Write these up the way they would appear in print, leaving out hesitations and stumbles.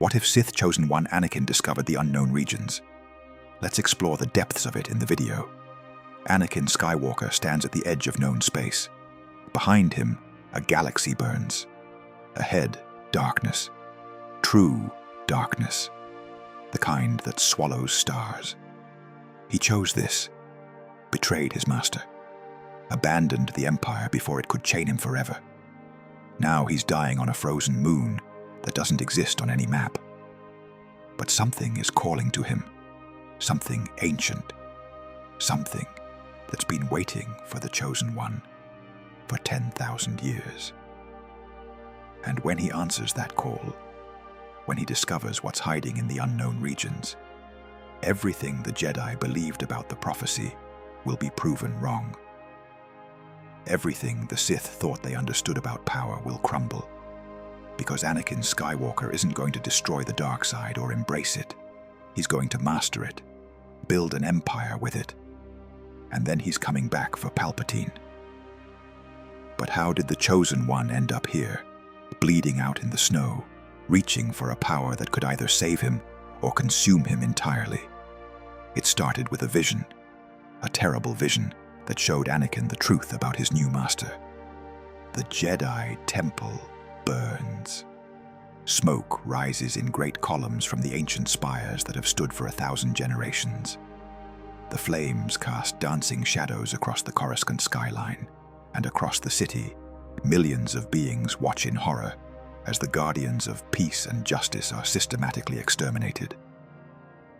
What if Sith Chosen One Anakin discovered the unknown regions? Let's explore the depths of it in the video. Anakin Skywalker stands at the edge of known space. Behind him, a galaxy burns. Ahead, darkness. True darkness. The kind that swallows stars. He chose this, betrayed his master, abandoned the Empire before it could chain him forever. Now he's dying on a frozen moon that doesn't exist on any map. But something is calling to him, something ancient, something that's been waiting for the Chosen One for 10,000 years. And when he answers that call, when he discovers what's hiding in the unknown regions, everything the Jedi believed about the prophecy will be proven wrong. Everything the Sith thought they understood about power will crumble, because Anakin Skywalker isn't going to destroy the dark side or embrace it. He's going to master it, build an empire with it, and then he's coming back for Palpatine. But how did the Chosen One end up here, bleeding out in the snow, reaching for a power that could either save him or consume him entirely? It started with a vision, a terrible vision that showed Anakin the truth about his new master. The Jedi Temple burns. Smoke rises in great columns from the ancient spires that have stood for 1,000 generations. The flames cast dancing shadows across the Coruscant skyline, and across the city, millions of beings watch in horror as the guardians of peace and justice are systematically exterminated.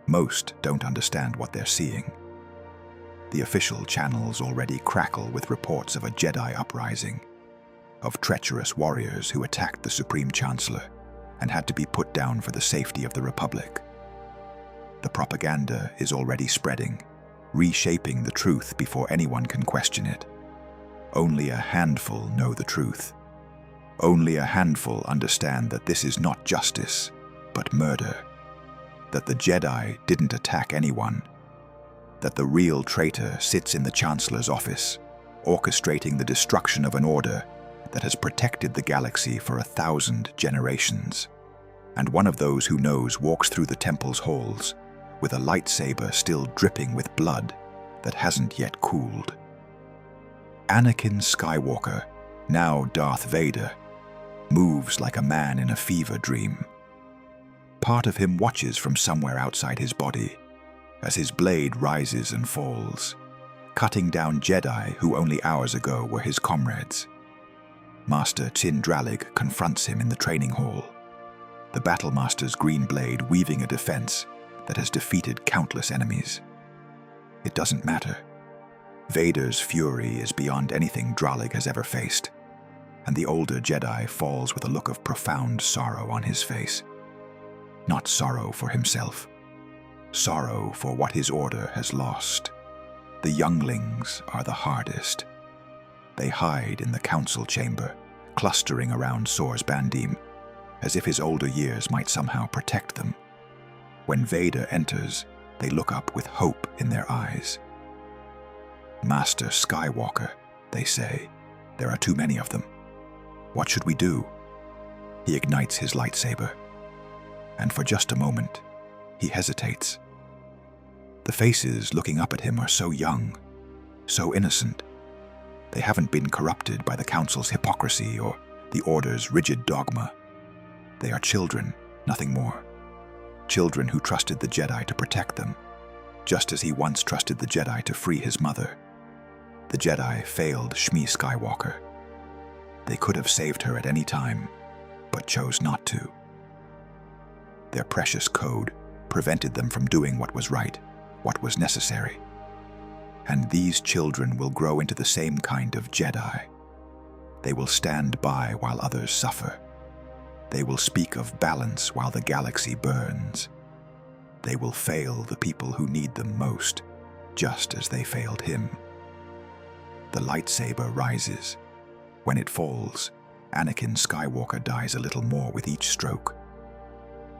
Most don't understand what they're seeing. The official channels already crackle with reports of a Jedi uprising, of treacherous warriors who attacked the Supreme Chancellor and had to be put down for the safety of the Republic. The propaganda is already spreading, reshaping the truth before anyone can question it. Only a handful know the truth. Only a handful understand that this is not justice, but murder. That the Jedi didn't attack anyone. That the real traitor sits in the Chancellor's office, orchestrating the destruction of an order that has protected the galaxy for 1,000 generations. And one of those who knows walks through the temple's halls with a lightsaber still dripping with blood that hasn't yet cooled. Anakin Skywalker, now Darth Vader, moves like a man in a fever dream. Part of him watches from somewhere outside his body as his blade rises and falls, cutting down Jedi who only hours ago were his comrades. Master Tin Dralig confronts him in the training hall, the Battlemaster's green blade weaving a defense that has defeated countless enemies. It doesn't matter. Vader's fury is beyond anything Dralig has ever faced, and the older Jedi falls with a look of profound sorrow on his face. Not sorrow for himself, sorrow for what his order has lost. The younglings are the hardest. They hide in the council chamber, clustering around Sor's Bandim, as if his older years might somehow protect them. When Vader enters, they look up with hope in their eyes. Master Skywalker, they say, there are too many of them. What should we do? He ignites his lightsaber, and for just a moment, he hesitates. The faces looking up at him are so young, so innocent. They haven't been corrupted by the Council's hypocrisy or the Order's rigid dogma. They are children, nothing more. Children who trusted the Jedi to protect them, just as he once trusted the Jedi to free his mother. The Jedi failed Shmi Skywalker. They could have saved her at any time, but chose not to. Their precious code prevented them from doing what was right, what was necessary. And these children will grow into the same kind of Jedi. They will stand by while others suffer. They will speak of balance while the galaxy burns. They will fail the people who need them most, just as they failed him. The lightsaber rises. When it falls, Anakin Skywalker dies a little more with each stroke.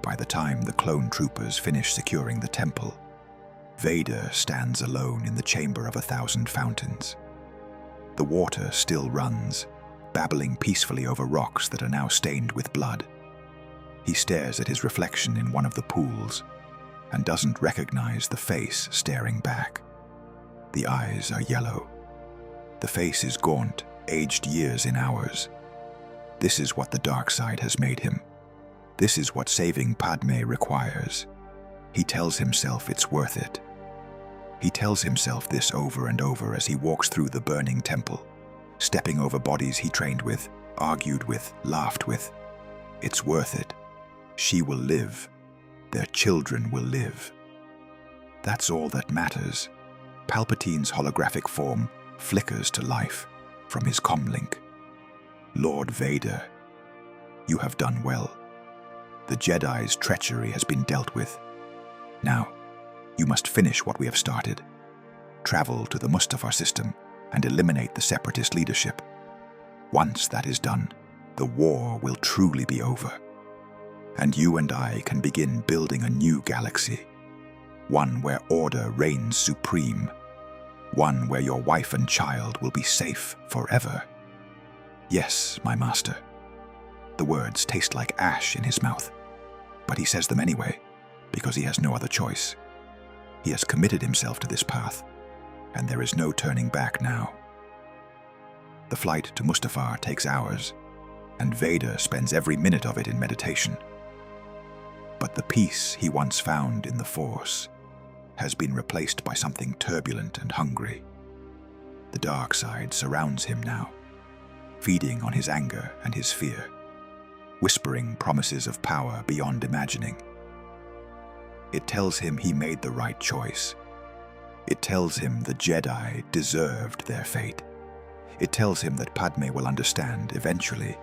By the time the clone troopers finish securing the temple, Vader stands alone in the chamber of 1,000 fountains. The water still runs, babbling peacefully over rocks that are now stained with blood. He stares at his reflection in one of the pools and doesn't recognize the face staring back. The eyes are yellow. The face is gaunt, aged years in hours. This is what the dark side has made him. This is what saving Padme requires. He tells himself it's worth it. He tells himself this over and over as he walks through the burning temple, stepping over bodies he trained with, argued with, laughed with. It's worth it. She will live. Their children will live. That's all that matters. Palpatine's holographic form flickers to life from his comlink. Lord Vader, you have done well. The Jedi's treachery has been dealt with. Now, you must finish what we have started. Travel to the Mustafar system and eliminate the Separatist leadership. Once that is done, the war will truly be over. And you and I can begin building a new galaxy. One where order reigns supreme. One where your wife and child will be safe forever. Yes, my master. The words taste like ash in his mouth, but he says them anyway, because he has no other choice. He has committed himself to this path, and there is no turning back now. The flight to Mustafar takes hours, and Vader spends every minute of it in meditation. But the peace he once found in the Force has been replaced by something turbulent and hungry. The dark side surrounds him now, feeding on his anger and his fear, whispering promises of power beyond imagining. It tells him he made the right choice. It tells him the Jedi deserved their fate. It tells him that Padme will understand eventually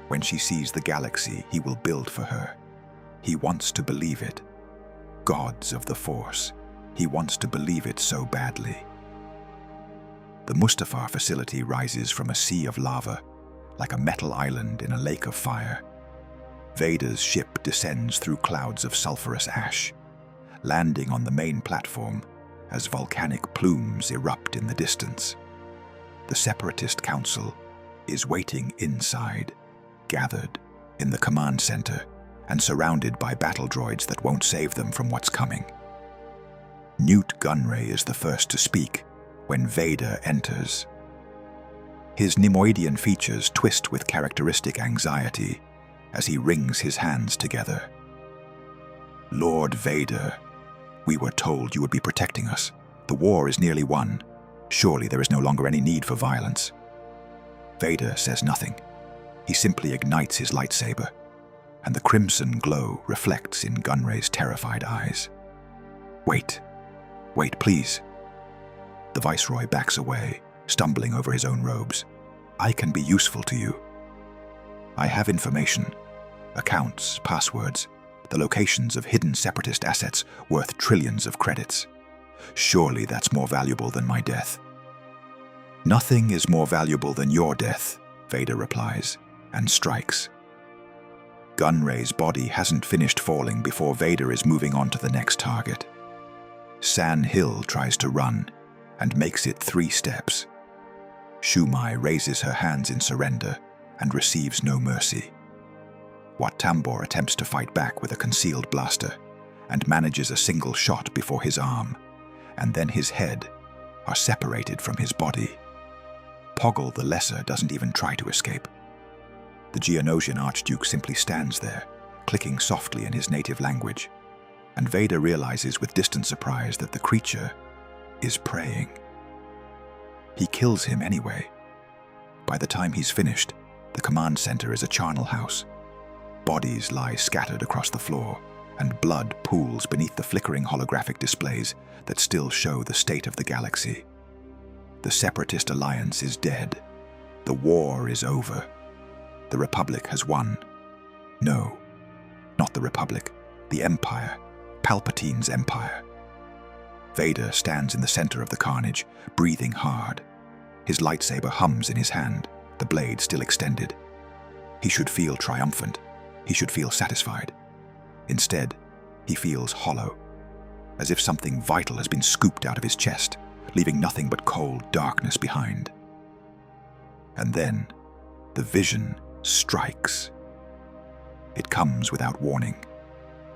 when she sees the galaxy he will build for her. He wants to believe it. Gods of the Force, he wants to believe it so badly. The Mustafar facility rises from a sea of lava, like a metal island in a lake of fire. Vader's ship descends through clouds of sulfurous ash, landing on the main platform as volcanic plumes erupt in the distance. The Separatist Council is waiting inside, gathered in the command center and surrounded by battle droids that won't save them from what's coming. Newt Gunray is the first to speak when Vader enters. His Nemoidian features twist with characteristic anxiety as he wrings his hands together. Lord Vader, we were told you would be protecting us. The war is nearly won. Surely there is no longer any need for violence. Vader says nothing. He simply ignites his lightsaber, and the crimson glow reflects in Gunray's terrified eyes. Wait, please. The Viceroy backs away, stumbling over his own robes. I can be useful to you. I have information, accounts, passwords, the locations of hidden Separatist assets worth trillions of credits. Surely that's more valuable than my death. Nothing is more valuable than your death, Vader replies, and strikes. Gunray's body hasn't finished falling before Vader is moving on to the next target. San Hill tries to run and makes it 3 steps. Shumai raises her hands in surrender and receives no mercy. Wat Tambor attempts to fight back with a concealed blaster and manages a single shot before his arm, and then his head are separated from his body. Poggle the Lesser doesn't even try to escape. The Geonosian Archduke simply stands there, clicking softly in his native language, and Vader realizes with distant surprise that the creature is praying. He kills him anyway. By the time he's finished, the command center is a charnel house. Bodies lie scattered across the floor, and blood pools beneath the flickering holographic displays that still show the state of the galaxy. The Separatist Alliance is dead. The war is over. The Republic has won. No, not the Republic, the Empire, Palpatine's Empire. Vader stands in the center of the carnage, breathing hard. His lightsaber hums in his hand, the blade still extended. He should feel triumphant. He should feel satisfied. Instead, he feels hollow, as if something vital has been scooped out of his chest, leaving nothing but cold darkness behind. And then, the vision strikes. It comes without warning.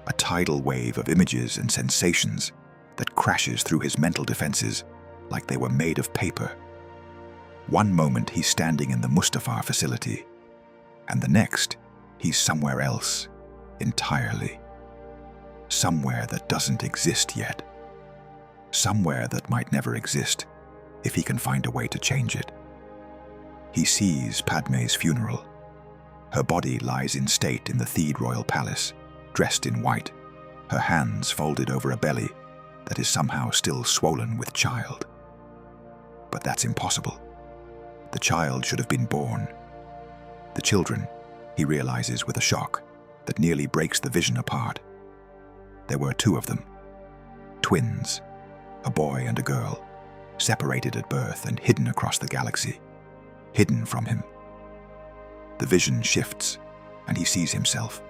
A tidal wave of images and sensations that crashes through his mental defenses like they were made of paper. One moment he's standing in the Mustafar facility, and the next he's somewhere else entirely. Somewhere that doesn't exist yet. Somewhere that might never exist if he can find a way to change it. He sees Padmé's funeral. Her body lies in state in the Theed royal palace, dressed in white, her hands folded over a belly that is somehow still swollen with child. But that's impossible. The child should have been born. The children, he realizes with a shock that nearly breaks the vision apart. There were two of them. Twins, a boy and a girl, separated at birth and hidden across the galaxy. Hidden from him. The vision shifts, and he sees himself,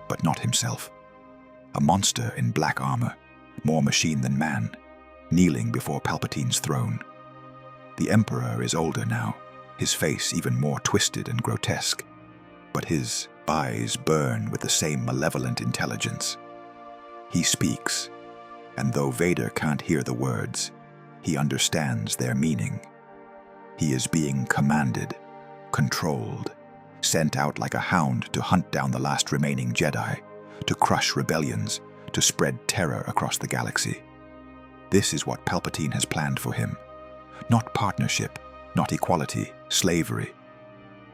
but not himself. A monster in black armor, more machine than man, kneeling before Palpatine's throne. The Emperor is older now, his face even more twisted and grotesque, but his eyes burn with the same malevolent intelligence. He speaks, and though Vader can't hear the words, he understands their meaning. He is being commanded, controlled, sent out like a hound to hunt down the last remaining Jedi, to crush rebellions, to spread terror across the galaxy. This is what Palpatine has planned for him. Not partnership, not equality, slavery.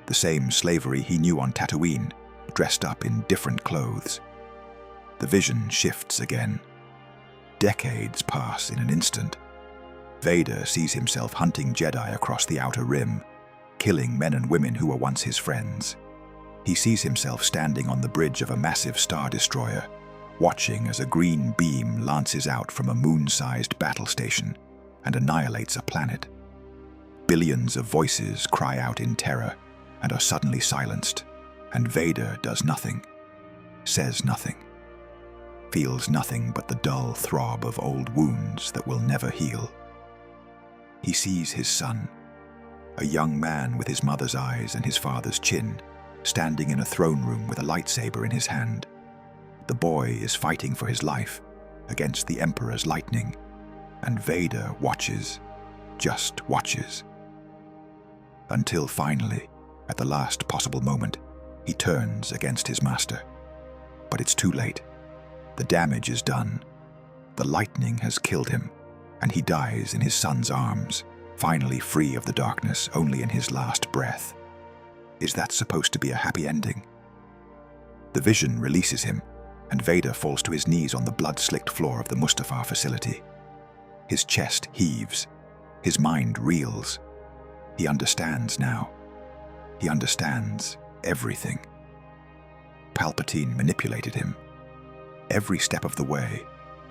The same slavery he knew on Tatooine, dressed up in different clothes. The vision shifts again. Decades pass in an instant. Vader sees himself hunting Jedi across the Outer Rim, killing men and women who were once his friends. He sees himself standing on the bridge of a massive star destroyer, watching as a green beam lances out from a moon-sized battle station and annihilates a planet. Billions of voices cry out in terror and are suddenly silenced, and Vader does nothing, says nothing, feels nothing but the dull throb of old wounds that will never heal. He sees his son, a young man with his mother's eyes and his father's chin, standing in a throne room with a lightsaber in his hand. The boy is fighting for his life against the Emperor's lightning, and Vader watches, just watches. Until finally, at the last possible moment, he turns against his master. But it's too late. The damage is done. The lightning has killed him, and he dies in his son's arms, finally free of the darkness only in his last breath. Is that supposed to be a happy ending? The vision releases him, and Vader falls to his knees on the blood-slicked floor of the Mustafar facility. His chest heaves. His mind reels. He understands now. He understands everything. Palpatine manipulated him. Every step of the way,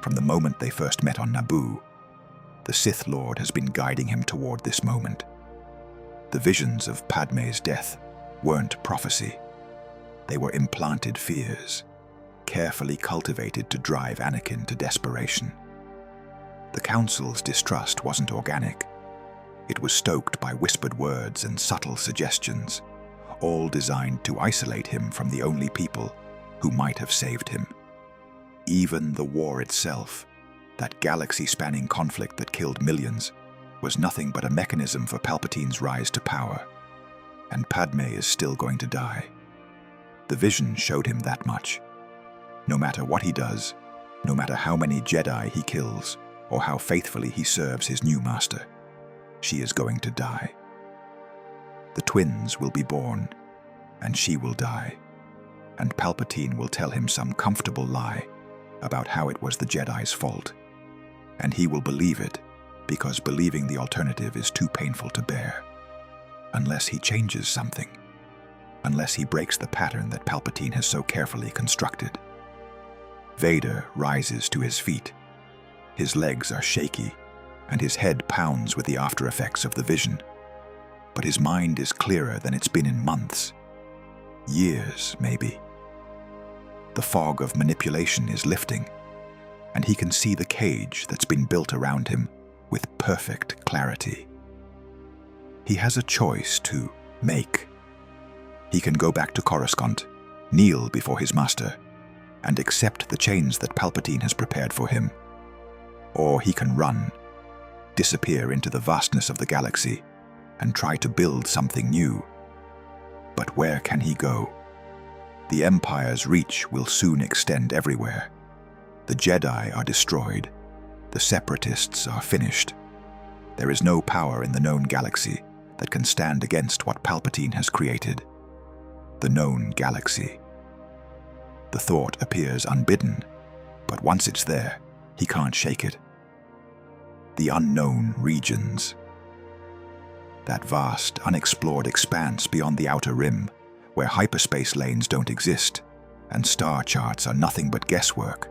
from the moment they first met on Naboo, the Sith Lord has been guiding him toward this moment. The visions of Padmé's death weren't prophecy. They were implanted fears, carefully cultivated to drive Anakin to desperation. The Council's distrust wasn't organic. It was stoked by whispered words and subtle suggestions, all designed to isolate him from the only people who might have saved him. Even the war itself, that galaxy-spanning conflict that killed millions, was nothing but a mechanism for Palpatine's rise to power. And Padmé is still going to die. The vision showed him that much. No matter what he does, no matter how many Jedi he kills, or how faithfully he serves his new master, she is going to die. The twins will be born, and she will die, and Palpatine will tell him some comfortable lie about how it was the Jedi's fault, and he will believe it because believing the alternative is too painful to bear. Unless he changes something, unless he breaks the pattern that Palpatine has so carefully constructed. Vader rises to his feet. His legs are shaky, and his head pounds with the after effects of the vision. But his mind is clearer than it's been in months. Years, maybe. The fog of manipulation is lifting, and he can see the cage that's been built around him with perfect clarity. He has a choice to make. He can go back to Coruscant, kneel before his master, and accept the chains that Palpatine has prepared for him. Or he can run, disappear into the vastness of the galaxy, and try to build something new. But where can he go? The Empire's reach will soon extend everywhere. The Jedi are destroyed. The Separatists are finished. There is no power in the known galaxy that can stand against what Palpatine has created. The known galaxy. The thought appears unbidden, but once it's there, he can't shake it. The unknown regions. That vast, unexplored expanse beyond the outer rim, where hyperspace lanes don't exist, and star charts are nothing but guesswork.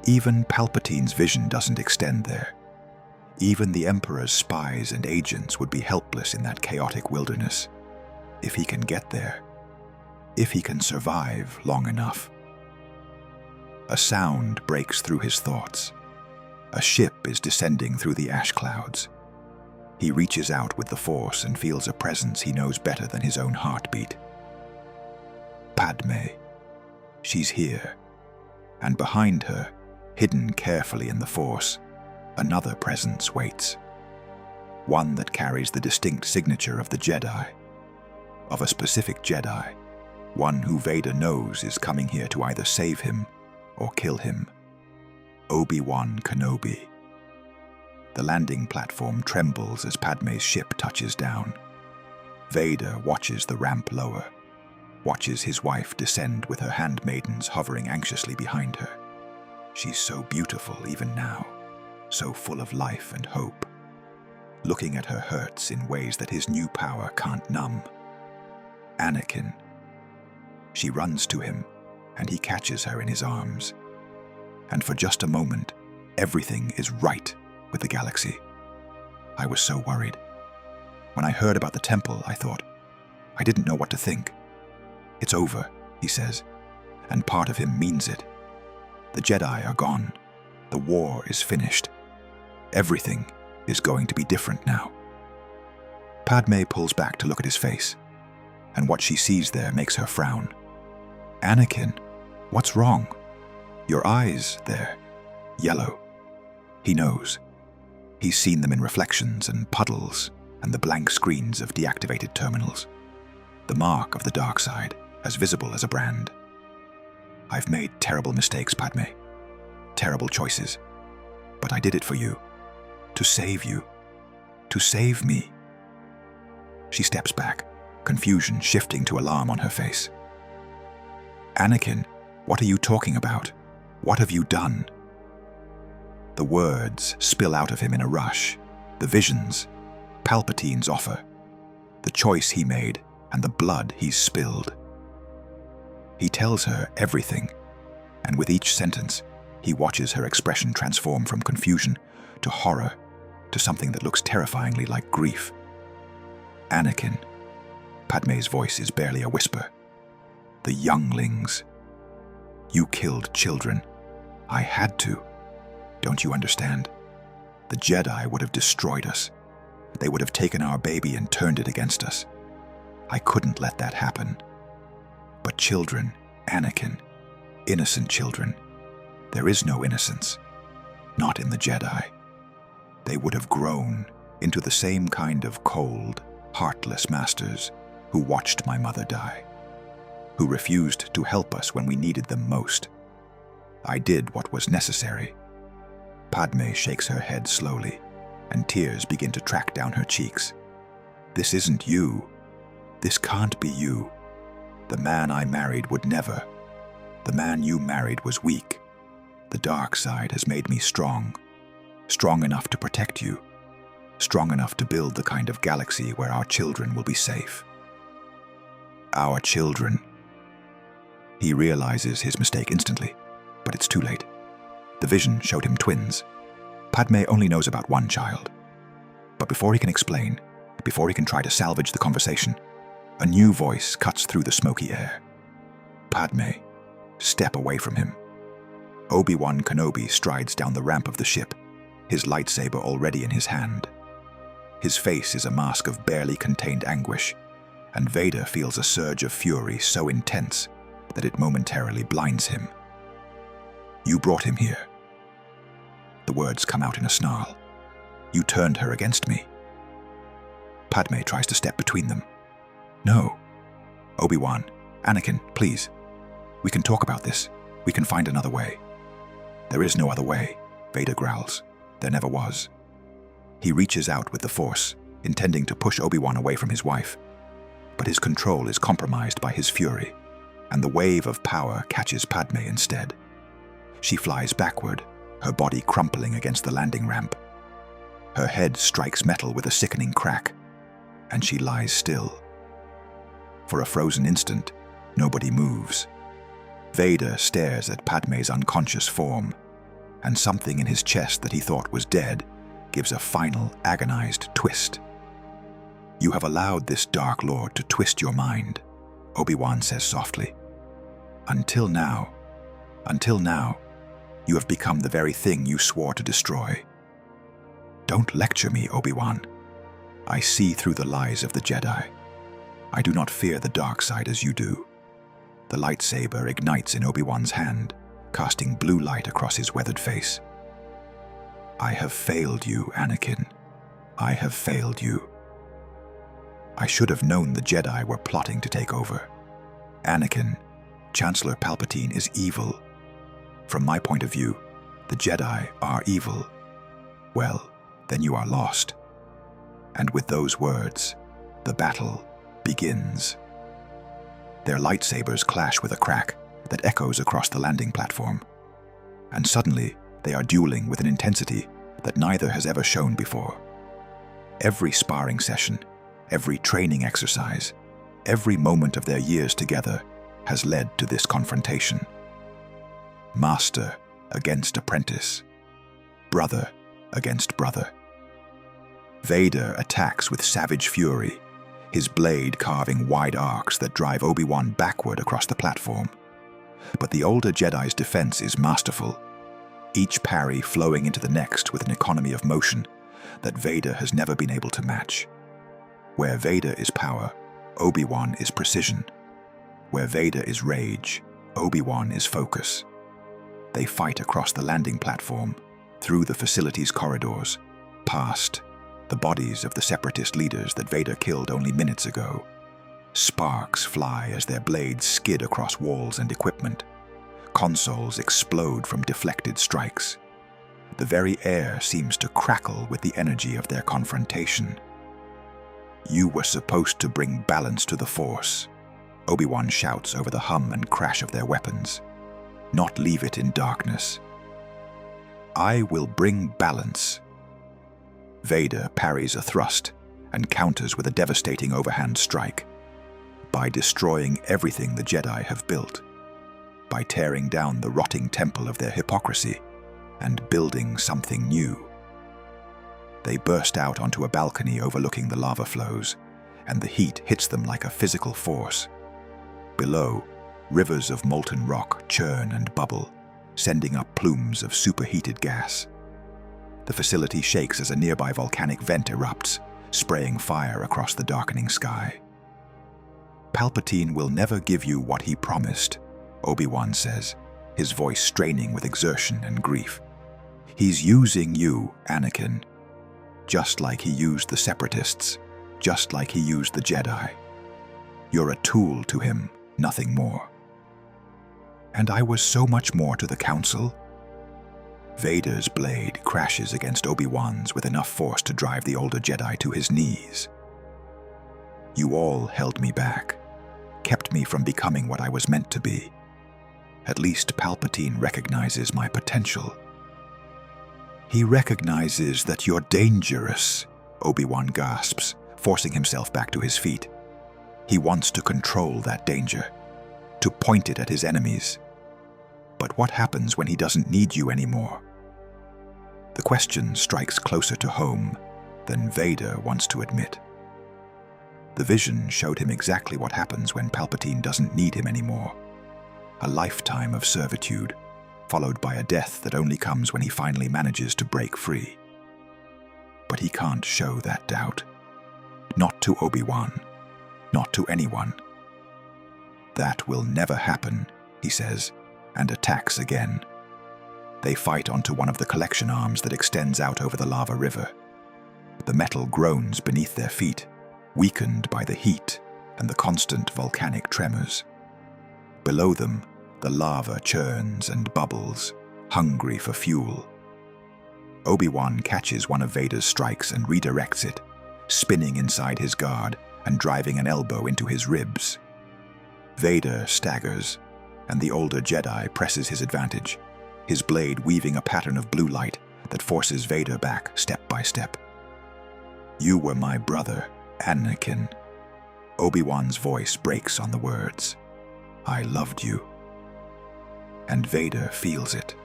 Even Palpatine's vision doesn't extend there. Even the Emperor's spies and agents would be helpless in that chaotic wilderness. If he can get there. If he can survive long enough. A sound breaks through his thoughts. A ship is descending through the ash clouds. He reaches out with the Force and feels a presence he knows better than his own heartbeat. Padme. She's here. And behind her, hidden carefully in the Force, another presence waits. One that carries the distinct signature of the Jedi. Of a specific Jedi. One who Vader knows is coming here to either save him or kill him. Obi-Wan Kenobi. The landing platform trembles as Padme's ship touches down. Vader watches the ramp lower, watches his wife descend with her handmaidens hovering anxiously behind her. She's so beautiful even now, so full of life and hope. Looking at her hurts in ways that his new power can't numb. Anakin. She runs to him, and he catches her in his arms. And for just a moment, everything is right with the galaxy. I was so worried. When I heard about the temple, I thought, I didn't know what to think. It's over, he says, and part of him means it. The Jedi are gone. The war is finished. Everything is going to be different now. Padme pulls back to look at his face, and what she sees there makes her frown. Anakin, what's wrong? Your eyes there, yellow. He knows. He's seen them in reflections and puddles and the blank screens of deactivated terminals. The mark of the dark side, as visible as a brand. I've made terrible mistakes, Padme. Terrible choices. But I did it for you. To save you. To save me. She steps back, confusion shifting to alarm on her face. Anakin, what are you talking about? What have you done? The words spill out of him in a rush. The visions, Palpatine's offer, the choice he made, and the blood he's spilled. He tells her everything, and with each sentence, he watches her expression transform from confusion to horror, to something that looks terrifyingly like grief. Anakin. Padme's voice is barely a whisper. The younglings. You killed children. I had to. Don't you understand? The Jedi would have destroyed us. They would have taken our baby and turned it against us. I couldn't let that happen. But children, Anakin, innocent children, there is no innocence. Not in the Jedi. They would have grown into the same kind of cold, heartless masters who watched my mother die, who refused to help us when we needed them most. I did what was necessary. Padme shakes her head slowly, and tears begin to track down her cheeks. This isn't you. This can't be you. The man I married would never. The man you married was weak. The dark side has made me strong. Strong enough to protect you. Strong enough to build the kind of galaxy where our children will be safe. Our children. He realizes his mistake instantly, but it's too late. The vision showed him twins. Padme only knows about one child. But before he can explain, before he can try to salvage the conversation, a new voice cuts through the smoky air. Padme, step away from him. Obi-Wan Kenobi strides down the ramp of the ship, his lightsaber already in his hand. His face is a mask of barely contained anguish, and Vader feels a surge of fury so intense that it momentarily blinds him. "You brought him here." The words come out in a snarl. "You turned her against me." Padme tries to step between them. "No. Obi-Wan, Anakin, please. We can talk about this. We can find another way." "There is no other way," Vader growls. "There never was." He reaches out with the Force, intending to push Obi-Wan away from his wife. But his control is compromised by his fury, and the wave of power catches Padme instead. She flies backward, her body crumpling against the landing ramp. Her head strikes metal with a sickening crack, and she lies still. For a frozen instant, nobody moves. Vader stares at Padme's unconscious form, and something in his chest that he thought was dead gives a final, agonized twist. "You have allowed this Dark Lord to twist your mind," Obi-Wan says softly. Until now, you have become the very thing you swore to destroy." "Don't lecture me, Obi-Wan. I see through the lies of the Jedi. I do not fear the dark side as you do." The lightsaber ignites in Obi-Wan's hand, casting blue light across his weathered face. "I have failed you, Anakin. I have failed you. I should have known the Jedi were plotting to take over. Anakin, Chancellor Palpatine is evil. From my point of view, the Jedi are evil. Well, then you are lost." And with those words, the battle begins. Their lightsabers clash with a crack that echoes across the landing platform. And suddenly, they are dueling with an intensity that neither has ever shown before. Every sparring session, every training exercise, every moment of their years together has led to this confrontation. Master against apprentice. Brother against brother. Vader attacks with savage fury, his blade carving wide arcs that drive Obi-Wan backward across the platform. But the older Jedi's defense is masterful, each parry flowing into the next with an economy of motion that Vader has never been able to match. Where Vader is power, Obi-Wan is precision. Where Vader is rage, Obi-Wan is focus. They fight across the landing platform, through the facility's corridors, past the bodies of the Separatist leaders that Vader killed only minutes ago. Sparks fly as their blades skid across walls and equipment. Consoles explode from deflected strikes. The very air seems to crackle with the energy of their confrontation. "You were supposed to bring balance to the Force," Obi-Wan shouts over the hum and crash of their weapons. "Not leave it in darkness." "I will bring balance." Vader parries a thrust and counters with a devastating overhand strike. By destroying everything the Jedi have built, by tearing down the rotting temple of their hypocrisy and building something new. They burst out onto a balcony overlooking the lava flows, and the heat hits them like a physical force. Below, rivers of molten rock churn and bubble, sending up plumes of superheated gas. The facility shakes as a nearby volcanic vent erupts, spraying fire across the darkening sky. "Palpatine will never give you what he promised," Obi-Wan says, his voice straining with exertion and grief. "He's using you, Anakin, just like he used the Separatists, just like he used the Jedi. You're a tool to him, nothing more." "And I was so much more to the Council." Vader's blade crashes against Obi-Wan's with enough force to drive the older Jedi to his knees. "You all held me back, kept me from becoming what I was meant to be. At least Palpatine recognizes my potential." "He recognizes that you're dangerous," Obi-Wan gasps, forcing himself back to his feet. He wants to control that danger, to point it at his enemies. But what happens when he doesn't need you anymore? The question strikes closer to home than Vader wants to admit. The vision showed him exactly what happens when Palpatine doesn't need him anymore. A lifetime of servitude, followed by a death that only comes when he finally manages to break free. But he can't show that doubt. Not to Obi-Wan, not to anyone. "That will never happen," he says, and attacks again. They fight onto one of the collection arms that extends out over the lava river. The metal groans beneath their feet, weakened by the heat and the constant volcanic tremors. Below them, the lava churns and bubbles, hungry for fuel. Obi-Wan catches one of Vader's strikes and redirects it, spinning inside his guard and driving an elbow into his ribs. Vader staggers, and the older Jedi presses his advantage, his blade weaving a pattern of blue light that forces Vader back step by step. "You were my brother, Anakin." Obi-Wan's voice breaks on the words. "I loved you." And Vader feels it.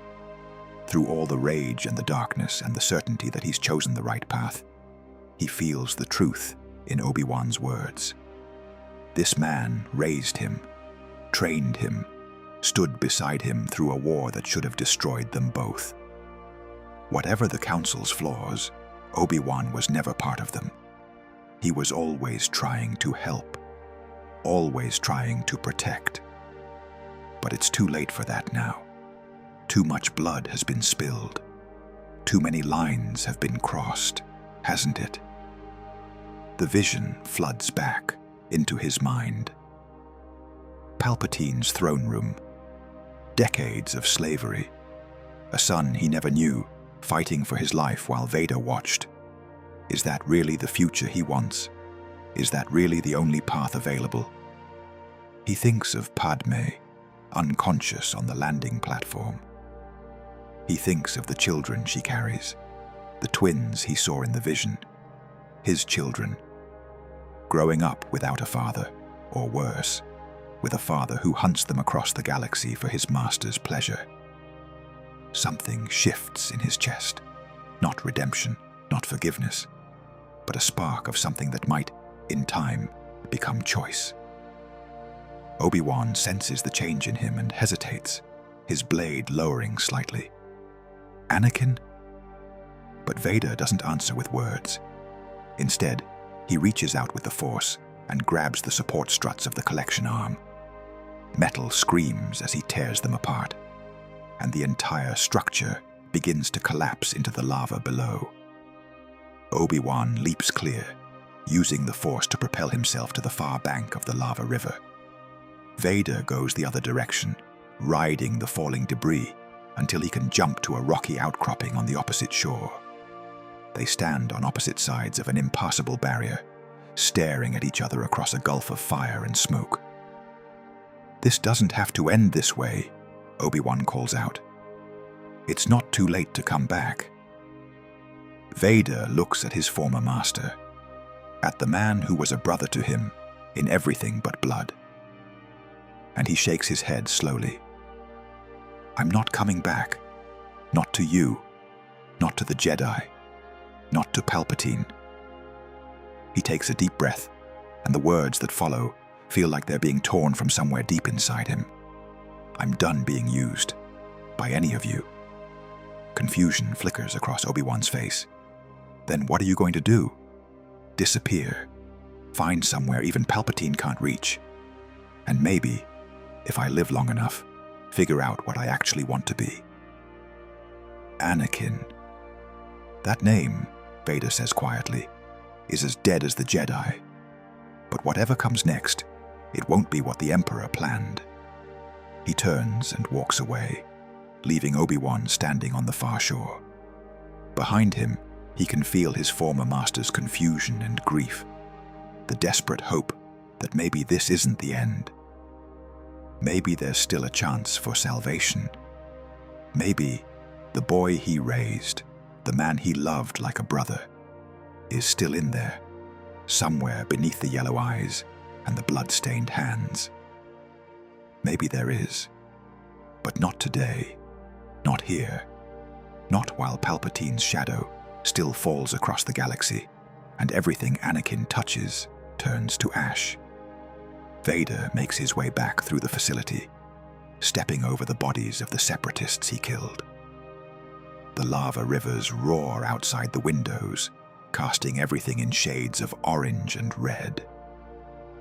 Through all the rage and the darkness and the certainty that he's chosen the right path, he feels the truth in Obi-Wan's words. This man raised him, trained him, stood beside him through a war that should have destroyed them both. Whatever the Council's flaws, Obi-Wan was never part of them. He was always trying to help, always trying to protect. But it's too late for that now. Too much blood has been spilled. Too many lines have been crossed, hasn't it? The vision floods back into his mind. Palpatine's throne room. Decades of slavery. A son he never knew, fighting for his life while Vader watched. Is that really the future he wants? Is that really the only path available? He thinks of Padme, unconscious on the landing platform. He thinks of the children she carries, the twins he saw in the vision, his children, growing up without a father, or worse, with a father who hunts them across the galaxy for his master's pleasure. Something shifts in his chest, not redemption, not forgiveness, but a spark of something that might, in time, become choice. Obi-Wan senses the change in him and hesitates, his blade lowering slightly. "Anakin?" But Vader doesn't answer with words. Instead, he reaches out with the Force and grabs the support struts of the collection arm. Metal screams as he tears them apart, and the entire structure begins to collapse into the lava below. Obi-Wan leaps clear, using the Force to propel himself to the far bank of the lava river. Vader goes the other direction, riding the falling debris until he can jump to a rocky outcropping on the opposite shore. They stand on opposite sides of an impassable barrier, staring at each other across a gulf of fire and smoke. "This doesn't have to end this way," Obi-Wan calls out. "It's not too late to come back." Vader looks at his former master, at the man who was a brother to him in everything but blood. And he shakes his head slowly. "I'm not coming back. Not to you. Not to the Jedi. Not to Palpatine." He takes a deep breath, and the words that follow feel like they're being torn from somewhere deep inside him. "I'm done being used. By any of you." Confusion flickers across Obi-Wan's face. "Then what are you going to do? Disappear? Find somewhere even Palpatine can't reach? And maybe, if I live long enough, figure out what I actually want to be?" Anakin. That name, Vader says quietly, is as dead as the Jedi. But whatever comes next, it won't be what the Emperor planned. He turns and walks away, leaving Obi-Wan standing on the far shore. Behind him, he can feel his former master's confusion and grief, the desperate hope that maybe this isn't the end. Maybe there's still a chance for salvation. Maybe the boy he raised, the man he loved like a brother, is still in there, somewhere beneath the yellow eyes and the blood-stained hands. Maybe there is, but not today, not here, not while Palpatine's shadow still falls across the galaxy and everything Anakin touches turns to ash. Vader makes his way back through the facility, stepping over the bodies of the separatists he killed. The lava rivers roar outside the windows, casting everything in shades of orange and red.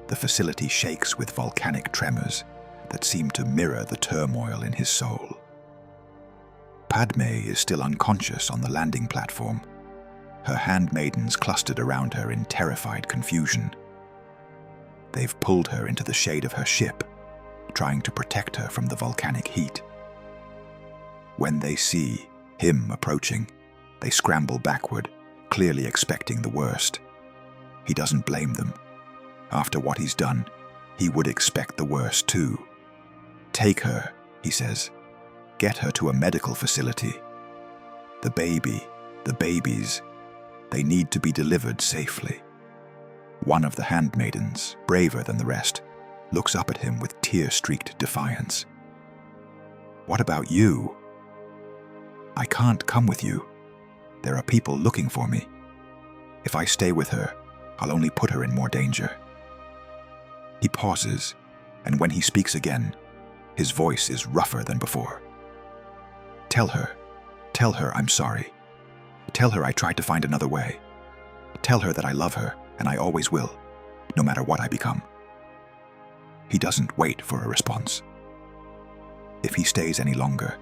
The facility shakes with volcanic tremors that seem to mirror the turmoil in his soul. Padme is still unconscious on the landing platform, her handmaidens clustered around her in terrified confusion. They've pulled her into the shade of her ship, trying to protect her from the volcanic heat. When they see him approaching, they scramble backward, clearly expecting the worst. He doesn't blame them. After what he's done, he would expect the worst too. "Take her," he says. "Get her to a medical facility. The babies, they need to be delivered safely." One of the handmaidens, braver than the rest, looks up at him with tear-streaked defiance. "What about you?" "I can't come with you. There are people looking for me. If I stay with her, I'll only put her in more danger." He pauses, and when he speaks again, his voice is rougher than before. Tell her I'm sorry. Tell her I tried to find another way. Tell her that I love her, and I always will, no matter what I become." He doesn't wait for a response. If he stays any longer,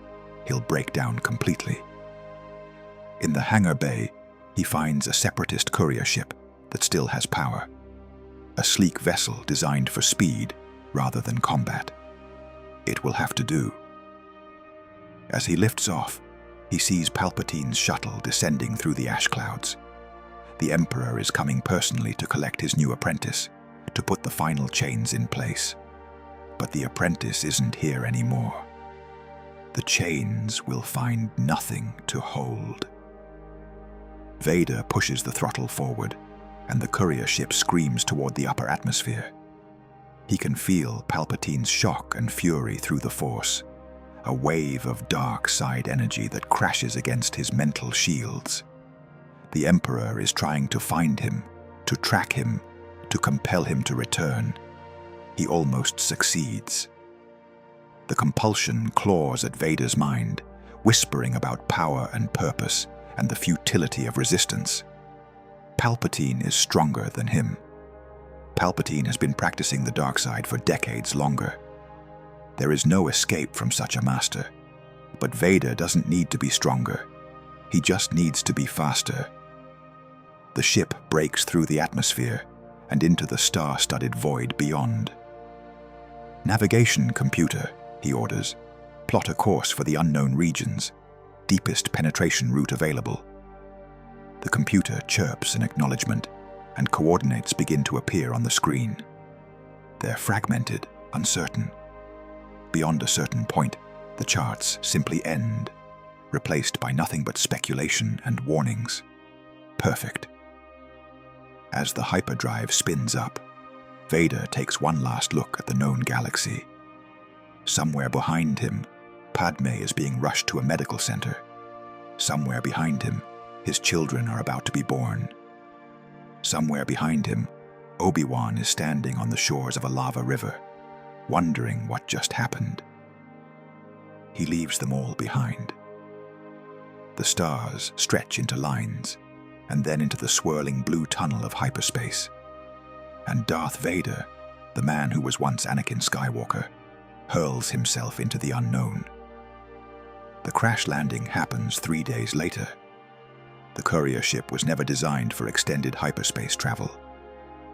he'll break down completely. In the hangar bay, he finds a separatist courier ship that still has power. A sleek vessel designed for speed rather than combat. It will have to do. As he lifts off, he sees Palpatine's shuttle descending through the ash clouds. The Emperor is coming personally to collect his new apprentice, to put the final chains in place. But the apprentice isn't here anymore. The chains will find nothing to hold. Vader pushes the throttle forward, and the courier ship screams toward the upper atmosphere. He can feel Palpatine's shock and fury through the Force, a wave of dark side energy that crashes against his mental shields. The Emperor is trying to find him, to track him, to compel him to return. He almost succeeds. The compulsion claws at Vader's mind, whispering about power and purpose and the futility of resistance. Palpatine is stronger than him. Palpatine has been practicing the dark side for decades longer. There is no escape from such a master. But Vader doesn't need to be stronger. He just needs to be faster. The ship breaks through the atmosphere and into the star-studded void beyond. "Navigation computer," he orders. "Plot a course for the unknown regions. Deepest penetration route available." The computer chirps an acknowledgement, and coordinates begin to appear on the screen. They're fragmented, uncertain. Beyond a certain point, the charts simply end, replaced by nothing but speculation and warnings. Perfect. As the hyperdrive spins up, Vader takes one last look at the known galaxy. Somewhere behind him, Padme is being rushed to a medical center. Somewhere behind him, his children are about to be born. Somewhere behind him, Obi-Wan is standing on the shores of a lava river, wondering what just happened. He leaves them all behind. The stars stretch into lines, and then into the swirling blue tunnel of hyperspace. And Darth Vader, the man who was once Anakin Skywalker, hurls himself into the unknown. The crash landing happens 3 days later. The courier ship was never designed for extended hyperspace travel,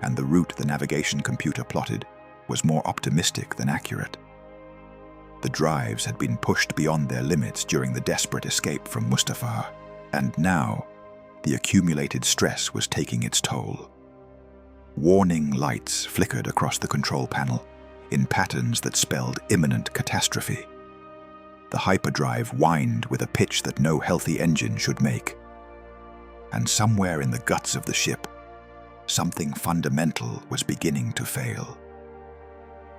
and the route the navigation computer plotted was more optimistic than accurate. The drives had been pushed beyond their limits during the desperate escape from Mustafar, and now the accumulated stress was taking its toll. Warning lights flickered across the control panel in patterns that spelled imminent catastrophe. The hyperdrive whined with a pitch that no healthy engine should make. And somewhere in the guts of the ship, something fundamental was beginning to fail.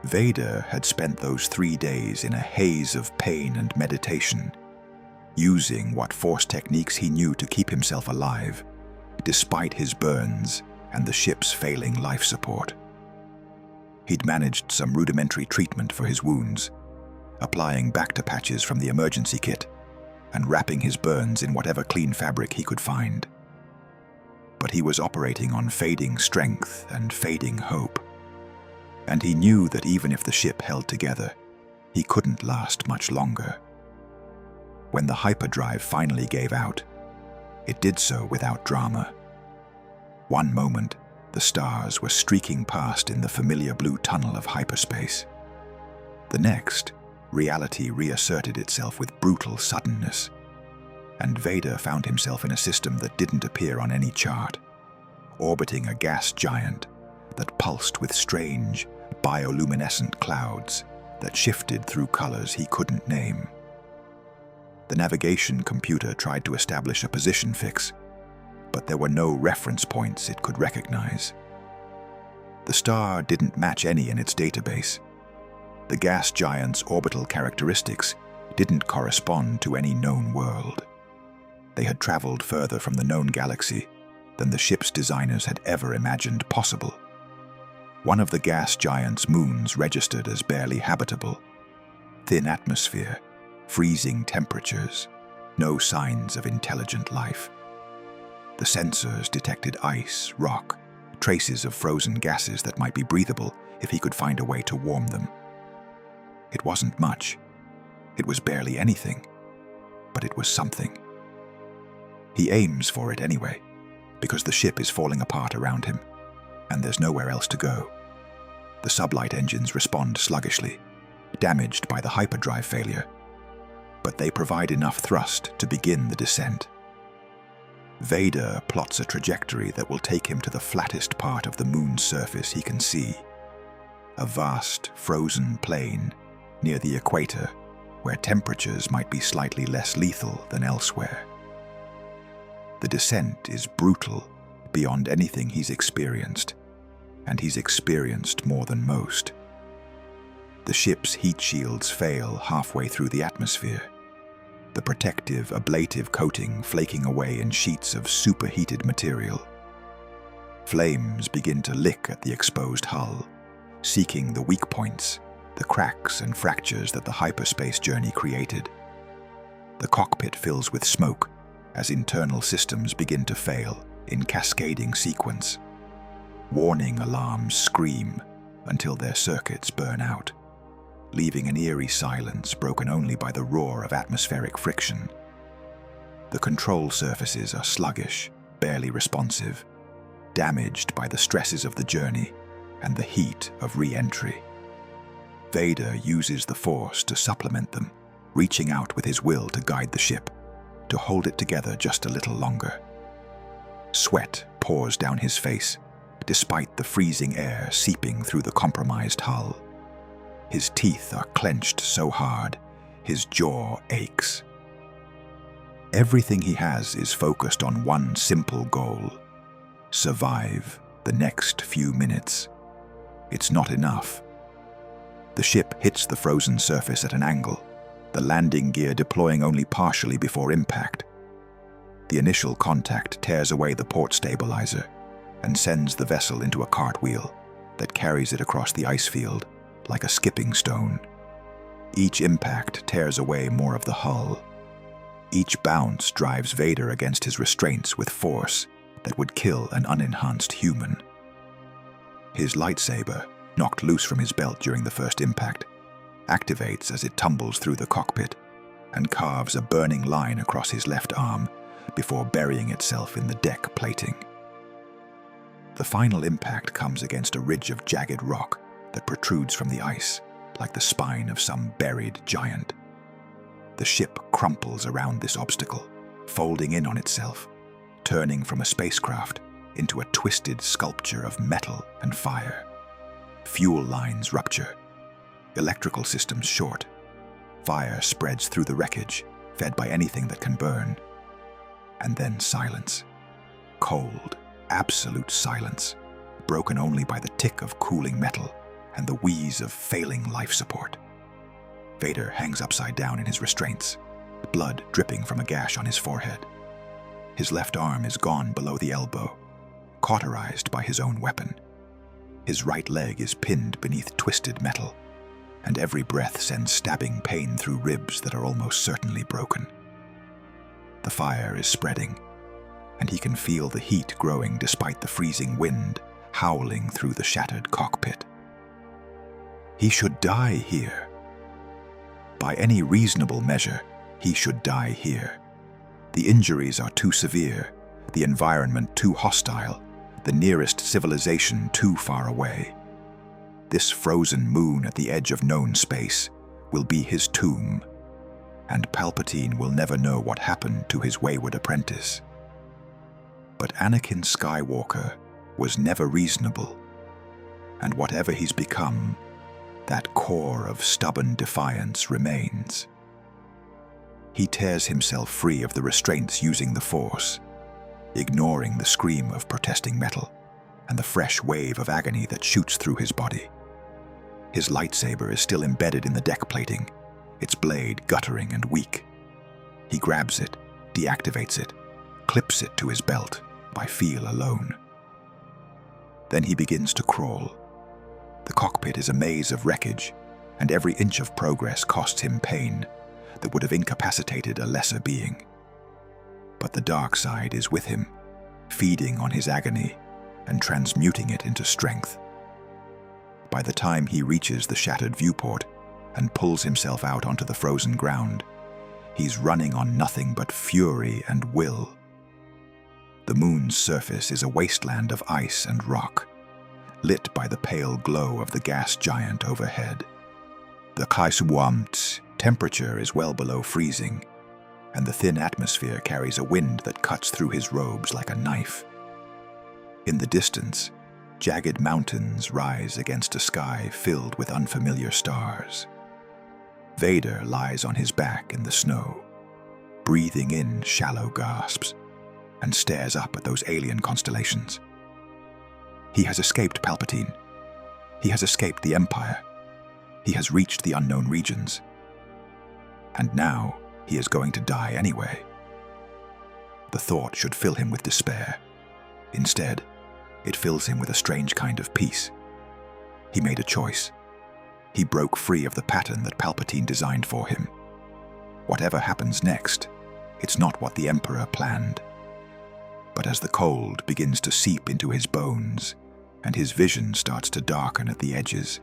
Vader had spent those 3 days in a haze of pain and meditation, using what Force techniques he knew to keep himself alive, despite his burns and the ship's failing life support. He'd managed some rudimentary treatment for his wounds, applying Bacta patches from the emergency kit and wrapping his burns in whatever clean fabric he could find. But he was operating on fading strength and fading hope. And he knew that even if the ship held together, he couldn't last much longer. When the hyperdrive finally gave out, it did so without drama. One moment, the stars were streaking past in the familiar blue tunnel of hyperspace. The next, reality reasserted itself with brutal suddenness, and Vader found himself in a system that didn't appear on any chart, orbiting a gas giant that pulsed with strange, bioluminescent clouds that shifted through colors he couldn't name. The navigation computer tried to establish a position fix, but there were no reference points it could recognize. The star didn't match any in its database. The gas giant's orbital characteristics didn't correspond to any known world. They had traveled further from the known galaxy than the ship's designers had ever imagined possible. One of the gas giant's moons registered as barely habitable. Thin atmosphere, freezing temperatures, no signs of intelligent life. The sensors detected ice, rock, traces of frozen gases that might be breathable if he could find a way to warm them. It wasn't much. It was barely anything, but it was something. He aims for it anyway, because the ship is falling apart around him, and there's nowhere else to go. The sublight engines respond sluggishly, damaged by the hyperdrive failure, but they provide enough thrust to begin the descent. Vader plots a trajectory that will take him to the flattest part of the moon's surface he can see, a vast, frozen plain near the equator where temperatures might be slightly less lethal than elsewhere. The descent is brutal beyond anything he's experienced, and he's experienced more than most. The ship's heat shields fail halfway through the atmosphere, the protective, ablative coating flaking away in sheets of superheated material. Flames begin to lick at the exposed hull, seeking the weak points, the cracks and fractures that the hyperspace journey created. The cockpit fills with smoke as internal systems begin to fail in cascading sequence. Warning alarms scream until their circuits burn out, leaving an eerie silence broken only by the roar of atmospheric friction. The control surfaces are sluggish, barely responsive, damaged by the stresses of the journey and the heat of re-entry. Vader uses the Force to supplement them, reaching out with his will to guide the ship, to hold it together just a little longer. Sweat pours down his face, despite the freezing air seeping through the compromised hull. His teeth are clenched so hard, his jaw aches. Everything he has is focused on one simple goal: survive the next few minutes. It's not enough. The ship hits the frozen surface at an angle, the landing gear deploying only partially before impact. The initial contact tears away the port stabilizer and sends the vessel into a cartwheel that carries it across the ice field like a skipping stone. Each impact tears away more of the hull. Each bounce drives Vader against his restraints with force that would kill an unenhanced human. His lightsaber, knocked loose from his belt during the first impact, activates as it tumbles through the cockpit and carves a burning line across his left arm before burying itself in the deck plating. The final impact comes against a ridge of jagged rock that protrudes from the ice like the spine of some buried giant. The ship crumples around this obstacle, folding in on itself, turning from a spacecraft into a twisted sculpture of metal and fire. Fuel lines rupture, electrical systems short. Fire spreads through the wreckage, fed by anything that can burn. And then silence. Cold, absolute silence, broken only by the tick of cooling metal and the wheeze of failing life support. Vader hangs upside down in his restraints, blood dripping from a gash on his forehead. His left arm is gone below the elbow, cauterized by his own weapon. His right leg is pinned beneath twisted metal, and every breath sends stabbing pain through ribs that are almost certainly broken. The fire is spreading, and he can feel the heat growing despite the freezing wind howling through the shattered cockpit. He should die here. By any reasonable measure, he should die here. The injuries are too severe, the environment too hostile, the nearest civilization too far away. This frozen moon at the edge of known space will be his tomb, and Palpatine will never know what happened to his wayward apprentice. But Anakin Skywalker was never reasonable, and whatever he's become, that core of stubborn defiance remains. He tears himself free of the restraints using the Force, ignoring the scream of protesting metal and the fresh wave of agony that shoots through his body. His lightsaber is still embedded in the deck plating, its blade guttering and weak. He grabs it, deactivates it, clips it to his belt by feel alone. Then he begins to crawl. The cockpit is a maze of wreckage, and every inch of progress costs him pain that would have incapacitated a lesser being. But the dark side is with him, feeding on his agony and transmuting it into strength. By the time he reaches the shattered viewport and pulls himself out onto the frozen ground, he's running on nothing but fury and will. The moon's surface is a wasteland of ice and rock, lit by the pale glow of the gas giant overhead. The Kaisuamt's temperature is well below freezing, and the thin atmosphere carries a wind that cuts through his robes like a knife. In the distance, jagged mountains rise against a sky filled with unfamiliar stars. Vader lies on his back in the snow, breathing in shallow gasps, and stares up at those alien constellations. He has escaped Palpatine. He has escaped the Empire. He has reached the unknown regions. And now he is going to die anyway. The thought should fill him with despair. Instead, it fills him with a strange kind of peace. He made a choice. He broke free of the pattern that Palpatine designed for him. Whatever happens next, it's not what the Emperor planned. But as the cold begins to seep into his bones and his vision starts to darken at the edges,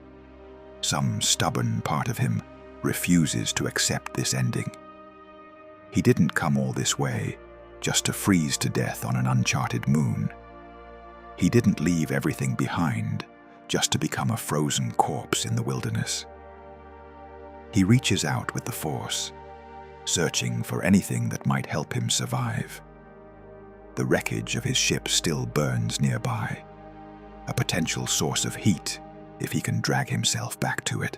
some stubborn part of him refuses to accept this ending. He didn't come all this way just to freeze to death on an uncharted moon. He didn't leave everything behind just to become a frozen corpse in the wilderness. He reaches out with the Force, searching for anything that might help him survive. The wreckage of his ship still burns nearby, a potential source of heat if he can drag himself back to it.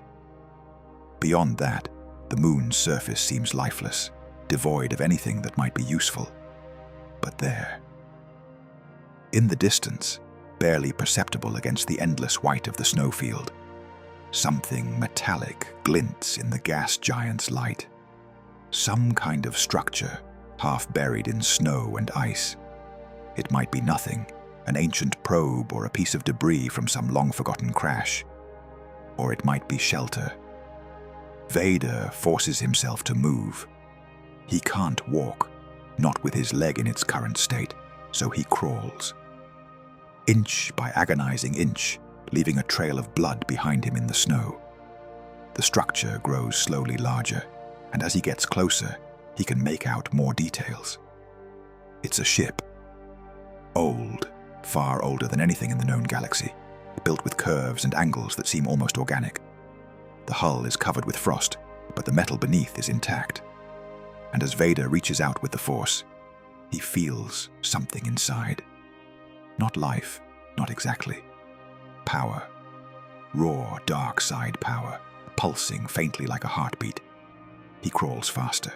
Beyond that, the moon's surface seems lifeless, devoid of anything that might be useful. But there, in the distance, barely perceptible against the endless white of the snowfield, something metallic glints in the gas giant's light. Some kind of structure, half buried in snow and ice. It might be nothing, an ancient probe or a piece of debris from some long-forgotten crash. Or it might be shelter. Vader forces himself to move. He can't walk, not with his leg in its current state, so he crawls. Inch by agonizing inch, leaving a trail of blood behind him in the snow. The structure grows slowly larger, and as he gets closer, he can make out more details. It's a ship. Old, far older than anything in the known galaxy, built with curves and angles that seem almost organic. The hull is covered with frost, but the metal beneath is intact. And as Vader reaches out with the Force, he feels something inside. Not life, not exactly. Power. Raw, dark side power, pulsing faintly like a heartbeat. He crawls faster.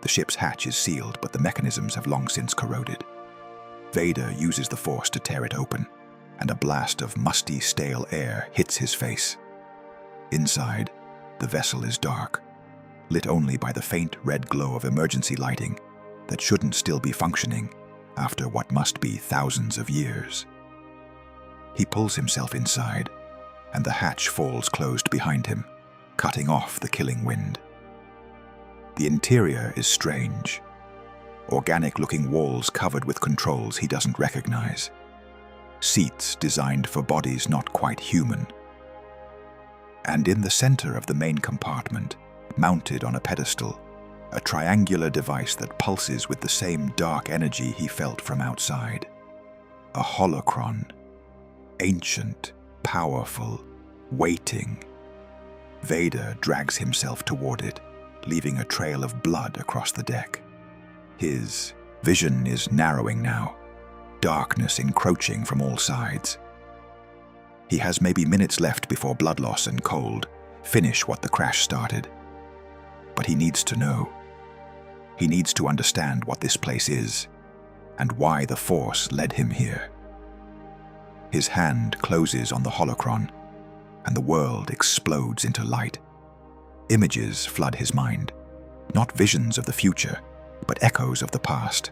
The ship's hatch is sealed, but the mechanisms have long since corroded. Vader uses the Force to tear it open, and a blast of musty, stale air hits his face. Inside, the vessel is dark, lit only by the faint red glow of emergency lighting that shouldn't still be functioning after what must be thousands of years. He pulls himself inside, and the hatch falls closed behind him, cutting off the killing wind. The interior is strange. Organic-looking walls covered with controls he doesn't recognize. Seats designed for bodies not quite human. And in the center of the main compartment, mounted on a pedestal, a triangular device that pulses with the same dark energy he felt from outside. A holocron. Ancient, powerful, waiting. Vader drags himself toward it, leaving a trail of blood across the deck. His vision is narrowing now, darkness encroaching from all sides. He has maybe minutes left before blood loss and cold finish what the crash started. But he needs to know. He needs to understand what this place is, and why the Force led him here. His hand closes on the holocron, and the world explodes into light. Images flood his mind, not visions of the future, but echoes of the past.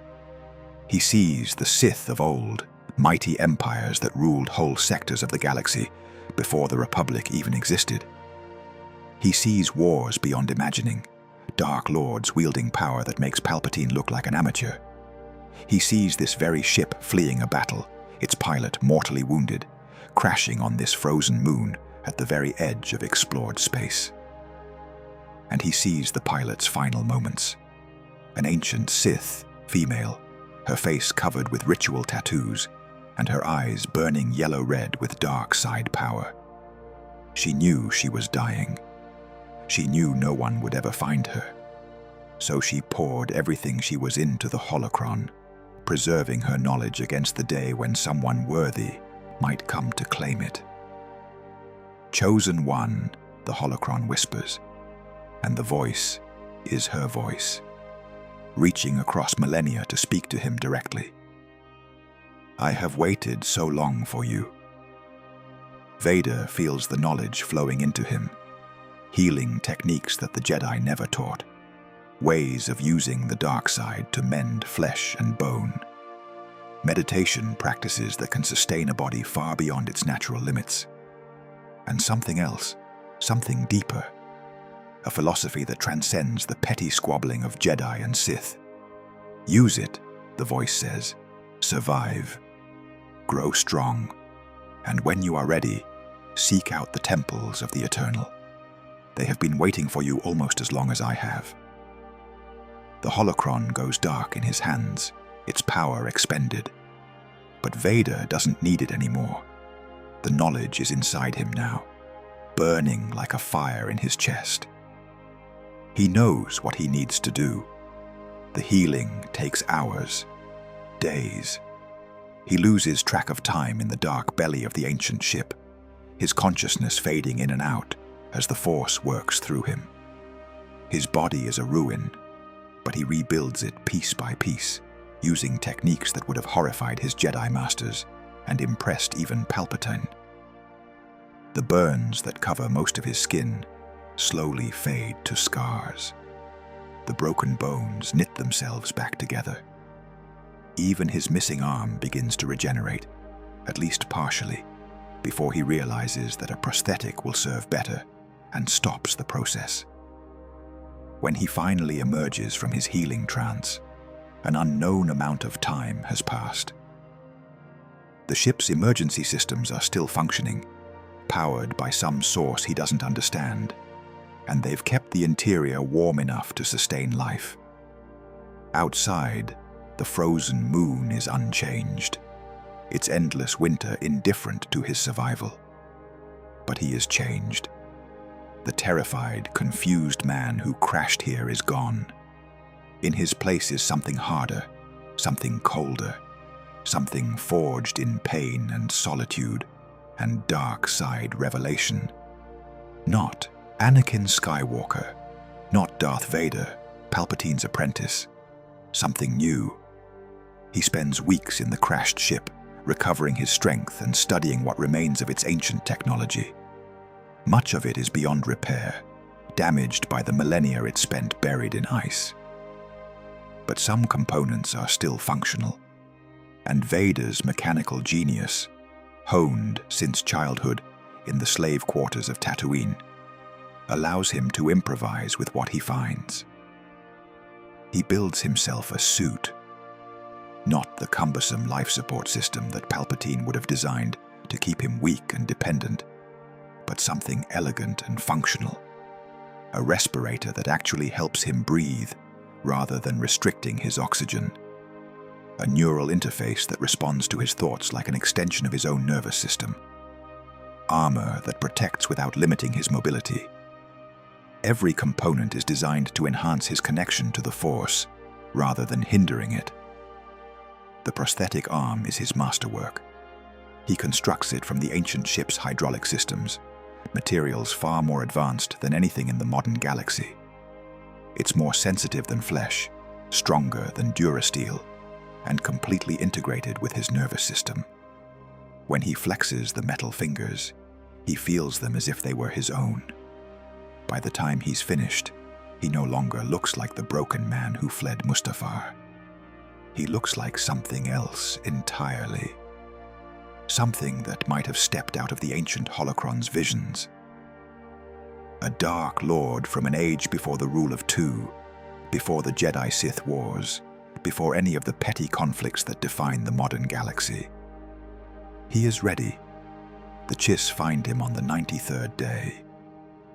He sees the Sith of old, mighty empires that ruled whole sectors of the galaxy before the Republic even existed. He sees wars beyond imagining, dark lords wielding power that makes Palpatine look like an amateur. He sees this very ship fleeing a battle, its pilot mortally wounded, crashing on this frozen moon at the very edge of explored space. And he sees the pilot's final moments. An ancient Sith, female, her face covered with ritual tattoos, and her eyes burning yellow-red with dark side power. She knew she was dying. She knew no one would ever find her. So she poured everything she was into the holocron, preserving her knowledge against the day when someone worthy might come to claim it. Chosen one, the holocron whispers, and the voice is her voice, reaching across millennia to speak to him directly. I have waited so long for you. Vader feels the knowledge flowing into him, healing techniques that the Jedi never taught, ways of using the dark side to mend flesh and bone. Meditation practices that can sustain a body far beyond its natural limits. And something else, something deeper, a philosophy that transcends the petty squabbling of Jedi and Sith. Use it, the voice says. Survive. Grow strong. And when you are ready, seek out the temples of the Eternal. They have been waiting for you almost as long as I have. The holocron goes dark in his hands, its power expended. But Vader doesn't need it anymore. The knowledge is inside him now, burning like a fire in his chest. He knows what he needs to do. The healing takes hours, days. He loses track of time in the dark belly of the ancient ship, his consciousness fading in and out as the Force works through him. His body is a ruin, but he rebuilds it piece by piece, using techniques that would have horrified his Jedi masters and impressed even Palpatine. The burns that cover most of his skin slowly fade to scars. The broken bones knit themselves back together. Even his missing arm begins to regenerate, at least partially, before he realizes that a prosthetic will serve better and stops the process. When he finally emerges from his healing trance, an unknown amount of time has passed. The ship's emergency systems are still functioning, powered by some source he doesn't understand, and they've kept the interior warm enough to sustain life. Outside, the frozen moon is unchanged, its endless winter indifferent to his survival. But he is changed. The terrified, confused man who crashed here is gone. In his place is something harder, something colder, something forged in pain and solitude and dark side revelation. Not Anakin Skywalker, not Darth Vader, Palpatine's apprentice. Something new. He spends weeks in the crashed ship, recovering his strength and studying what remains of its ancient technology. Much of it is beyond repair, damaged by the millennia it spent buried in ice. But some components are still functional, and Vader's mechanical genius, honed since childhood in the slave quarters of Tatooine, allows him to improvise with what he finds. He builds himself a suit, not the cumbersome life support system that Palpatine would have designed to keep him weak and dependent, but something elegant and functional. A respirator that actually helps him breathe rather than restricting his oxygen. A neural interface that responds to his thoughts like an extension of his own nervous system. Armor that protects without limiting his mobility. Every component is designed to enhance his connection to the Force rather than hindering it. The prosthetic arm is his masterwork. He constructs it from the ancient ship's hydraulic systems, materials far more advanced than anything in the modern galaxy. It's more sensitive than flesh, stronger than durasteel, and completely integrated with his nervous system. When he flexes the metal fingers, he feels them as if they were his own. By the time he's finished, he no longer looks like the broken man who fled Mustafar. He looks like something else entirely. Something that might have stepped out of the ancient holocron's visions. A dark lord from an age before the rule of two, before the Jedi-Sith wars, before any of the petty conflicts that define the modern galaxy. He is ready. The Chiss find him on the 93rd day.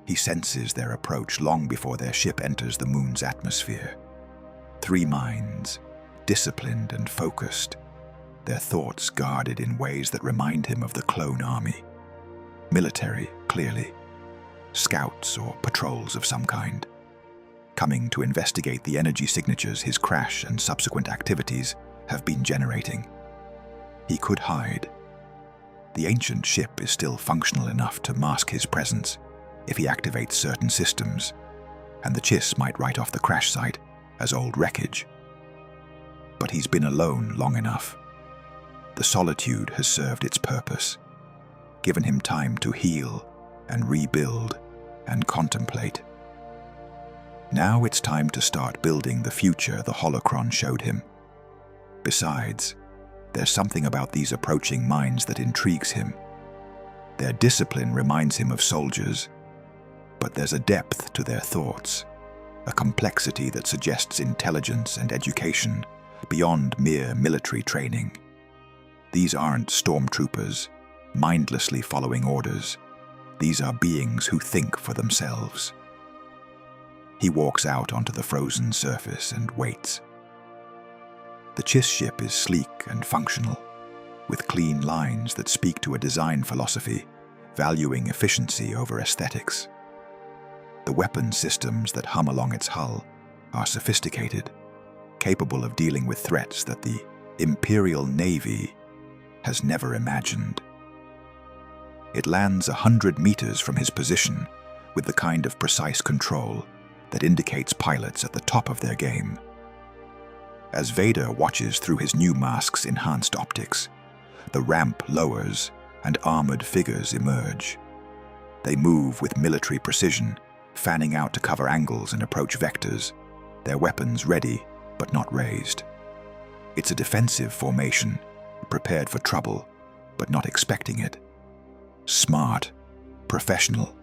He senses their approach long before their ship enters the moon's atmosphere. 3 minds, disciplined and focused, their thoughts guarded in ways that remind him of the clone army. Military, clearly. Scouts or patrols of some kind. Coming to investigate the energy signatures his crash and subsequent activities have been generating. He could hide. The ancient ship is still functional enough to mask his presence if he activates certain systems, and the Chiss might write off the crash site as old wreckage. But he's been alone long enough. The solitude has served its purpose, given him time to heal and rebuild and contemplate. Now it's time to start building the future the holocron showed him. Besides, there's something about these approaching minds that intrigues him. Their discipline reminds him of soldiers, but there's a depth to their thoughts, a complexity that suggests intelligence and education beyond mere military training. These aren't stormtroopers, mindlessly following orders. These are beings who think for themselves. He walks out onto the frozen surface and waits. The Chiss ship is sleek and functional, with clean lines that speak to a design philosophy valuing efficiency over aesthetics. The weapon systems that hum along its hull are sophisticated, capable of dealing with threats that the Imperial Navy has never imagined. It lands 100 meters from his position with the kind of precise control that indicates pilots at the top of their game. As Vader watches through his new mask's enhanced optics, the ramp lowers and armored figures emerge. They move with military precision, fanning out to cover angles and approach vectors, their weapons ready but not raised. It's a defensive formation, prepared for trouble but not expecting it. Smart, professional.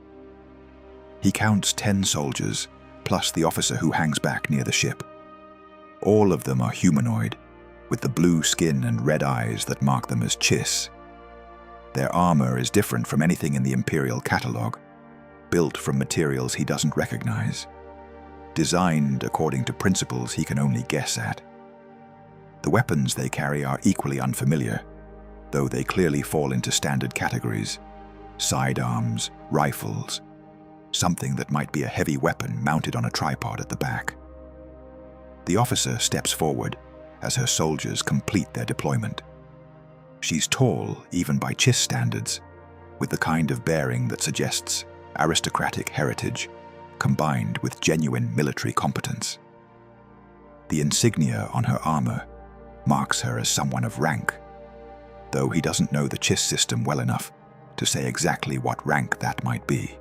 He counts 10 soldiers, plus the officer who hangs back near the ship. All of them are humanoid, with the blue skin and red eyes that mark them as Chiss. Their armor is different from anything in the Imperial catalog, built from materials he doesn't recognize, designed according to principles he can only guess at. The weapons they carry are equally unfamiliar, though they clearly fall into standard categories: sidearms, rifles, something that might be a heavy weapon mounted on a tripod at the back. The officer steps forward as her soldiers complete their deployment. She's tall, even by Chiss standards, with the kind of bearing that suggests aristocratic heritage combined with genuine military competence. The insignia on her armor marks her as someone of rank, though he doesn't know the Chiss system well enough to say exactly what rank that might be.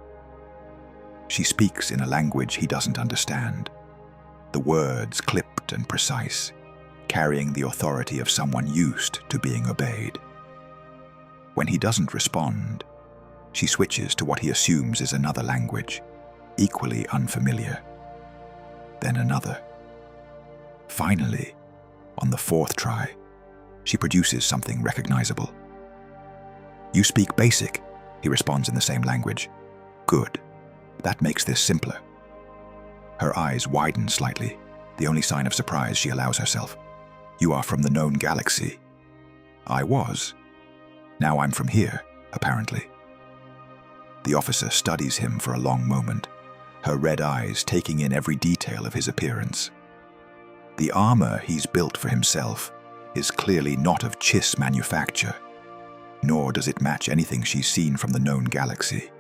She speaks in a language he doesn't understand, the words clipped and precise, carrying the authority of someone used to being obeyed. When he doesn't respond, she switches to what he assumes is another language, equally unfamiliar. Then another. Finally, on the 4th try, she produces something recognizable. "You speak basic," He responds in the same language. Good. That makes this simpler. Her eyes widen slightly, the only sign of surprise she allows herself. You are from the known galaxy. I was. Now I'm from here, apparently. The officer studies him for a long moment, her red eyes taking in every detail of his appearance. The armor he's built for himself is clearly not of Chiss manufacture, nor does it match anything she's seen from the known galaxy.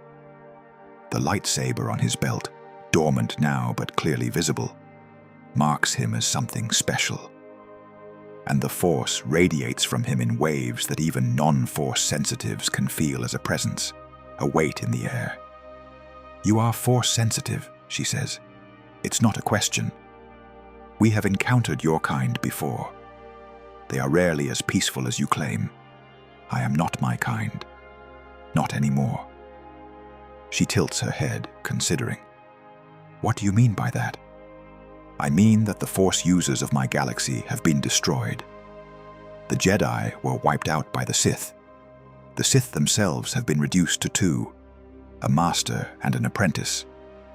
The lightsaber on his belt, dormant now but clearly visible, marks him as something special. And the Force radiates from him in waves that even non-Force sensitives can feel as a presence, a weight in the air. You are Force sensitive, she says. It's not a question. We have encountered your kind before. They are rarely as peaceful as you claim. I am not my kind. Not anymore. She tilts her head, considering. What do you mean by that? I mean that the Force users of my galaxy have been destroyed. The Jedi were wiped out by the Sith. The Sith themselves have been reduced to two, a master and an apprentice,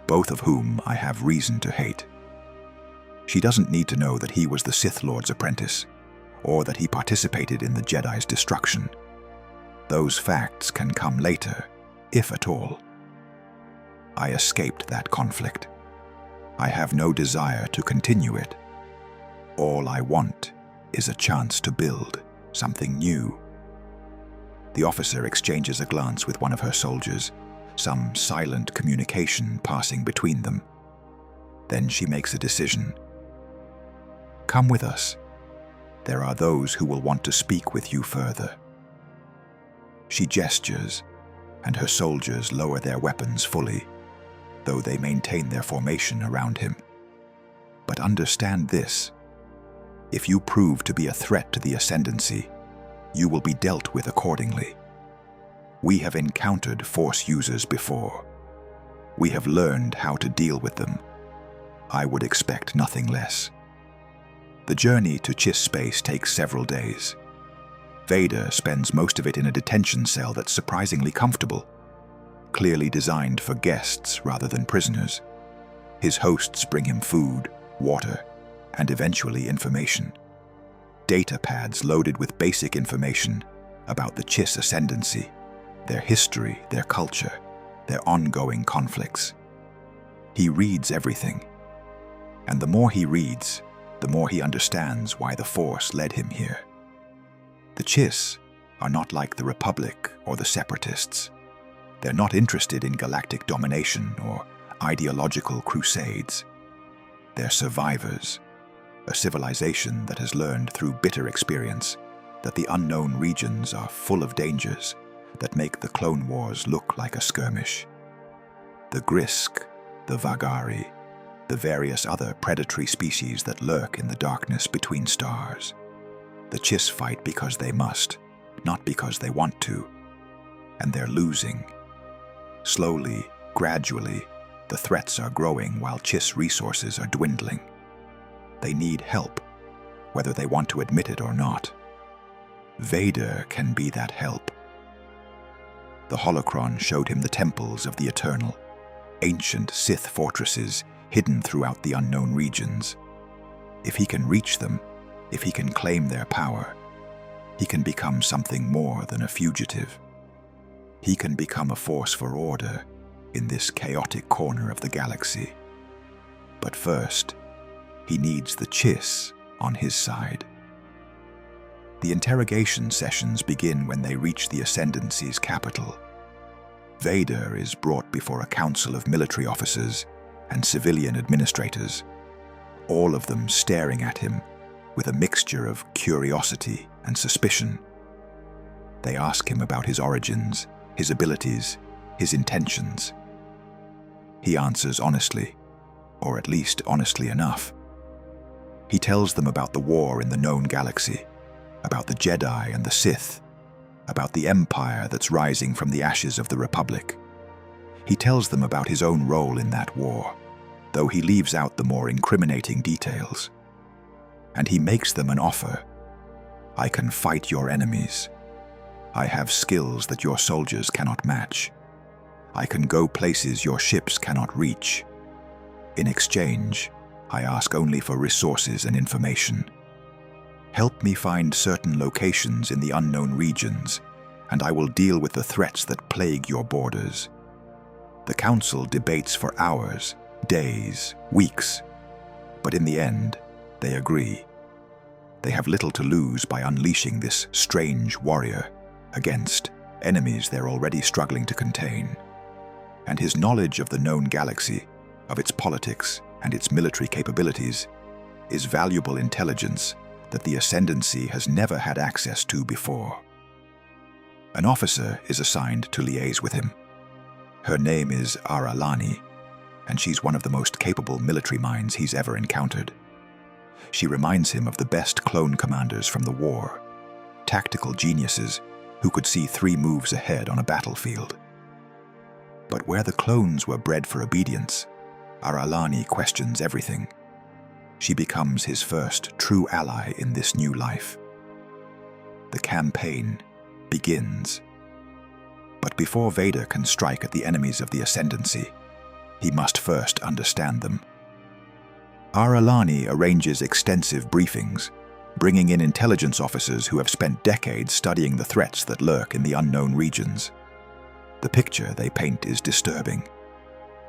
both of whom I have reason to hate. She doesn't need to know that he was the Sith Lord's apprentice, or that he participated in the Jedi's destruction. Those facts can come later, if at all. I escaped that conflict. I have no desire to continue it. All I want is a chance to build something new. The officer exchanges a glance with one of her soldiers, some silent communication passing between them. Then she makes a decision. Come with us. There are those who will want to speak with you further. She gestures, and her soldiers lower their weapons fully, though they maintain their formation around him. But understand this. If you prove to be a threat to the Ascendancy, you will be dealt with accordingly. We have encountered Force users before. We have learned how to deal with them. I would expect nothing less. The journey to Chiss space takes several days. Vader spends most of it in a detention cell that's surprisingly comfortable, clearly designed for guests rather than prisoners. His hosts bring him food, water, and eventually information. Data pads loaded with basic information about the Chiss Ascendancy, their history, their culture, their ongoing conflicts. He reads everything, and the more he reads, the more he understands why the Force led him here. The Chiss are not like the Republic or the Separatists. They're not interested in galactic domination or ideological crusades. They're survivors, a civilization that has learned through bitter experience that the unknown regions are full of dangers that make the Clone Wars look like a skirmish. The Grisk, the Vagari, the various other predatory species that lurk in the darkness between stars. The Chiss fight because they must, not because they want to. And they're losing. Slowly, gradually, the threats are growing while Chiss resources are dwindling. They need help, whether they want to admit it or not. Vader can be that help. The holocron showed him the temples of the Eternal, ancient Sith fortresses hidden throughout the unknown regions. If he can reach them, if he can claim their power, he can become something more than a fugitive. He can become a force for order in this chaotic corner of the galaxy. But first, he needs the Chiss on his side. The interrogation sessions begin when they reach the Ascendancy's capital. Vader is brought before a council of military officers and civilian administrators, all of them staring at him with a mixture of curiosity and suspicion. They ask him about his origins, his abilities, his intentions. He answers honestly, or at least honestly enough. He tells them about the war in the known galaxy, about the Jedi and the Sith, about the Empire that's rising from the ashes of the Republic. He tells them about his own role in that war, though he leaves out the more incriminating details. And he makes them an offer. I can fight your enemies. I have skills that your soldiers cannot match. I can go places your ships cannot reach. In exchange, I ask only for resources and information. Help me find certain locations in the unknown regions, and I will deal with the threats that plague your borders. The Council debates for hours, days, weeks, but in the end, they agree. They have little to lose by unleashing this strange warrior against enemies they're already struggling to contain. And his knowledge of the known galaxy, of its politics and its military capabilities, is valuable intelligence that the Ascendancy has never had access to before. An officer is assigned to liaise with him. Her name is Aralani, and she's one of the most capable military minds he's ever encountered. She reminds him of the best clone commanders from the war, tactical geniuses who could see 3 moves ahead on a battlefield. But where the clones were bred for obedience, Aralani questions everything. She becomes his first true ally in this new life. The campaign begins. But before Vader can strike at the enemies of the Ascendancy, he must first understand them. Aralani arranges extensive briefings, bringing in intelligence officers who have spent decades studying the threats that lurk in the unknown regions. The picture they paint is disturbing.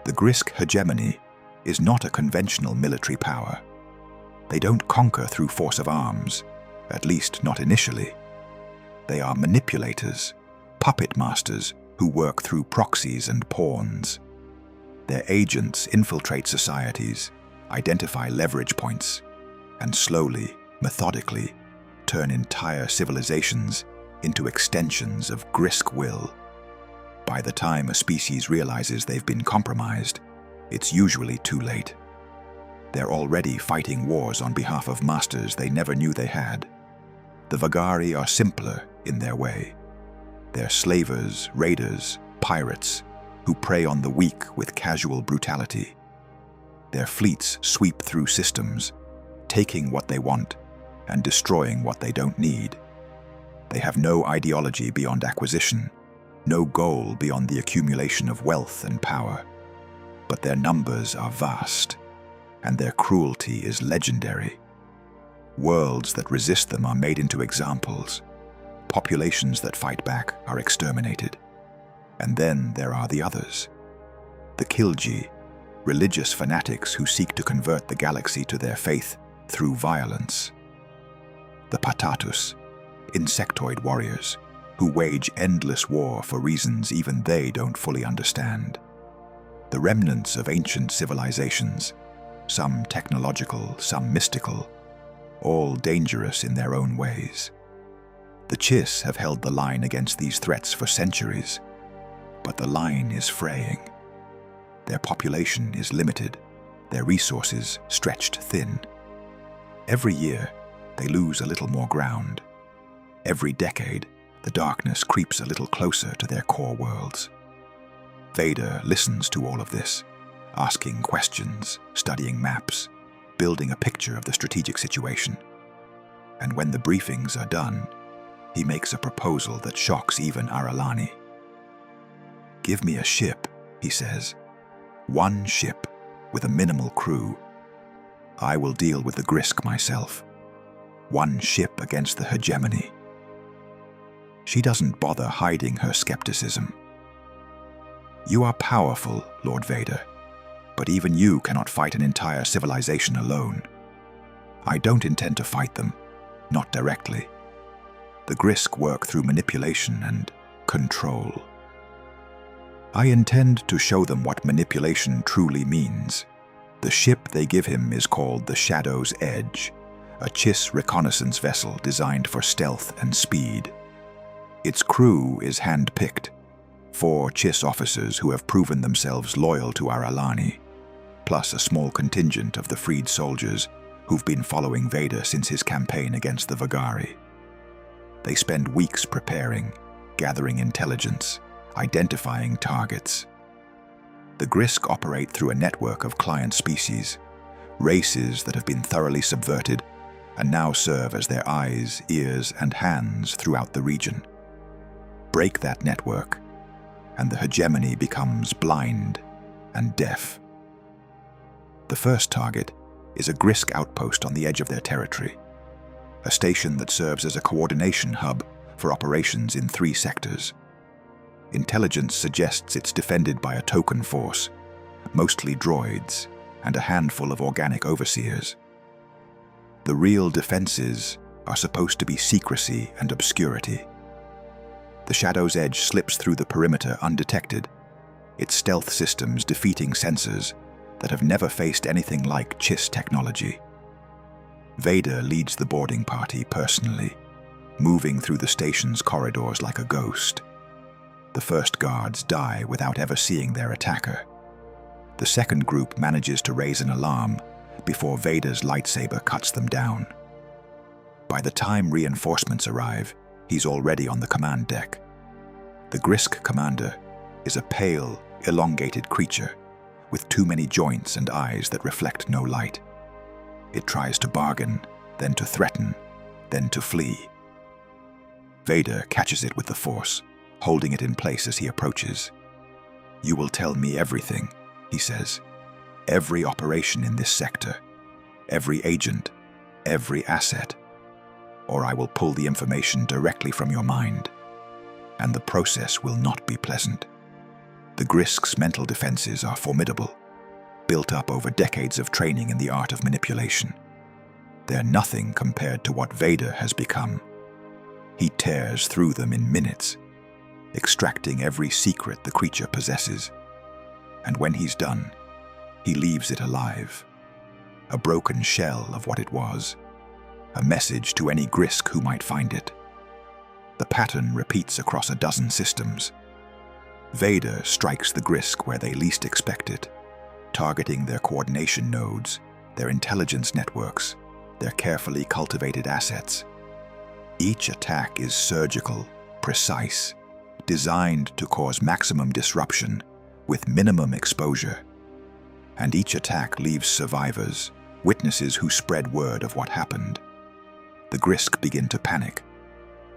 The Grisk hegemony is not a conventional military power. They don't conquer through force of arms, at least not initially. They are manipulators, puppet masters who work through proxies and pawns. Their agents infiltrate societies, identify leverage points, and slowly, methodically, turn entire civilizations into extensions of Grisk will. By the time a species realizes they've been compromised, it's usually too late. They're already fighting wars on behalf of masters they never knew they had. The Vagari are simpler in their way. They're slavers, raiders, pirates, who prey on the weak with casual brutality. Their fleets sweep through systems, taking what they want and destroying what they don't need. They have no ideology beyond acquisition, no goal beyond the accumulation of wealth and power. But their numbers are vast, and their cruelty is legendary. Worlds that resist them are made into examples. Populations that fight back are exterminated. And then there are the others. The Kilji, religious fanatics who seek to convert the galaxy to their faith through violence. The Patatus, insectoid warriors, who wage endless war for reasons even they don't fully understand. The remnants of ancient civilizations, some technological, some mystical, all dangerous in their own ways. The Chiss have held the line against these threats for centuries, but the line is fraying. Their population is limited, their resources stretched thin. Every year, they lose a little more ground. Every decade, the darkness creeps a little closer to their core worlds. Vader listens to all of this, asking questions, studying maps, building a picture of the strategic situation. And when the briefings are done, he makes a proposal that shocks even Aralani. "Give me a ship," he says. "One ship, with a minimal crew. I will deal with the Grisk myself. One ship against the hegemony." She doesn't bother hiding her skepticism. "You are powerful, Lord Vader, but even you cannot fight an entire civilization alone. I don't intend to fight them, not directly. The Grisk work through manipulation and control. I intend to show them what manipulation truly means. The ship they give him is called the Shadow's Edge, a Chiss reconnaissance vessel designed for stealth and speed. Its crew is hand-picked, 4 Chiss officers who have proven themselves loyal to Aralani, plus a small contingent of the freed soldiers who've been following Vader since his campaign against the Vagari. They spend weeks preparing, gathering intelligence, identifying targets. The Grisk operate through a network of client species, races that have been thoroughly subverted and now serve as their eyes, ears, and hands throughout the region. break that network, and the hegemony becomes blind and deaf. The first target is a Grisk outpost on the edge of their territory, a station that serves as a coordination hub for operations in 3 sectors. Intelligence suggests it's defended by a token force, mostly droids, and a handful of organic overseers. The real defenses are supposed to be secrecy and obscurity. The Shadow's Edge slips through the perimeter undetected, its stealth systems defeating sensors that have never faced anything like Chiss technology. Vader leads the boarding party personally, moving through the station's corridors like a ghost. The first guards die without ever seeing their attacker. The second group manages to raise an alarm before Vader's lightsaber cuts them down. By the time reinforcements arrive, he's already on the command deck. The Grisk commander is a pale, elongated creature with too many joints and eyes that reflect no light. It tries to bargain, then to threaten, then to flee. Vader catches it with the Force, holding it in place as he approaches. "You will tell me everything," he says. "Every operation in this sector, every agent, every asset, or I will pull the information directly from your mind. And the process will not be pleasant." The Grisk's mental defenses are formidable, built up over decades of training in the art of manipulation. They're nothing compared to what Vader has become. He tears through them in minutes, extracting every secret the creature possesses. And when he's done, he leaves it alive, a broken shell of what it was, a message to any Grisk who might find it. The pattern repeats across a dozen systems. Vader strikes the Grisk where they least expect it, targeting their coordination nodes, their intelligence networks, their carefully cultivated assets. Each attack is surgical, precise, designed to cause maximum disruption with minimum exposure. And each attack leaves survivors, witnesses who spread word of what happened. The Grisk begin to panic.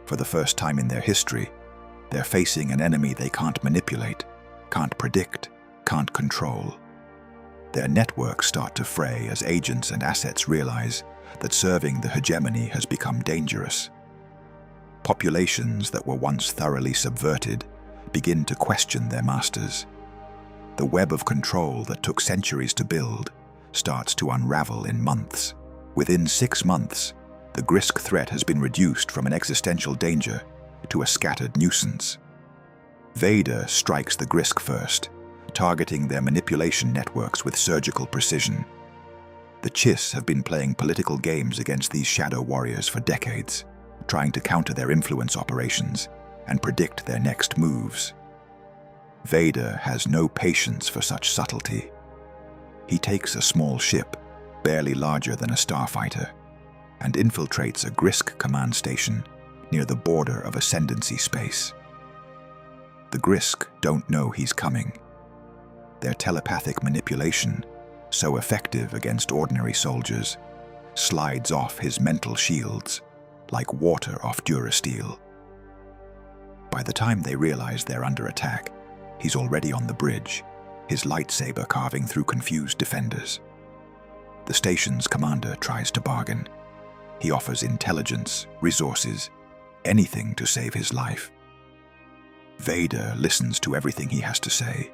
For the first time in their history, they're facing an enemy they can't manipulate, can't predict, can't control. Their networks start to fray as agents and assets realize that serving the hegemony has become dangerous. Populations that were once thoroughly subverted begin to question their masters. The web of control that took centuries to build starts to unravel in months. Within 6 months, the Grisk threat has been reduced from an existential danger to a scattered nuisance. Vader strikes the Grisk first, targeting their manipulation networks with surgical precision. The Chiss have been playing political games against these shadow warriors for decades, trying to counter their influence operations and predict their next moves. Vader has no patience for such subtlety. He takes a small ship, barely larger than a starfighter, and infiltrates a Grisk command station near the border of Ascendancy space. The Grisk don't know he's coming. Their telepathic manipulation, so effective against ordinary soldiers, slides off his mental shields like water off Durasteel. By the time they realize they're under attack, he's already on the bridge, his lightsaber carving through confused defenders. The station's commander tries to bargain. He offers intelligence, resources, anything to save his life. Vader listens to everything he has to say,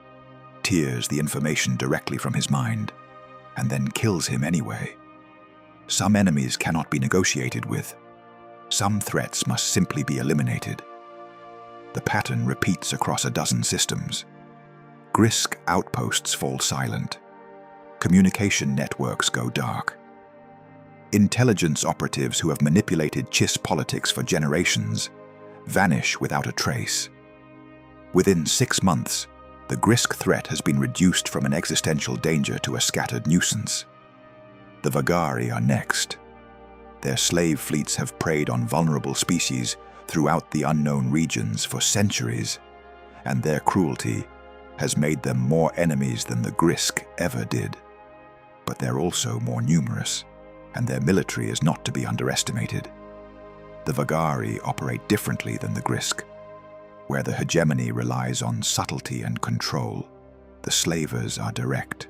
tears the information directly from his mind, and then kills him anyway. Some enemies cannot be negotiated with. Some threats must simply be eliminated. The pattern repeats across a dozen systems. Grisk outposts fall silent. Communication networks go dark. Intelligence operatives who have manipulated Chiss politics for generations vanish without a trace. Within 6 months, the Grisk threat has been reduced from an existential danger to a scattered nuisance. The Vagari are next. Their slave fleets have preyed on vulnerable species throughout the unknown regions for centuries, and their cruelty has made them more enemies than the Grisk ever did. But they're also more numerous, and their military is not to be underestimated. The Vagari operate differently than the Grisk. Where the hegemony relies on subtlety and control, the slavers are direct.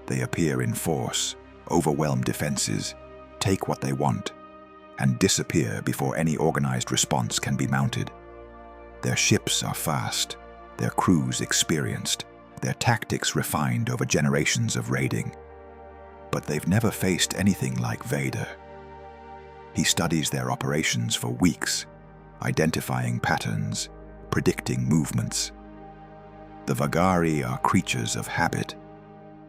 They appear in force, overwhelm defenses, take what they want, and disappear before any organized response can be mounted. Their ships are fast, their crews experienced, their tactics refined over generations of raiding. But they've never faced anything like Vader. He studies their operations for weeks, identifying patterns, predicting movements. The Vagari are creatures of habit,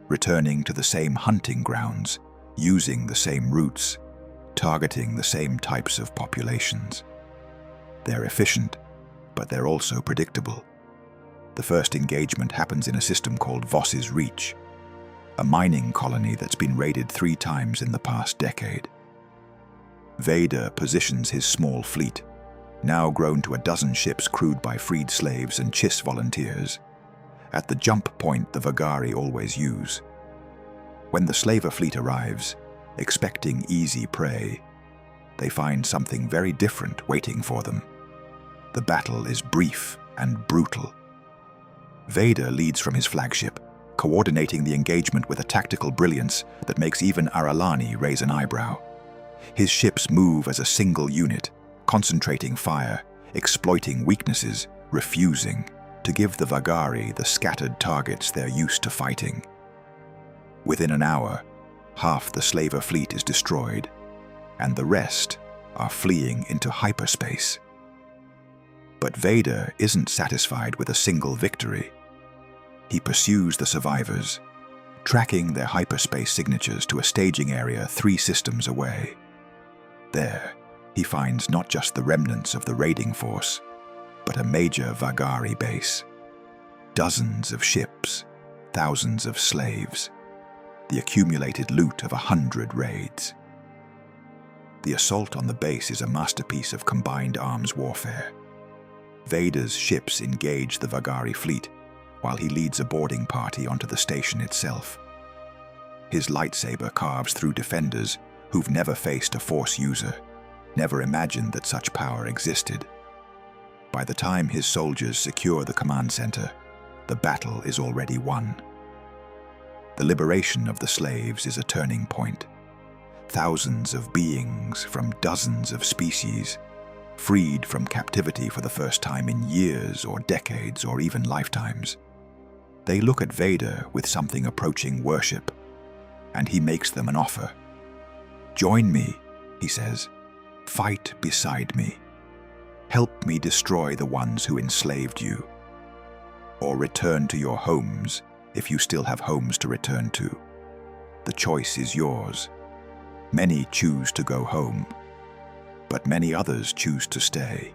returning to the same hunting grounds, using the same routes, targeting the same types of populations. They're efficient, but they're also predictable. The first engagement happens in a system called Voss's Reach, a mining colony that's been raided 3 times in the past decade. Vader positions his small fleet, now grown to 12 ships crewed by freed slaves and Chiss volunteers, at the jump point the Vagari always use. When the slaver fleet arrives, expecting easy prey, they find something very different waiting for them. The battle is brief and brutal. Vader leads from his flagship, coordinating the engagement with a tactical brilliance that makes even Aralani raise an eyebrow. His ships move as a single unit, concentrating fire, exploiting weaknesses, refusing to give the Vagari the scattered targets they're used to fighting. Within an hour, half the slaver fleet is destroyed, and the rest are fleeing into hyperspace. But Vader isn't satisfied with a single victory. He pursues the survivors, tracking their hyperspace signatures to a staging area 3 systems away. There, he finds not just the remnants of the raiding force, but a major Vagari base. Dozens of ships, thousands of slaves, the accumulated loot of 100 raids. The assault on the base is a masterpiece of combined arms warfare. Vader's ships engage the Vagari fleet, while he leads a boarding party onto the station itself. His lightsaber carves through defenders who've never faced a Force user, never imagined that such power existed. By the time his soldiers secure the command center, the battle is already won. The liberation of the slaves is a turning point. Thousands of beings from dozens of species, freed from captivity for the first time in years or decades or even lifetimes. They look at Vader with something approaching worship, and he makes them an offer. "Join me," he says. "Fight beside me. Help me destroy the ones who enslaved you. Or return to your homes if you still have homes to return to. The choice is yours." Many choose to go home, but many others choose to stay.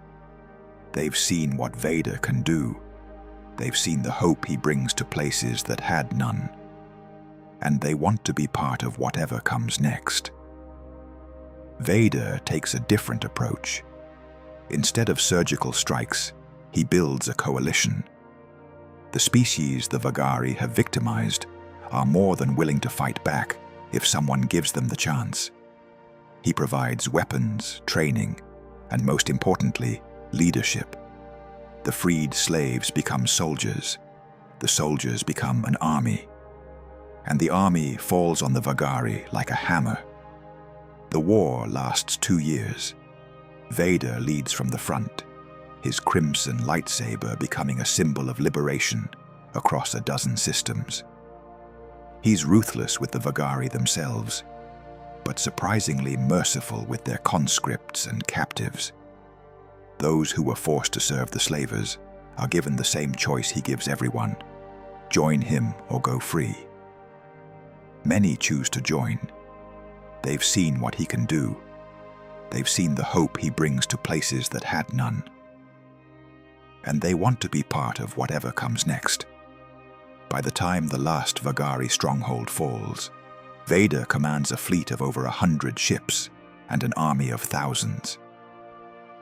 They've seen what Vader can do. They've seen the hope he brings to places that had none. And they want to be part of whatever comes next. Vader takes a different approach. Instead of surgical strikes, he builds a coalition. The species the Vagari have victimized are more than willing to fight back if someone gives them the chance. He provides weapons, training, and most importantly, leadership. The freed slaves become soldiers. The soldiers become an army. And the army falls on the Vagari like a hammer. The war lasts 2 years. Vader leads from the front, his crimson lightsaber becoming a symbol of liberation across 12 systems. He's ruthless with the Vagari themselves, but surprisingly merciful with their conscripts and captives. Those who were forced to serve the slavers are given the same choice he gives everyone: join him or go free. Many choose to join. They've seen what he can do. They've seen the hope he brings to places that had none. And they want to be part of whatever comes next. By the time the last Vagari stronghold falls, Vader commands a fleet of over 100 ships and an army of thousands.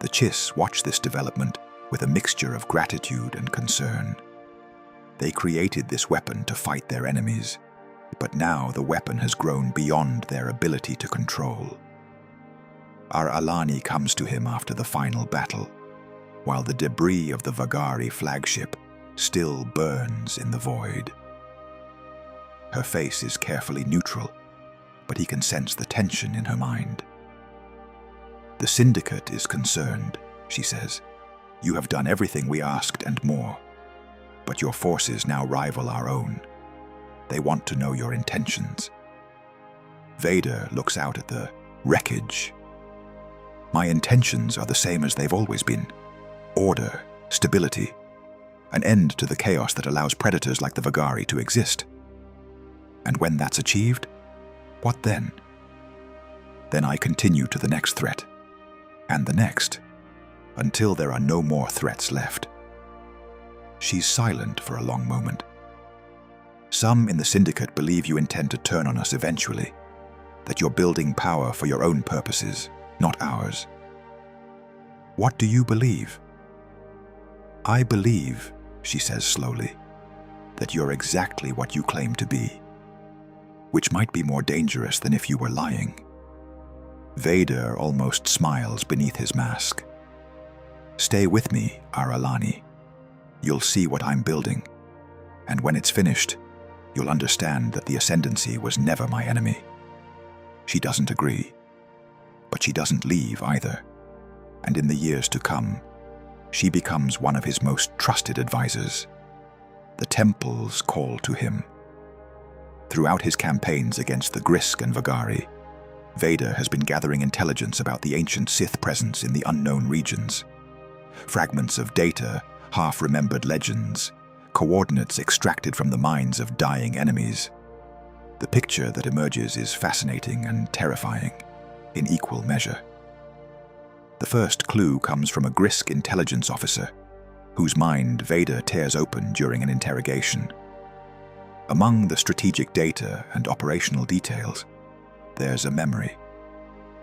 The Chiss watch this development with a mixture of gratitude and concern. They created this weapon to fight their enemies, but now the weapon has grown beyond their ability to control. Alani comes to him after the final battle. while the debris of the Vagari flagship still burns in the void. Her face is carefully neutral, but he can sense the tension in her mind. "The Syndicate is concerned," she says. "You have done everything we asked and more, but your forces now rival our own. They want to know your intentions." Vader looks out at the wreckage. "My intentions are the same as they've always been. Order, stability, an end to the chaos that allows predators like the Vagari to exist. And when that's achieved, what then? Then I continue to the next threat, and the next, until there are no more threats left." She's silent for a long moment. "Some in the Syndicate believe you intend to turn on us eventually, that you're building power for your own purposes, not ours. What do you believe?" "I believe," she says slowly, "that you're exactly what you claim to be, which might be more dangerous than if you were lying." Vader almost smiles beneath his mask. "Stay with me, Aralani. You'll see what I'm building, and when it's finished, you'll understand that the Ascendancy was never my enemy." She doesn't agree, but she doesn't leave either, and in the years to come, she becomes one of his most trusted advisors. The temples call to him. Throughout his campaigns against the Grisk and Vagari, Vader has been gathering intelligence about the ancient Sith presence in the unknown regions. Fragments of data, half-remembered legends, coordinates extracted from the minds of dying enemies. The picture that emerges is fascinating and terrifying, in equal measure. The first clue comes from a Grisk intelligence officer, whose mind Vader tears open during an interrogation. Among the strategic data and operational details, there's a memory,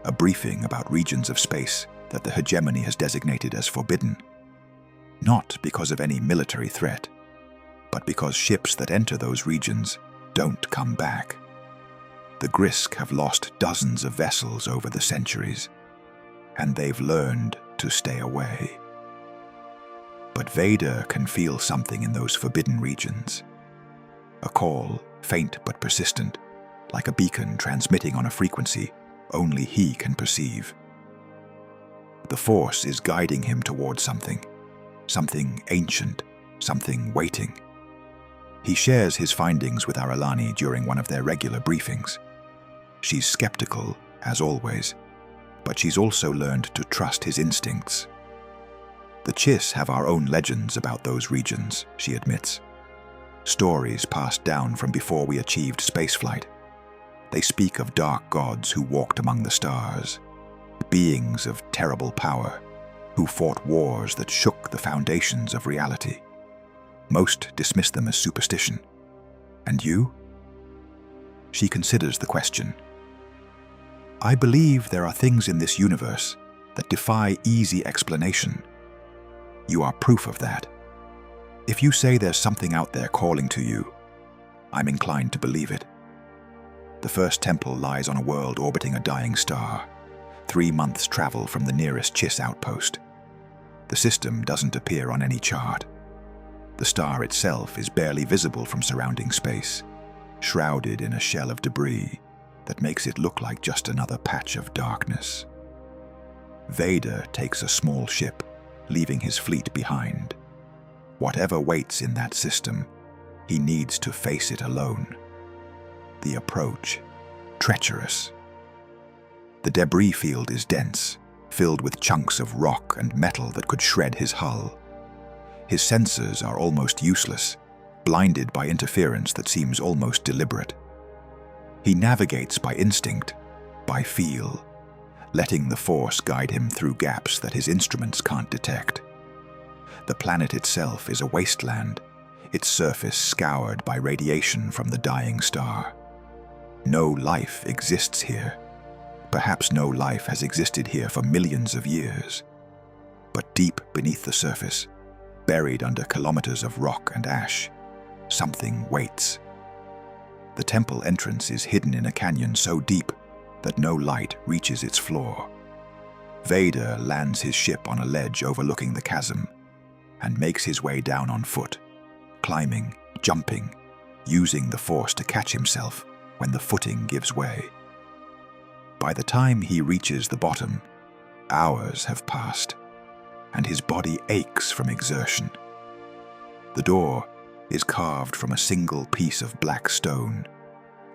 a briefing about regions of space that the hegemony has designated as forbidden, not because of any military threat, but because ships that enter those regions don't come back. The Grisk have lost dozens of vessels over the centuries, and they've learned to stay away. But Vader can feel something in those forbidden regions. A call, faint but persistent, like a beacon transmitting on a frequency only he can perceive. The Force is guiding him towards something ancient, something waiting. He shares his findings with Aralani during one of their regular briefings. She's skeptical, as always, but she's also learned to trust his instincts. "The Chiss have our own legends about those regions," she admits. "Stories passed down from before we achieved spaceflight. They speak of dark gods who walked among the stars, beings of terrible power, who fought wars that shook the foundations of reality. Most dismiss them as superstition. And you?" She considers the question. "I believe there are things in this universe that defy easy explanation. You are proof of that. If you say there's something out there calling to you, I'm inclined to believe it. The first temple lies on a world orbiting a dying star, 3 months' travel from the nearest Chiss outpost. The system doesn't appear on any chart. The star itself is barely visible from surrounding space, shrouded in a shell of debris that makes it look like just another patch of darkness. Vader takes a small ship, leaving his fleet behind. Whatever waits in that system, he needs to face it alone. The approach, treacherous. The debris field is dense, filled with chunks of rock and metal that could shred his hull. His sensors are almost useless, blinded by interference that seems almost deliberate. He navigates by instinct, by feel, letting the Force guide him through gaps that his instruments can't detect. The planet itself is a wasteland, its surface scoured by radiation from the dying star. No life exists here. Perhaps no life has existed here for millions of years. But deep beneath the surface, buried under kilometers of rock and ash, something waits. The temple entrance is hidden in a canyon so deep that no light reaches its floor. Vader lands his ship on a ledge overlooking the chasm and makes his way down on foot, climbing, jumping, using the Force to catch himself when the footing gives way. By the time he reaches the bottom, hours have passed, and his body aches from exertion. The door is carved from a single piece of black stone,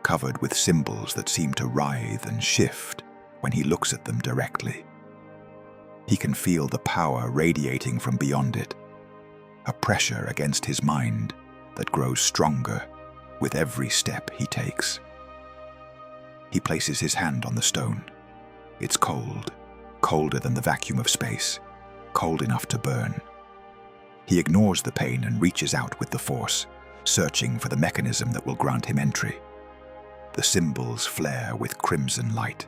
covered with symbols that seem to writhe and shift when he looks at them directly. He can feel the power radiating from beyond it, a pressure against his mind that grows stronger with every step he takes. He places his hand on the stone. It's cold, colder than the vacuum of space, cold enough to burn. He ignores the pain and reaches out with the Force, searching for the mechanism that will grant him entry. The symbols flare with crimson light.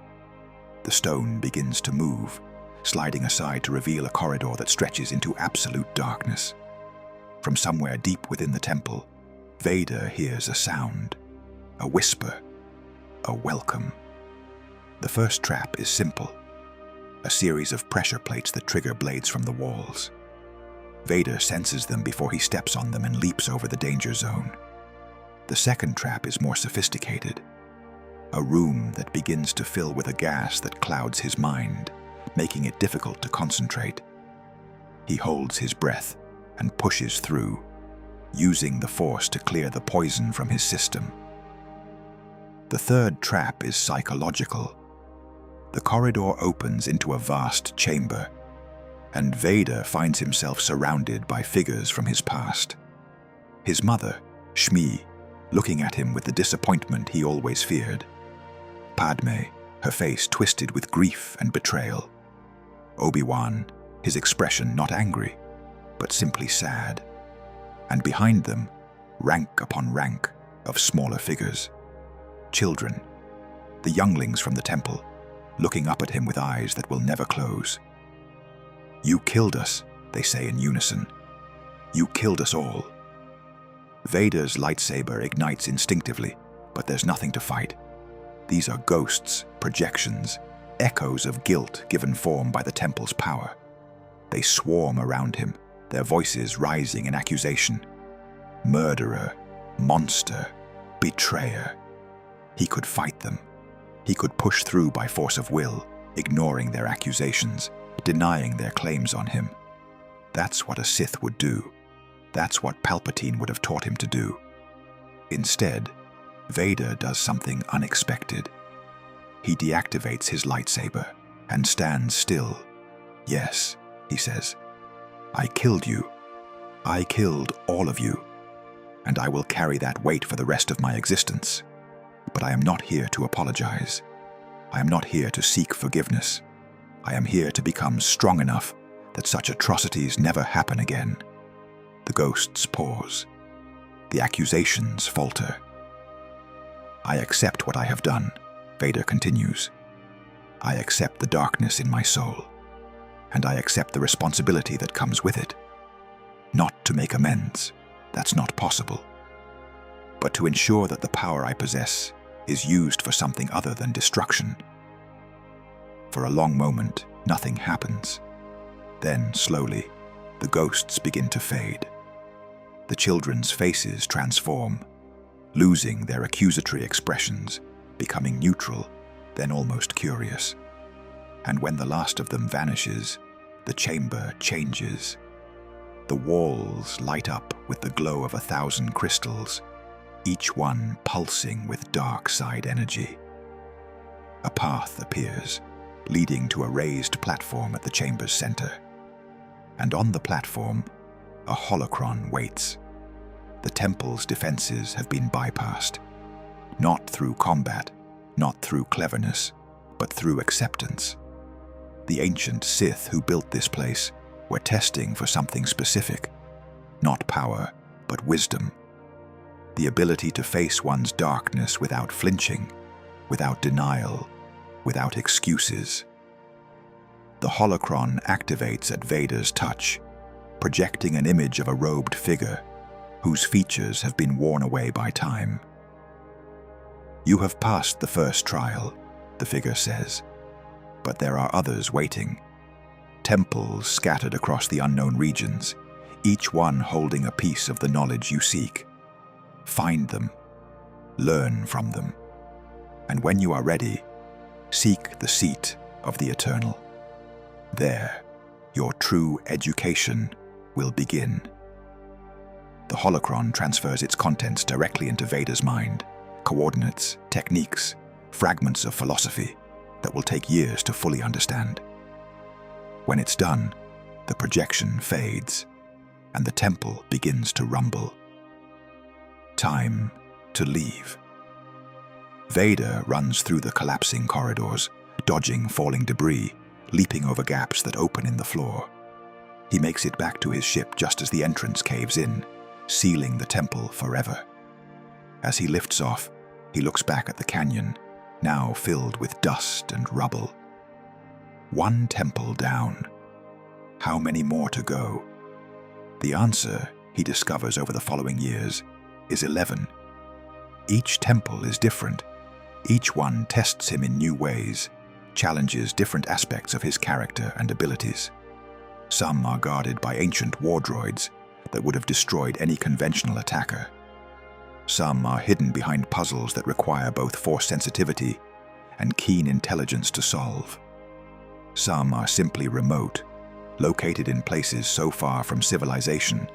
The stone begins to move, sliding aside to reveal a corridor that stretches into absolute darkness. From somewhere deep within the temple, Vader hears a sound, a whisper, a welcome. The first trap is simple, a series of pressure plates that trigger blades from the walls. Vader senses them before he steps on them and leaps over the danger zone. The second trap is more sophisticated, a room that begins to fill with a gas that clouds his mind, making it difficult to concentrate. He holds his breath and pushes through, using the Force to clear the poison from his system. The third trap is psychological. The corridor opens into a vast chamber, and Vader finds himself surrounded by figures from his past. His mother, Shmi, looking at him with the disappointment he always feared. Padme, her face twisted with grief and betrayal. Obi-Wan, his expression not angry, but simply sad. And behind them, rank upon rank of smaller figures. Children, the younglings from the temple, looking up at him with eyes that will never close. "You killed us," they say in unison. "You killed us all." Vader's lightsaber ignites instinctively, but there's nothing to fight. These are ghosts, projections, echoes of guilt given form by the temple's power. They swarm around him, their voices rising in accusation. Murderer, monster, betrayer. He could fight them. He could push through by force of will, ignoring their accusations, denying their claims on him. That's what a Sith would do. That's what Palpatine would have taught him to do. Instead, Vader does something unexpected. He deactivates his lightsaber and stands still. "Yes," he says, "I killed you. I killed all of you, and I will carry that weight for the rest of my existence. But I am not here to apologize. I am not here to seek forgiveness. I am here to become strong enough that such atrocities never happen again." The ghosts pause. The accusations falter. "I accept what I have done," Vader continues. "I accept the darkness in my soul, and I accept the responsibility that comes with it. Not to make amends, that's not possible, but to ensure that the power I possess is used for something other than destruction." For a long moment, nothing happens. Then, slowly, the ghosts begin to fade. The children's faces transform, losing their accusatory expressions, becoming neutral, then almost curious. And when the last of them vanishes, the chamber changes. The walls light up with the glow of 1,000 crystals, each one pulsing with dark side energy. A path appears, leading to a raised platform at the chamber's center. And on the platform, a holocron waits. The temple's defenses have been bypassed, not through combat, not through cleverness, but through acceptance. The ancient Sith who built this place were testing for something specific, not power, but wisdom. The ability to face one's darkness without flinching, without denial, without excuses. The holocron activates at Vader's touch, projecting an image of a robed figure whose features have been worn away by time. "You have passed the first trial," the figure says, But there are others waiting. Temples scattered across the unknown regions, each one holding a piece of the knowledge you seek. Find them, learn from them, and when you are ready, seek the seat of the eternal. There, your true education will begin. The holocron transfers its contents directly into Vader's mind, coordinates, techniques, fragments of philosophy that will take years to fully understand. When it's done, the projection fades, and the temple begins to rumble. Time to leave. Vader runs through the collapsing corridors, dodging falling debris, leaping over gaps that open in the floor. He makes it back to his ship just as the entrance caves in, sealing the temple forever. As he lifts off, he looks back at the canyon, now filled with dust and rubble. One temple down. How many more to go? The answer, he discovers over the following years, is 11. Each temple is different. Each one tests him in new ways, challenges different aspects of his character and abilities. Some are guarded by ancient war droids that would have destroyed any conventional attacker. Some are hidden behind puzzles that require both force sensitivity and keen intelligence to solve. Some are simply remote, located in places so far from civilization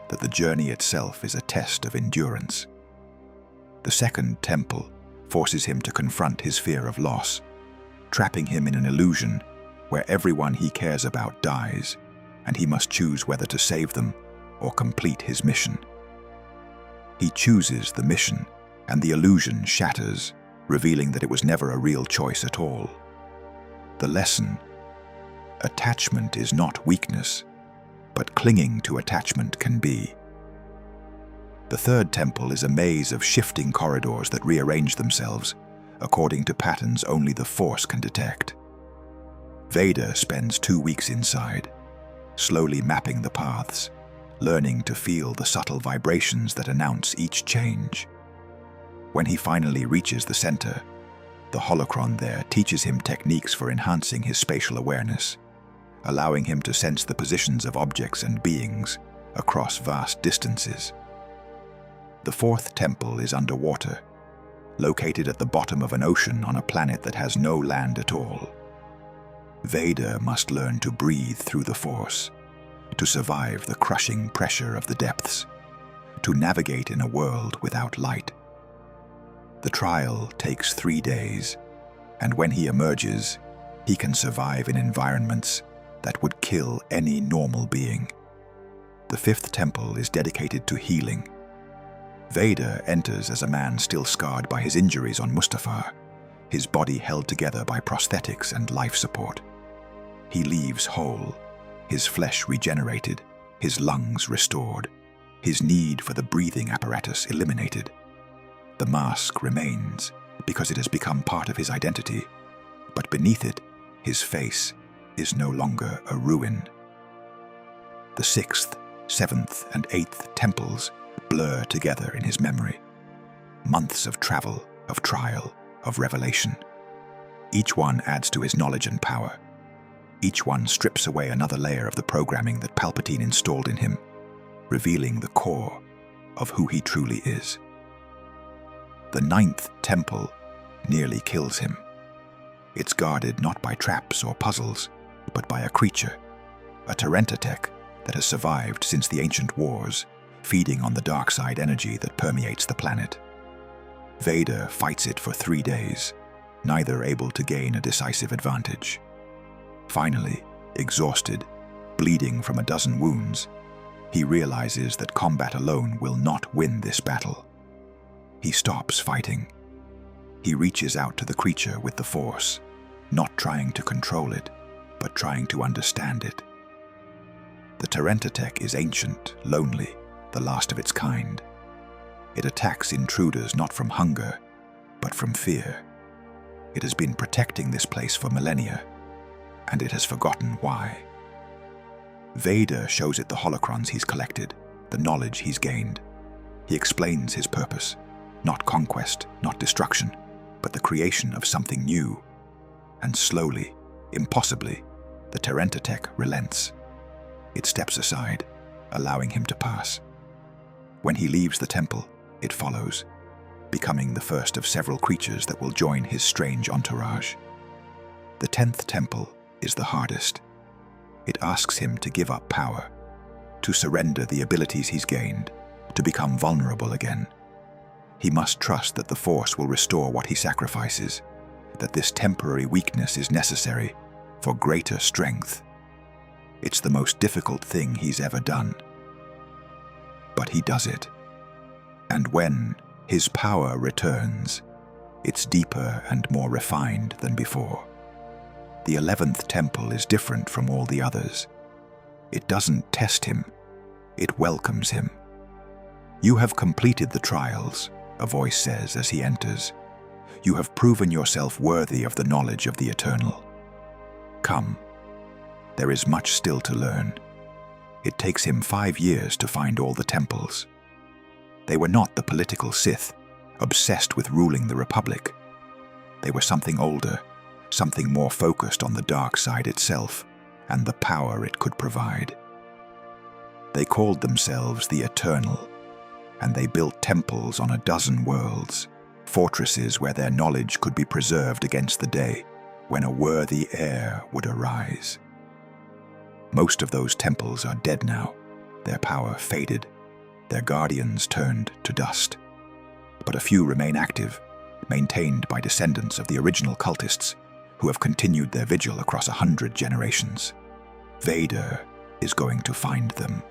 that the journey itself is a test of endurance. The second temple forces him to confront his fear of loss, trapping him in an illusion where everyone he cares about dies, and he must choose whether to save them or complete his mission. He chooses the mission, and the illusion shatters, revealing that it was never a real choice at all. The lesson: attachment is not weakness, but clinging to attachment can be. The third temple is a maze of shifting corridors that rearrange themselves according to patterns only the Force can detect. Vader spends 2 weeks inside, slowly mapping the paths, learning to feel the subtle vibrations that announce each change. When he finally reaches the center, the holocron there teaches him techniques for enhancing his spatial awareness, allowing him to sense the positions of objects and beings across vast distances. The fourth temple is underwater, located at the bottom of an ocean on a planet that has no land at all. Vader must learn to breathe through the Force, to survive the crushing pressure of the depths, to navigate in a world without light. The trial takes 3 days, and when he emerges, he can survive in environments that would kill any normal being. The fifth temple is dedicated to healing. Vader enters as a man still scarred by his injuries on Mustafar, his body held together by prosthetics and life support. He leaves whole, his flesh regenerated, his lungs restored, his need for the breathing apparatus eliminated. The mask remains because it has become part of his identity, but beneath it, his face is no longer a ruin. The sixth, seventh, and eighth temples blur together in his memory. Months of travel, of trial, of revelation. Each one adds to his knowledge and power. Each one strips away another layer of the programming that Palpatine installed in him, revealing the core of who he truly is. The ninth temple nearly kills him. It's guarded not by traps or puzzles, but by a creature, a Terentatek that has survived since the ancient wars, feeding on the dark side energy that permeates the planet. Vader fights it for 3 days, neither able to gain a decisive advantage. Finally, exhausted, bleeding from a dozen wounds, he realizes that combat alone will not win this battle. He stops fighting. He reaches out to the creature with the Force, not trying to control it, but trying to understand it. The Terentatek is ancient, lonely, the last of its kind. It attacks intruders not from hunger, but from fear. It has been protecting this place for millennia, and it has forgotten why. Vader shows it the holocrons he's collected, the knowledge he's gained. He explains his purpose, not conquest, not destruction, but the creation of something new. And slowly, Impossibly, the Terentatek relents. It steps aside, allowing him to pass. When he leaves the temple, it follows, becoming the first of several creatures that will join his strange entourage. The 10th temple is the hardest. It asks him to give up power, to surrender the abilities he's gained, to become vulnerable again. He must trust that the Force will restore what he sacrifices, that this temporary weakness is necessary for greater strength. It's the most difficult thing he's ever done. But he does it. And when his power returns, it's deeper and more refined than before. The 11th temple is different from all the others. It doesn't test him, it welcomes him. "You have completed the trials," a voice says as he enters. "You have proven yourself worthy of the knowledge of the eternal. Come, there is much still to learn." It takes him 5 years to find all the temples. They were not the political Sith, obsessed with ruling the Republic. They were something older, something more focused on the dark side itself and the power it could provide. They called themselves the Eternal, and they built temples on a dozen worlds, fortresses where their knowledge could be preserved against the day when a worthy heir would arise. Most of those temples are dead now, their power faded, their guardians turned to dust. But a few remain active, maintained by descendants of the original cultists who have continued their vigil across 100 generations. Vader is going to find them.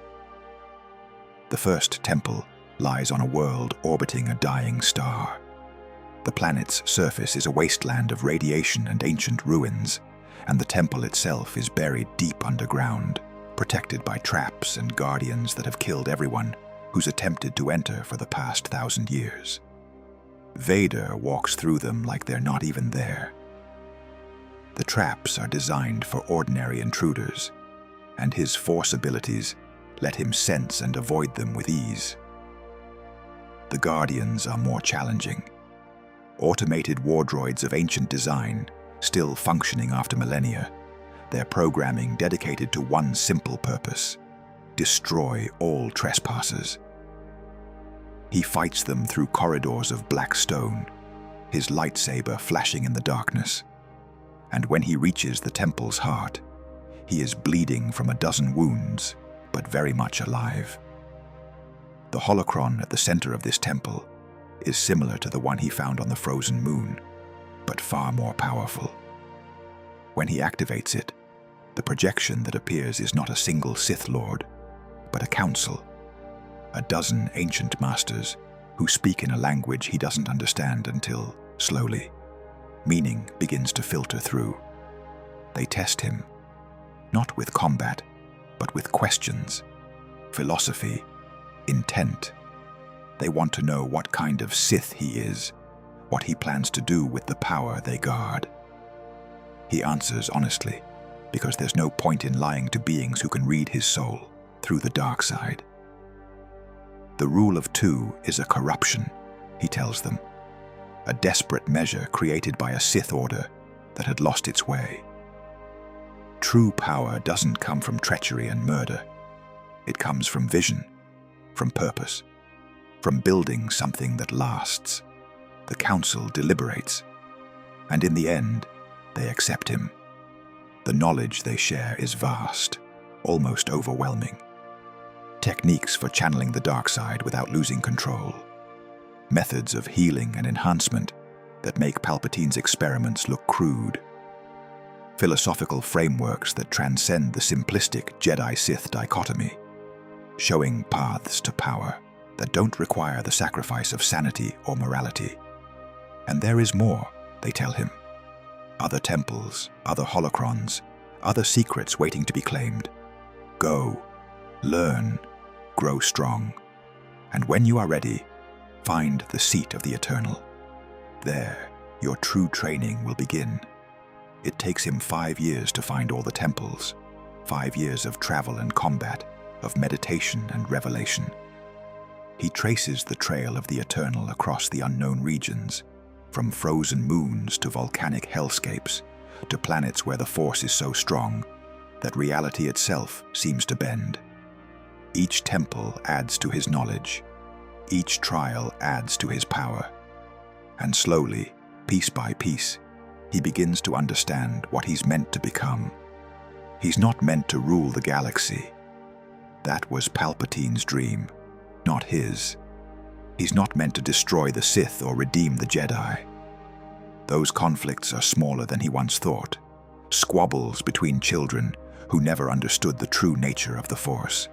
The first temple lies on a world orbiting a dying star. The planet's surface is a wasteland of radiation and ancient ruins, and the temple itself is buried deep underground, protected by traps and guardians that have killed everyone who's attempted to enter for the past 1,000 years. Vader walks through them like they're not even there. The traps are designed for ordinary intruders, and his Force abilities let him sense and avoid them with ease. The Guardians are more challenging. Automated war droids of ancient design, still functioning after millennia, their programming dedicated to one simple purpose: destroy all trespassers. He fights them through corridors of black stone, his lightsaber flashing in the darkness. And when he reaches the temple's heart, he is bleeding from a dozen wounds, but very much alive. The holocron at the center of this temple is similar to the one he found on the frozen moon, but far more powerful. When he activates it, the projection that appears is not a single Sith Lord, but a council, a dozen ancient masters who speak in a language he doesn't understand until, slowly, meaning begins to filter through. They test him, not with combat, but with questions, philosophy, intent. They want to know what kind of Sith he is, what he plans to do with the power they guard. He answers honestly, because there's no point in lying to beings who can read his soul through the dark side. The rule of two is a corruption, he tells them, a desperate measure created by a Sith order that had lost its way. True power doesn't come from treachery and murder. It comes from vision, from purpose, from building something that lasts. The council deliberates, and in the end, they accept him. The knowledge they share is vast, almost overwhelming. Techniques for channeling the dark side without losing control. Methods of healing and enhancement that make Palpatine's experiments look crude. Philosophical frameworks that transcend the simplistic Jedi-Sith dichotomy, showing paths to power that don't require the sacrifice of sanity or morality. And there is more, they tell him. Other temples, other holocrons, other secrets waiting to be claimed. Go, learn, grow strong, and when you are ready, find the seat of the Eternal. There, your true training will begin. It takes him 5 years to find all the temples, 5 years of travel and combat, of meditation and revelation. He traces the trail of the Eternal across the unknown regions, from frozen moons to volcanic hellscapes, to planets where the force is so strong that reality itself seems to bend. Each temple adds to his knowledge. Each trial adds to his power. And slowly, piece by piece, he begins to understand what he's meant to become. He's not meant to rule the galaxy. That was Palpatine's dream, not his. He's not meant to destroy the Sith or redeem the Jedi. Those conflicts are smaller than he once thought, squabbles between children who never understood the true nature of the Force.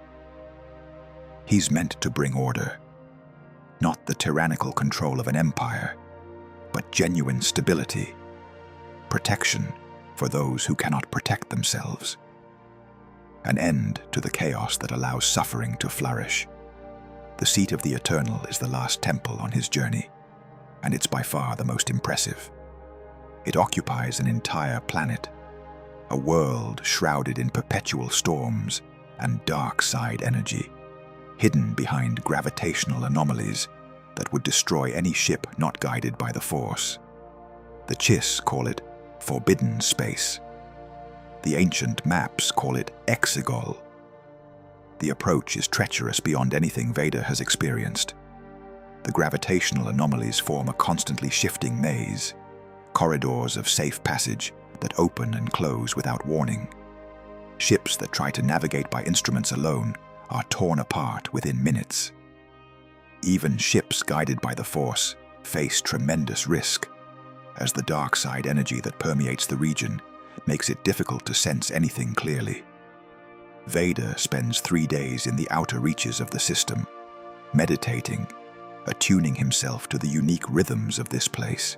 He's meant to bring order, not the tyrannical control of an empire, but genuine stability, protection for those who cannot protect themselves, an end to the chaos that allows suffering to flourish. The seat of the Eternal is the last temple on his journey, and it's by far the most impressive. It occupies an entire planet, a world shrouded in perpetual storms and dark side energy, hidden behind gravitational anomalies that would destroy any ship not guided by the Force. The Chiss call it forbidden space. The ancient maps call it Exegol. The approach is treacherous beyond anything Vader has experienced. The gravitational anomalies form a constantly shifting maze, corridors of safe passage that open and close without warning. Ships that try to navigate by instruments alone are torn apart within minutes. Even ships guided by the Force face tremendous risk, as the dark side energy that permeates the region makes it difficult to sense anything clearly. Vader spends 3 days in the outer reaches of the system, meditating, attuning himself to the unique rhythms of this place.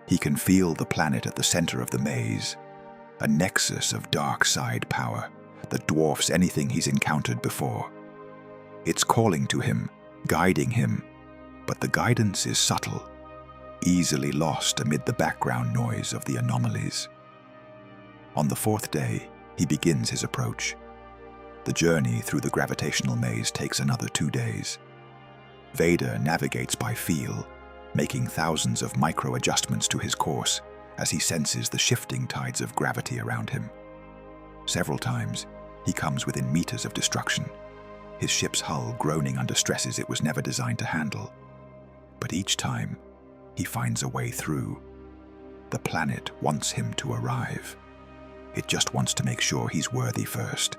He can feel the planet at the center of the maze, a nexus of dark side power that dwarfs anything he's encountered before. It's calling to him, guiding him, but the guidance is subtle, easily lost amid the background noise of the anomalies. On the 4th day, he begins his approach. The journey through the gravitational maze takes another 2 days. Vader navigates by feel, making thousands of micro-adjustments to his course as he senses the shifting tides of gravity around him. Several times, he comes within meters of destruction, his ship's hull groaning under stresses it was never designed to handle. But each time, he finds a way through. The planet wants him to arrive. It just wants to make sure he's worthy first.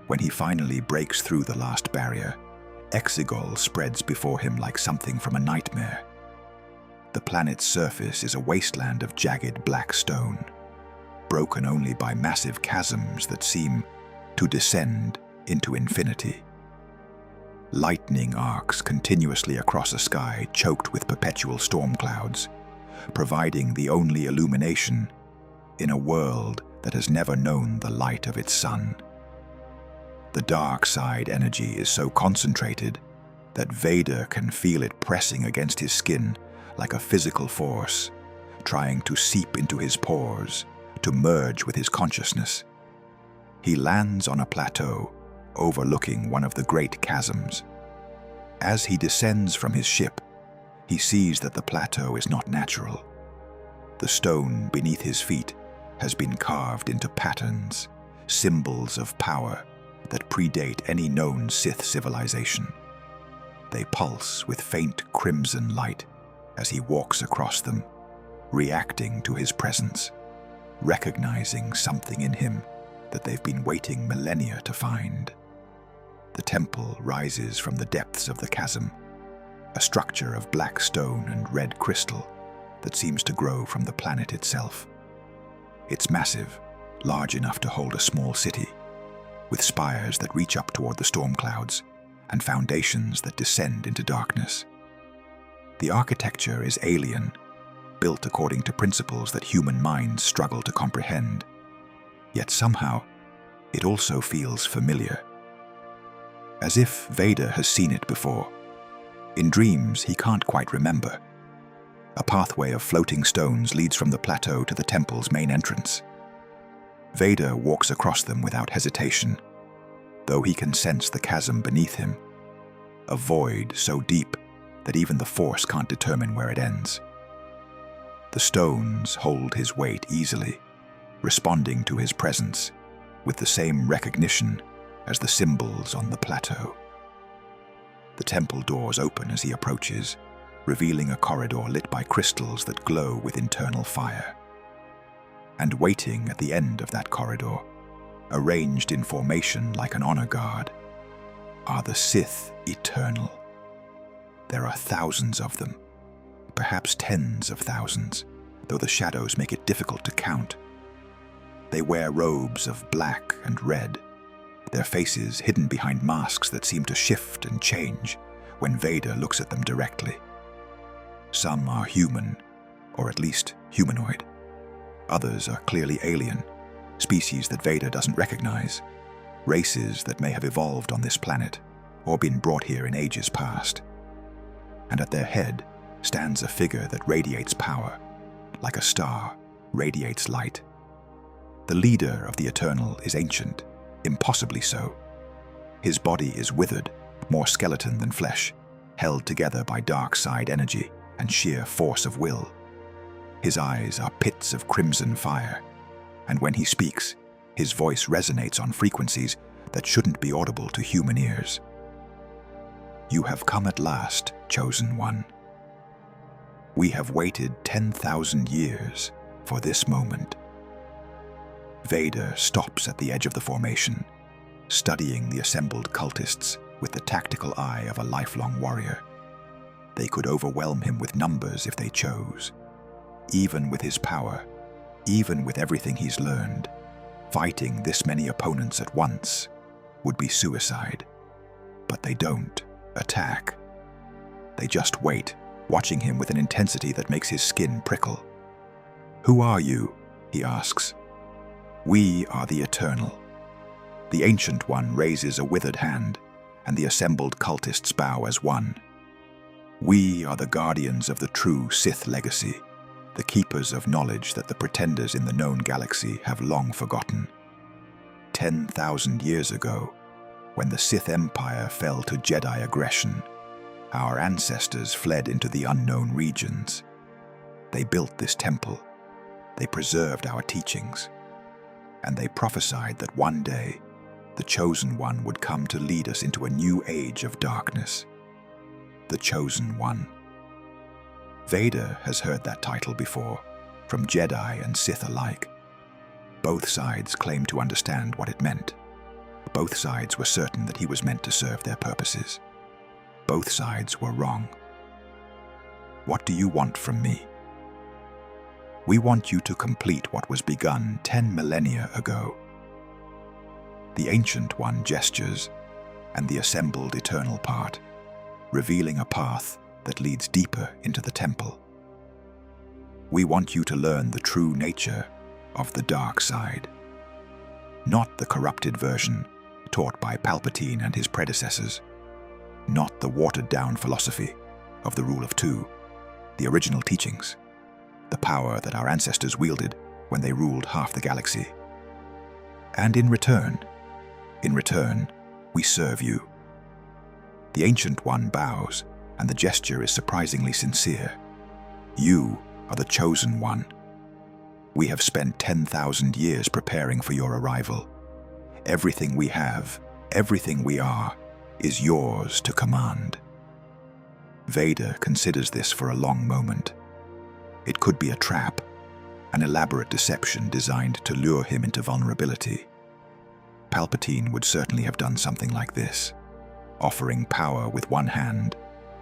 When he finally breaks through the last barrier, Exegol spreads before him like something from a nightmare. The planet's surface is a wasteland of jagged black stone, broken only by massive chasms that seem to descend into infinity. Lightning arcs continuously across a sky choked with perpetual storm clouds, providing the only illumination in a world that has never known the light of its sun. The dark side energy is so concentrated that Vader can feel it pressing against his skin like a physical force, trying to seep into his pores, to merge with his consciousness. He lands on a plateau overlooking one of the great chasms. As he descends from his ship, he sees that the plateau is not natural. The stone beneath his feet has been carved into patterns, symbols of power that predate any known Sith civilization. They pulse with faint crimson light as he walks across them, reacting to his presence, recognizing something in him that they've been waiting millennia to find. The temple rises from the depths of the chasm, a structure of black stone and red crystal that seems to grow from the planet itself. It's massive, large enough to hold a small city, with spires that reach up toward the storm clouds and foundations that descend into darkness. The architecture is alien, built according to principles that human minds struggle to comprehend. Yet somehow, it also feels familiar. As if Vader has seen it before. In dreams, he can't quite remember. A pathway of floating stones leads from the plateau to the temple's main entrance. Vader walks across them without hesitation, though he can sense the chasm beneath him, a void so deep that even the Force can't determine where it ends. The The stones hold his weight easily, responding to his presence with the same recognition as the symbols on the plateau. The temple doors open as he approaches, revealing a corridor lit by crystals that glow with internal fire. And waiting at the end of that corridor, arranged in formation like an honor guard, are the Sith Eternal. There are thousands of them, perhaps tens of thousands, though the shadows make it difficult to count. They wear robes of black and red, their faces hidden behind masks that seem to shift and change when Vader looks at them directly. Some are human, or at least humanoid. Others are clearly alien, species that Vader doesn't recognize, races that may have evolved on this planet or been brought here in ages past. And at their head stands a figure that radiates power, like a star radiates light. The leader of the Eternal is ancient, impossibly so. His body is withered, more skeleton than flesh, held together by dark side energy and sheer force of will. His eyes are pits of crimson fire, and when he speaks, his voice resonates on frequencies that shouldn't be audible to human ears. You have come at last, Chosen One. We have waited 10,000 years for this moment. Vader stops at the edge of the formation, studying the assembled cultists with the tactical eye of a lifelong warrior. They could overwhelm him with numbers if they chose. Even with his power, even with everything he's learned, fighting this many opponents at once would be suicide. But they don't attack. They just wait, watching him with an intensity that makes his skin prickle. "Who are you?" he asks. "We are the Eternal." The Ancient One raises a withered hand, and the assembled cultists bow as one. "We are the guardians of the true Sith legacy, the keepers of knowledge that the pretenders in the known galaxy have long forgotten. 10,000 years ago, when the Sith Empire fell to Jedi aggression, our ancestors fled into the unknown regions. They built this temple, they preserved our teachings, and they prophesied that one day the Chosen One would come to lead us into a new age of darkness. The Chosen One. Vader has heard that title before, from Jedi and Sith alike. Both sides claimed to understand what it meant. Both sides were certain that he was meant to serve their purposes. Both sides were wrong. "What do you want from me?" "We want you to complete what was begun 10 millennia ago." The Ancient One gestures, and the assembled Eternal part, revealing a path that leads deeper into the temple. "We want you to learn the true nature of the dark side. Not the corrupted version taught by Palpatine and his predecessors. Not the watered-down philosophy of the Rule of Two, the original teachings, the power that our ancestors wielded when they ruled half the galaxy. And in return, we serve you." The Ancient One bows, and the gesture is surprisingly sincere. "You are the Chosen One. We have spent 10,000 years preparing for your arrival. Everything we have, everything we are, is yours to command." Vader considers this for a long moment. It could be a trap, an elaborate deception designed to lure him into vulnerability. Palpatine would certainly have done something like this, offering power with one hand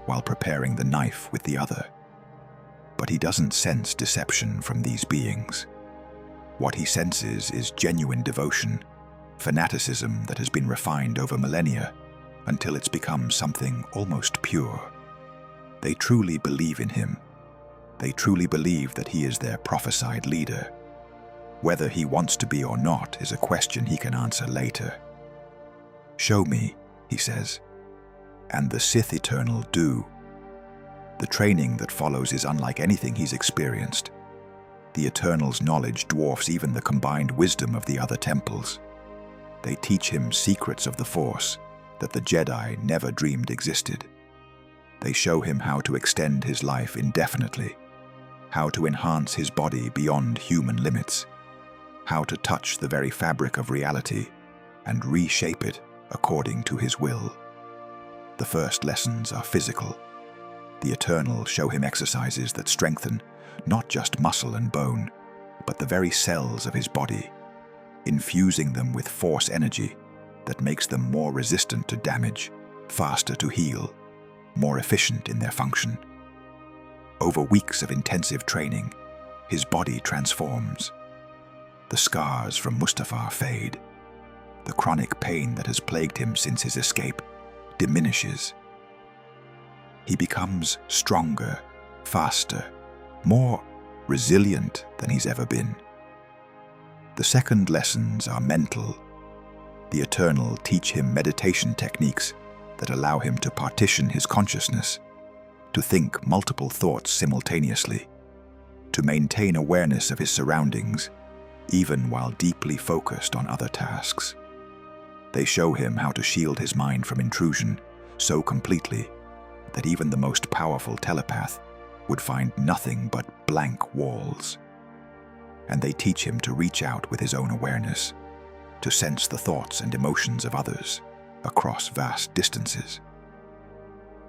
while preparing the knife with the other. But he doesn't sense deception from these beings. What he senses is genuine devotion, fanaticism that has been refined over millennia until it's become something almost pure. They truly believe in him. They truly believe that he is their prophesied leader. Whether he wants to be or not is a question he can answer later. "Show me," he says. And the Sith Eternal do. The training that follows is unlike anything he's experienced. The Eternal's knowledge dwarfs even the combined wisdom of the other temples. They teach him secrets of the Force that the Jedi never dreamed existed. They show him how to extend his life indefinitely, how to enhance his body beyond human limits, how to touch the very fabric of reality and reshape it according to his will. The first lessons are physical. The Eternal show him exercises that strengthen not just muscle and bone, but the very cells of his body, infusing them with force energy that makes them more resistant to damage, faster to heal, more efficient in their function. Over weeks of intensive training, his body transforms. The scars from Mustafar fade. The chronic pain that has plagued him since his escape diminishes. He becomes stronger, faster, more resilient than he's ever been. The second lessons are mental. The Eternal teach him meditation techniques that allow him to partition his consciousness, to think multiple thoughts simultaneously, to maintain awareness of his surroundings, even while deeply focused on other tasks. They show him how to shield his mind from intrusion so completely that even the most powerful telepath would find nothing but blank walls. And they teach him to reach out with his own awareness, to sense the thoughts and emotions of others across vast distances.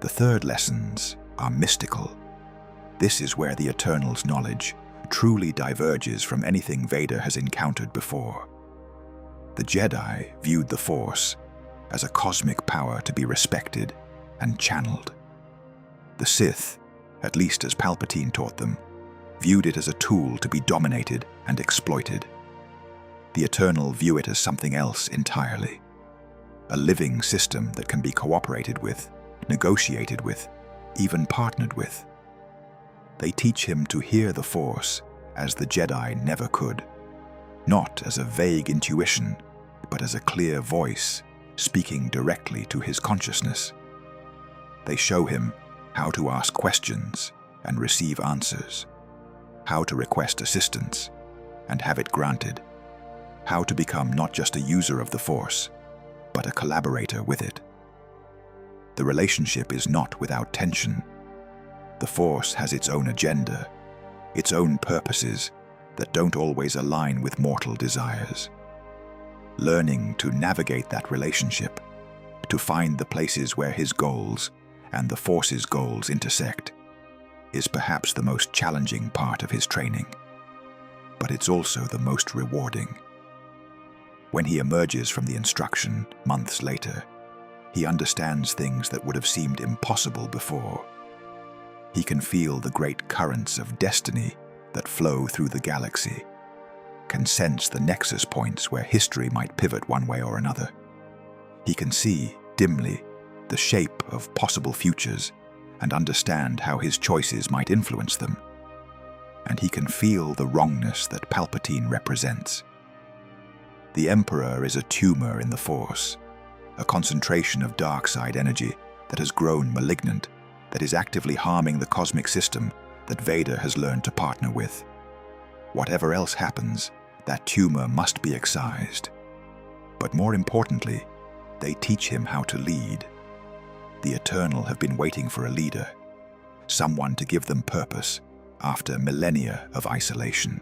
The third lessons are mystical. This is where the Eternal's knowledge truly diverges from anything Vader has encountered before. The Jedi viewed the Force as a cosmic power to be respected and channeled. The Sith, at least as Palpatine taught them, viewed it as a tool to be dominated and exploited. The Eternal view it as something else entirely, a living system that can be cooperated with, negotiated with, even partnered with. They teach him to hear the Force as the Jedi never could, not as a vague intuition, but as a clear voice speaking directly to his consciousness. They show him how to ask questions and receive answers, how to request assistance and have it granted, how to become not just a user of the Force, but a collaborator with it. The relationship is not without tension. The Force has its own agenda, its own purposes that don't always align with mortal desires. Learning to navigate that relationship, to find the places where his goals and the Force's goals intersect, is perhaps the most challenging part of his training, but it's also the most rewarding. When he emerges from the instruction months later, he understands things that would have seemed impossible before. He can feel the great currents of destiny that flow through the galaxy, can sense the nexus points where history might pivot one way or another. He can see, dimly, the shape of possible futures and understand how his choices might influence them. And he can feel the wrongness that Palpatine represents. The Emperor is a tumor in the Force, a concentration of dark side energy that has grown malignant, that is actively harming the cosmic system that Vader has learned to partner with. Whatever else happens, that tumor must be excised. But more importantly, they teach him how to lead. The Eternal have been waiting for a leader, someone to give them purpose after millennia of isolation.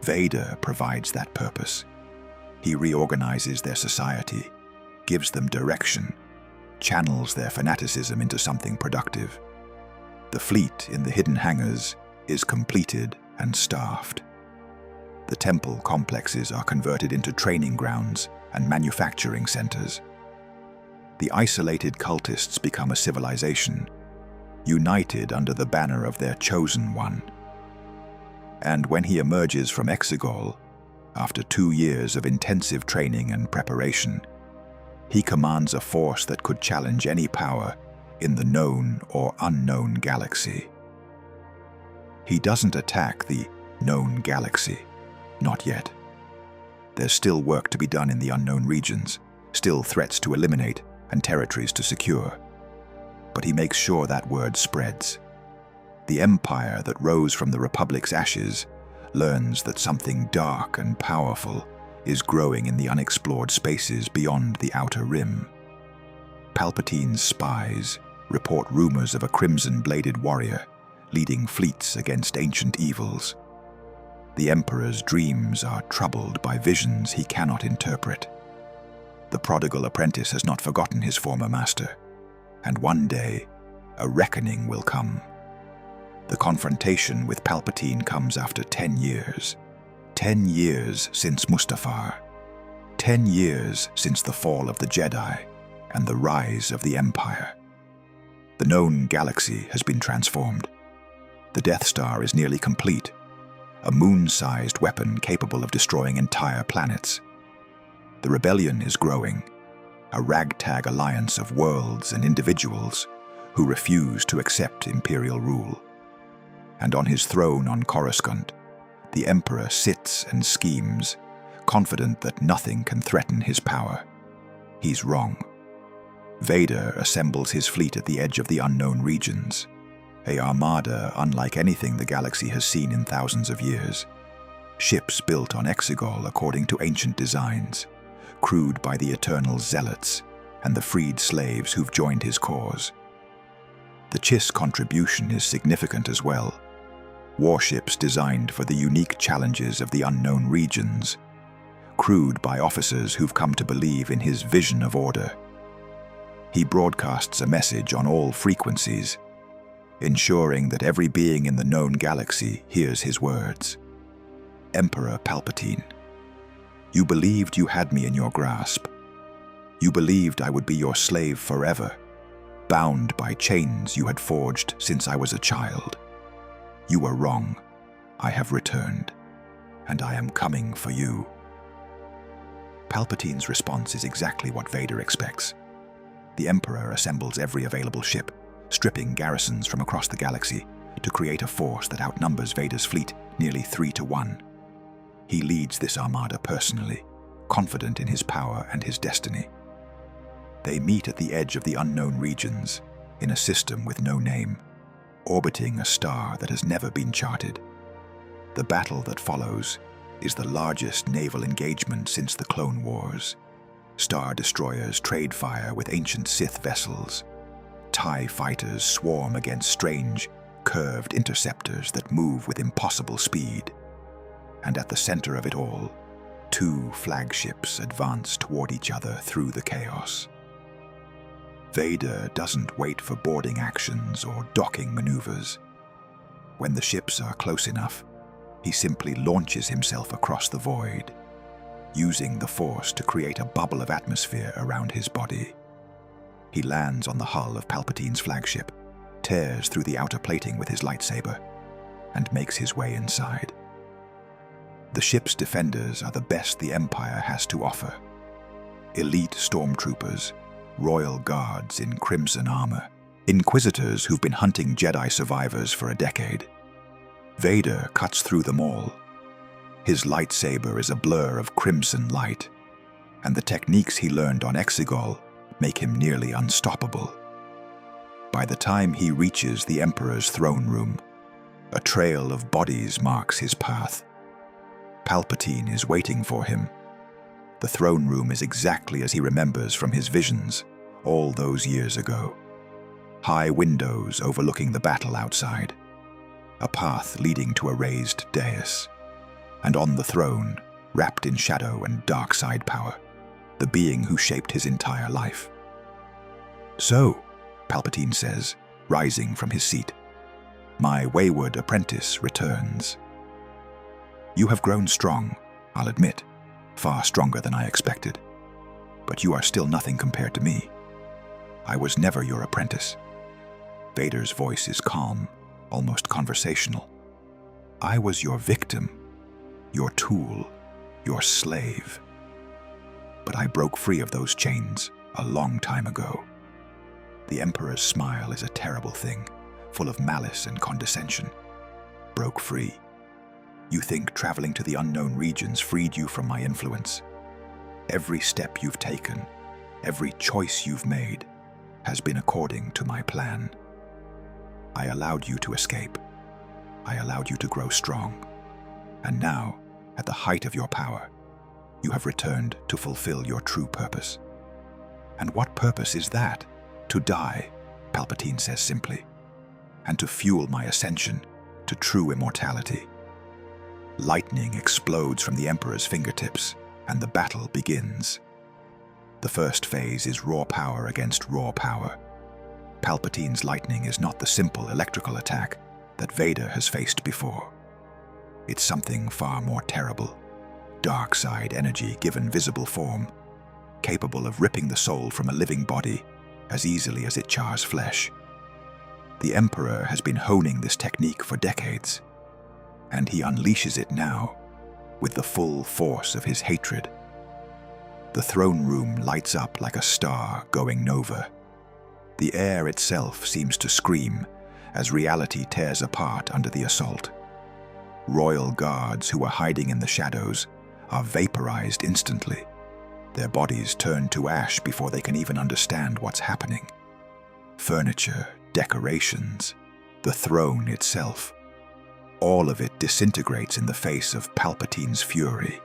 Vader provides that purpose. He reorganizes their society, gives them direction, channels their fanaticism into something productive. The fleet in the hidden hangars is completed and staffed. The temple complexes are converted into training grounds and manufacturing centers. The isolated cultists become a civilization, united under the banner of their chosen one. And when he emerges from Exegol, after 2 years of intensive training and preparation, he commands a force that could challenge any power in the known or unknown galaxy. He doesn't attack the known galaxy, not yet. There's still work to be done in the unknown regions, still threats to eliminate and territories to secure. But he makes sure that word spreads. The empire that rose from the Republic's ashes learns that something dark and powerful is growing in the unexplored spaces beyond the outer rim. Palpatine's spies report rumors of a crimson-bladed warrior leading fleets against ancient evils. The Emperor's dreams are troubled by visions he cannot interpret. The prodigal apprentice has not forgotten his former master, and one day, a reckoning will come. The confrontation with Palpatine comes after 10 years. 10 years since Mustafar. 10 years since the fall of the Jedi and the rise of the Empire. The known galaxy has been transformed. The Death Star is nearly complete, a moon-sized weapon capable of destroying entire planets. The rebellion is growing, a ragtag alliance of worlds and individuals who refuse to accept Imperial rule. And on his throne on Coruscant, the Emperor sits and schemes, confident that nothing can threaten his power. He's wrong. Vader assembles his fleet at the edge of the unknown regions, a armada unlike anything the galaxy has seen in thousands of years. Ships built on Exegol according to ancient designs, crewed by the eternal zealots and the freed slaves who've joined his cause. The Chiss contribution is significant as well. Warships designed for the unique challenges of the unknown regions, crewed by officers who've come to believe in his vision of order. He broadcasts a message on all frequencies, ensuring that every being in the known galaxy hears his words. Emperor Palpatine, you believed you had me in your grasp. You believed I would be your slave forever, bound by chains you had forged since I was a child. You were wrong. I have returned, and I am coming for you. Palpatine's response is exactly what Vader expects. The Emperor assembles every available ship, stripping garrisons from across the galaxy to create a force that outnumbers Vader's fleet nearly 3-1. He leads this armada personally, confident in his power and his destiny. They meet at the edge of the unknown regions, in a system with no name, orbiting a star that has never been charted. The battle that follows is the largest naval engagement since the Clone Wars. Star destroyers trade fire with ancient Sith vessels. TIE fighters swarm against strange, curved interceptors that move with impossible speed. And at the center of it all, 2 flagships advance toward each other through the chaos. Vader doesn't wait for boarding actions or docking maneuvers. When the ships are close enough, he simply launches himself across the void, using the Force to create a bubble of atmosphere around his body. He lands on the hull of Palpatine's flagship, tears through the outer plating with his lightsaber, and makes his way inside. The ship's defenders are the best the Empire has to offer. Elite stormtroopers, royal guards in crimson armor, inquisitors who've been hunting Jedi survivors for a decade. Vader cuts through them all. His lightsaber is a blur of crimson light, and the techniques he learned on Exegol make him nearly unstoppable. By the time he reaches the Emperor's throne room, a trail of bodies marks his path. Palpatine is waiting for him. The throne room is exactly as he remembers from his visions all those years ago. High windows overlooking the battle outside, a path leading to a raised dais, and on the throne, wrapped in shadow and dark side power, the being who shaped his entire life. "So," Palpatine says, rising from his seat, "my wayward apprentice returns. You have grown strong, I'll admit, far stronger than I expected. But you are still nothing compared to me. I was never your apprentice." Vader's voice is calm, almost conversational. "I was your victim, your tool, your slave. But I broke free of those chains a long time ago." The Emperor's smile is a terrible thing, full of malice and condescension. Broke free. You think traveling to the unknown regions freed you from my influence? Every step you've taken, every choice you've made, has been according to my plan. I allowed you to escape. I allowed you to grow strong. And now, at the height of your power, you have returned to fulfill your true purpose. And what purpose is that? To die, Palpatine says simply. and to fuel my ascension to true immortality. Lightning explodes from the Emperor's fingertips, and the battle begins. The first phase is raw power against raw power. Palpatine's lightning is not the simple electrical attack that Vader has faced before. It's something far more terrible. Dark side energy given visible form, capable of ripping the soul from a living body as easily as it chars flesh. The Emperor has been honing this technique for decades, and he unleashes it now with the full force of his hatred. The throne room lights up like a star going nova. The air itself seems to scream as reality tears apart under the assault. Royal guards who are hiding in the shadows are vaporized instantly. Their bodies turn to ash before they can even understand what's happening. Furniture, decorations, the throne itself, all of it disintegrates in the face of Palpatine's fury.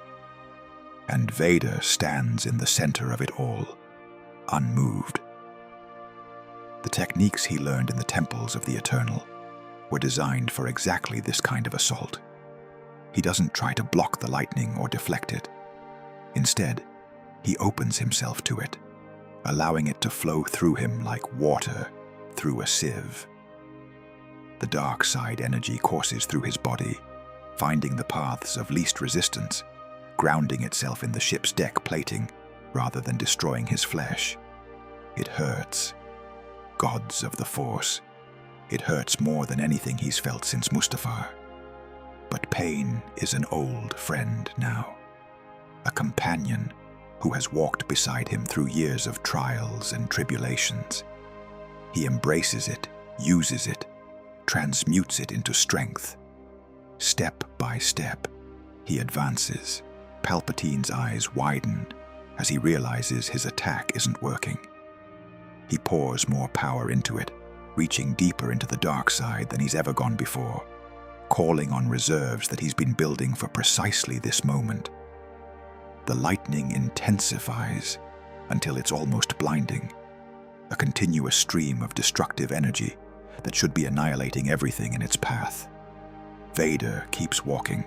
And Vader stands in the center of it all, unmoved. The techniques he learned in the temples of the Eternal were designed for exactly this kind of assault. He doesn't try to block the lightning or deflect it. Instead, he opens himself to it, allowing it to flow through him like water through a sieve. The dark side energy courses through his body, finding the paths of least resistance, grounding itself in the ship's deck plating rather than destroying his flesh. It hurts. Gods of the Force, it hurts more than anything he's felt since Mustafar. But pain is an old friend now, a companion who has walked beside him through years of trials and tribulations. He embraces it, uses it, transmutes it into strength. Step by step, he advances. Palpatine's eyes widen as he realizes his attack isn't working. He pours more power into it, reaching deeper into the dark side than he's ever gone before, calling on reserves that he's been building for precisely this moment. The lightning intensifies until it's almost blinding, a continuous stream of destructive energy that should be annihilating everything in its path. Vader keeps walking.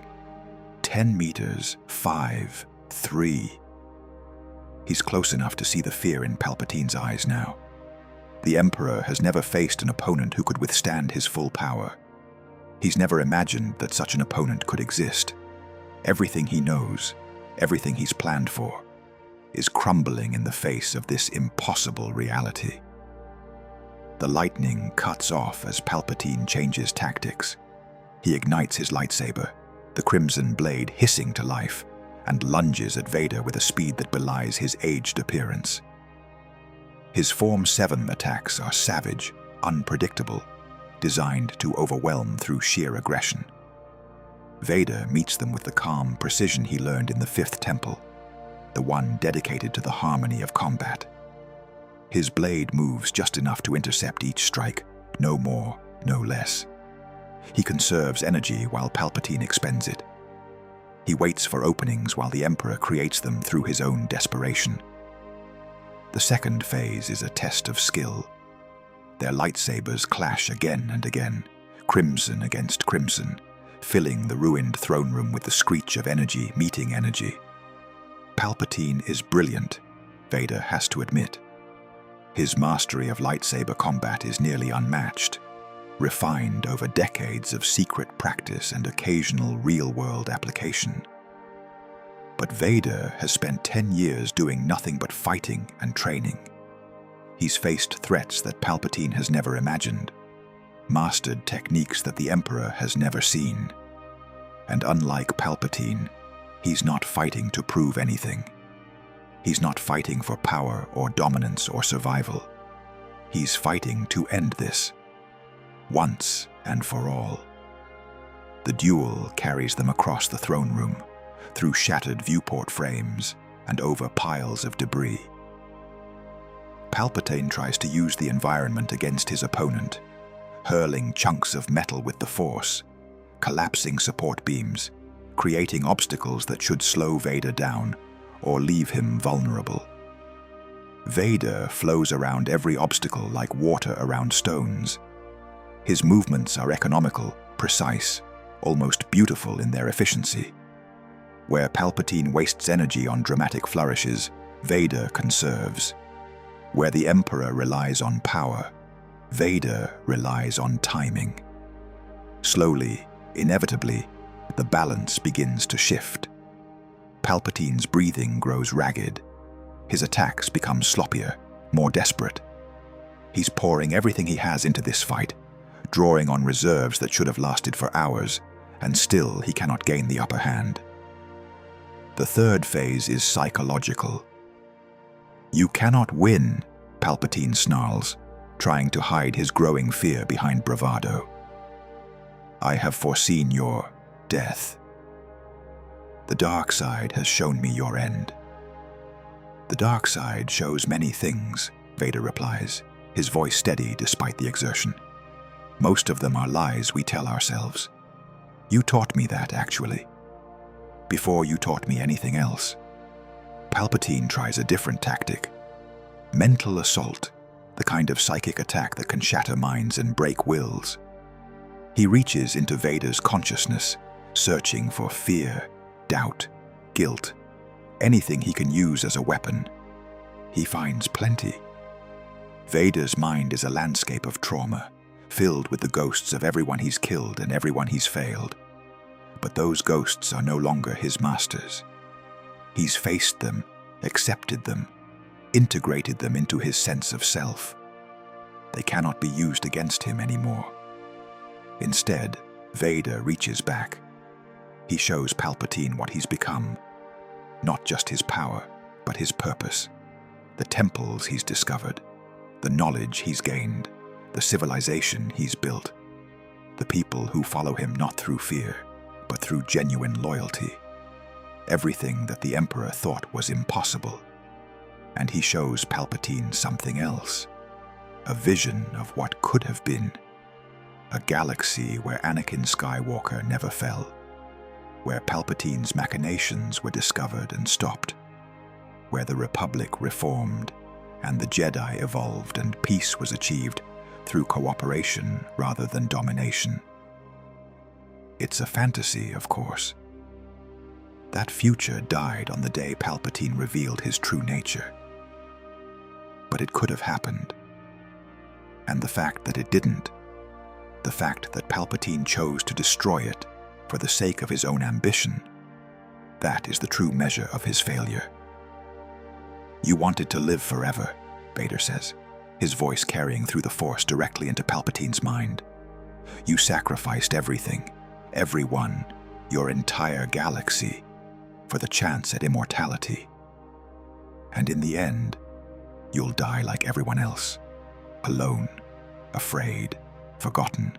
10 meters, 5, 3. He's close enough to see the fear in Palpatine's eyes now. The Emperor has never faced an opponent who could withstand his full power. He's never imagined that such an opponent could exist. Everything he knows, everything he's planned for, is crumbling in the face of this impossible reality. The lightning cuts off as Palpatine changes tactics. He ignites his lightsaber, the crimson blade hissing to life, and lunges at Vader with a speed that belies his aged appearance. His Form 7 attacks are savage, unpredictable, designed to overwhelm through sheer aggression. Vader meets them with the calm precision he learned in the Fifth Temple, the one dedicated to the harmony of combat. His blade moves just enough to intercept each strike, no more, no less. He conserves energy while Palpatine expends it. He waits for openings while the Emperor creates them through his own desperation. The second phase is a test of skill. Their lightsabers clash again and again, crimson against crimson, filling the ruined throne room with the screech of energy meeting energy. Palpatine is brilliant, Vader has to admit. His mastery of lightsaber combat is nearly unmatched, refined over decades of secret practice and occasional real-world application. But Vader has spent 10 years doing nothing but fighting and training. He's faced threats that Palpatine has never imagined, mastered techniques that the Emperor has never seen. And unlike Palpatine, he's not fighting to prove anything. He's not fighting for power or dominance or survival. He's fighting to end this, once and for all. The duel carries them across the throne room, through shattered viewport frames and over piles of debris. Palpatine tries to use the environment against his opponent, hurling chunks of metal with the Force, collapsing support beams, creating obstacles that should slow Vader down or leave him vulnerable. Vader flows around every obstacle like water around stones. His movements are economical, precise, almost beautiful in their efficiency. Where Palpatine wastes energy on dramatic flourishes, Vader conserves. Where the Emperor relies on power, Vader relies on timing. Slowly, inevitably, the balance begins to shift. Palpatine's breathing grows ragged. His attacks become sloppier, more desperate. He's pouring everything he has into this fight, drawing on reserves that should have lasted for hours, and still he cannot gain the upper hand. The third phase is psychological. "You cannot win," Palpatine snarls, trying to hide his growing fear behind bravado. "I have foreseen your death. The dark side has shown me your end." "The dark side shows many things," Vader replies, his voice steady despite the exertion. "Most of them are lies we tell ourselves. You taught me that, actually. Before you taught me anything else." Palpatine tries a different tactic. Mental assault, the kind of psychic attack that can shatter minds and break wills. He reaches into Vader's consciousness, searching for fear, doubt, guilt, anything he can use as a weapon. He finds plenty. Vader's mind is a landscape of trauma, filled with the ghosts of everyone he's killed and everyone he's failed. But those ghosts are no longer his masters. He's faced them, accepted them, integrated them into his sense of self. They cannot be used against him anymore. Instead, Vader reaches back. He shows Palpatine what he's become. Not just his power, but his purpose. The temples he's discovered, the knowledge he's gained, the civilization he's built. The people who follow him not through fear, but through genuine loyalty. Everything that the Emperor thought was impossible. And he shows Palpatine something else. A vision of what could have been. A galaxy where Anakin Skywalker never fell. Where Palpatine's machinations were discovered and stopped. Where the Republic reformed, and the Jedi evolved and peace was achieved through cooperation rather than domination. It's a fantasy, of course. That future died on the day Palpatine revealed his true nature. But it could have happened. And the fact that it didn't, the fact that Palpatine chose to destroy it for the sake of his own ambition, that is the true measure of his failure. "You wanted to live forever," Vader says, his voice carrying through the Force directly into Palpatine's mind. "You sacrificed everything, everyone, your entire galaxy, for the chance at immortality. And in the end, you'll die like everyone else, alone, afraid, forgotten."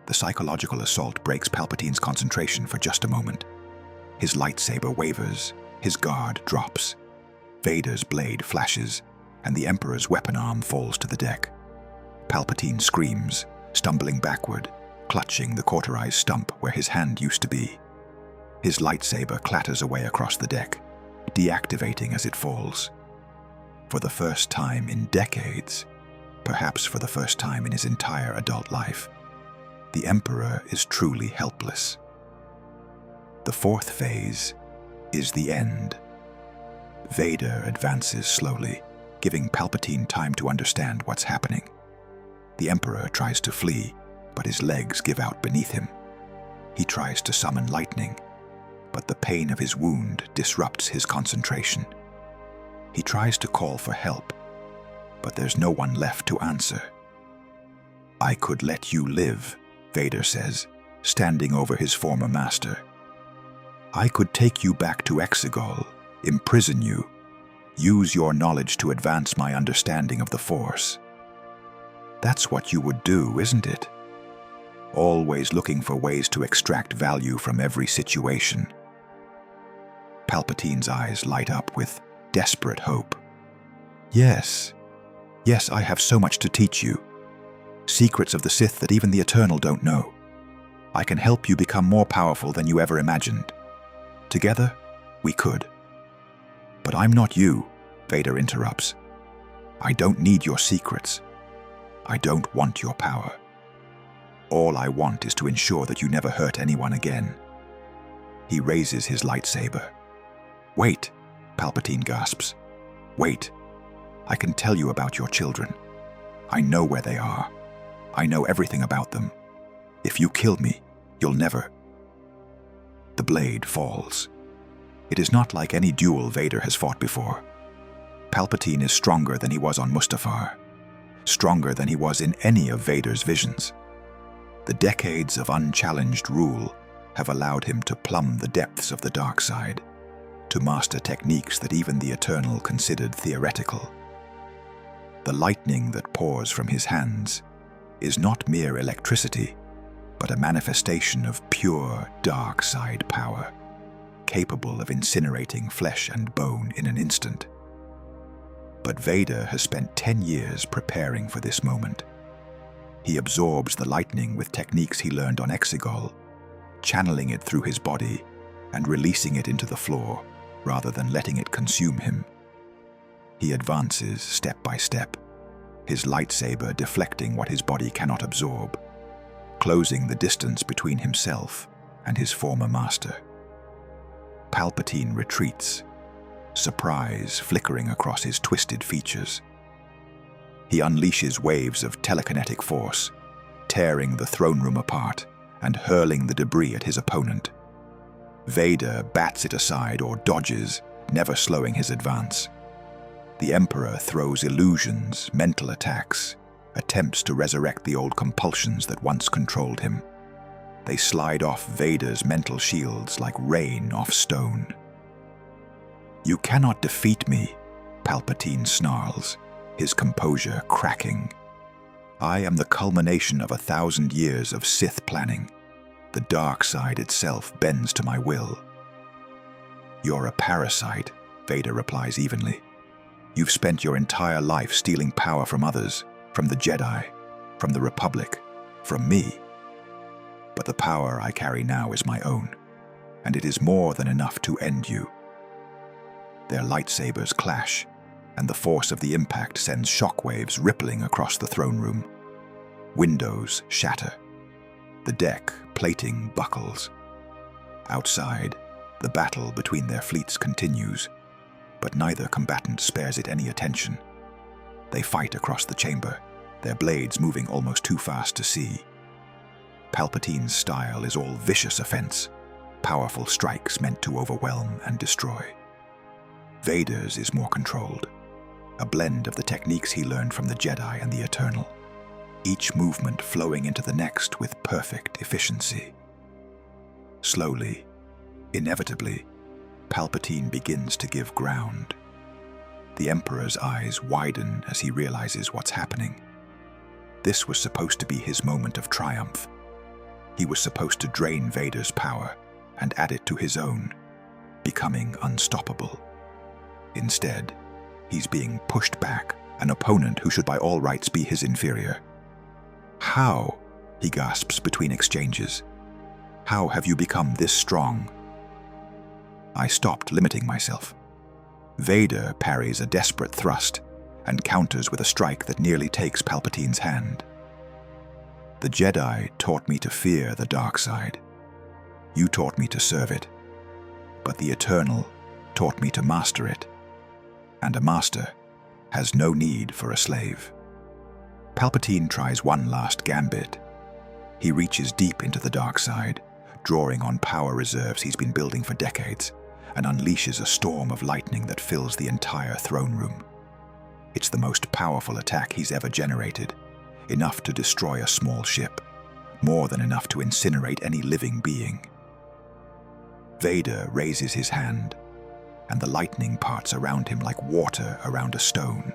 The psychological assault breaks Palpatine's concentration for just a moment. His lightsaber wavers, his guard drops. Vader's blade flashes, and the Emperor's weapon arm falls to the deck. Palpatine screams, stumbling backward, clutching the cauterized stump where his hand used to be. His lightsaber clatters away across the deck, deactivating as it falls. For the first time in decades, perhaps for the first time in his entire adult life, the Emperor is truly helpless. The fourth phase is the end. Vader advances slowly, giving Palpatine time to understand what's happening. The Emperor tries to flee, but his legs give out beneath him. He tries to summon lightning, but the pain of his wound disrupts his concentration. He tries to call for help, but there's no one left to answer. "I could let you live," Vader says, standing over his former master. "I could take you back to Exegol, imprison you, use your knowledge to advance my understanding of the Force. That's what you would do, isn't it? Always looking for ways to extract value from every situation." Palpatine's eyes light up with desperate hope. Yes, I have so much to teach you. Secrets of the Sith that even the Eternal don't know. I can help you become more powerful than you ever imagined. Together, we could. But I'm not you, Vader interrupts. I don't need your secrets. I don't want your power. All I want is to ensure that you never hurt anyone again." He raises his lightsaber. "Wait," Palpatine gasps. "Wait. I can tell you about your children. I know where they are. I know everything about them. If you kill me, you'll never—" The blade falls. It is not like any duel Vader has fought before. Palpatine is stronger than he was on Mustafar, stronger than he was in any of Vader's visions. The decades of unchallenged rule have allowed him to plumb the depths of the dark side, to master techniques that even the Eternal considered theoretical. The lightning that pours from his hands is not mere electricity, but a manifestation of pure dark side power, capable of incinerating flesh and bone in an instant. But Vader has spent 10 years preparing for this moment. He absorbs the lightning with techniques he learned on Exegol, channeling it through his body and releasing it into the floor rather than letting it consume him. He advances step by step, his lightsaber deflecting what his body cannot absorb, closing the distance between himself and his former master. Palpatine retreats, surprise flickering across his twisted features. He unleashes waves of telekinetic force, tearing the throne room apart and hurling the debris at his opponent. Vader bats it aside or dodges, never slowing his advance. The Emperor throws illusions, mental attacks, attempts to resurrect the old compulsions that once controlled him. They slide off Vader's mental shields like rain off stone. "You cannot defeat me," Palpatine snarls, his composure cracking. "I am the culmination of 1,000 years of Sith planning. The dark side itself bends to my will." "You're a parasite," Vader replies evenly. "You've spent your entire life stealing power from others, from the Jedi, from the Republic, from me. But the power I carry now is my own, and it is more than enough to end you." Their lightsabers clash, and the force of the impact sends shockwaves rippling across the throne room. Windows shatter. The deck plating buckles. Outside, the battle between their fleets continues, but neither combatant spares it any attention. They fight across the chamber, their blades moving almost too fast to see. Palpatine's style is all vicious offense, powerful strikes meant to overwhelm and destroy. Vader's is more controlled, a blend of the techniques he learned from the Jedi and the Eternal, each movement flowing into the next with perfect efficiency. Slowly, inevitably, Palpatine begins to give ground. The Emperor's eyes widen as he realizes what's happening. This was supposed to be his moment of triumph. He was supposed to drain Vader's power and add it to his own, becoming unstoppable. Instead, he's being pushed back, an opponent who should by all rights be his inferior. "How?" he gasps between exchanges. "How have you become this strong?" I stopped limiting myself. Vader parries a desperate thrust and counters with a strike that nearly takes Palpatine's hand. "The Jedi taught me to fear the dark side. You taught me to serve it. But the Eternal taught me to master it. And a master has no need for a slave." Palpatine tries one last gambit. He reaches deep into the dark side, drawing on power reserves he's been building for decades, and unleashes a storm of lightning that fills the entire throne room. It's the most powerful attack he's ever generated, enough to destroy a small ship, more than enough to incinerate any living being. Vader raises his hand, and the lightning parts around him like water around a stone.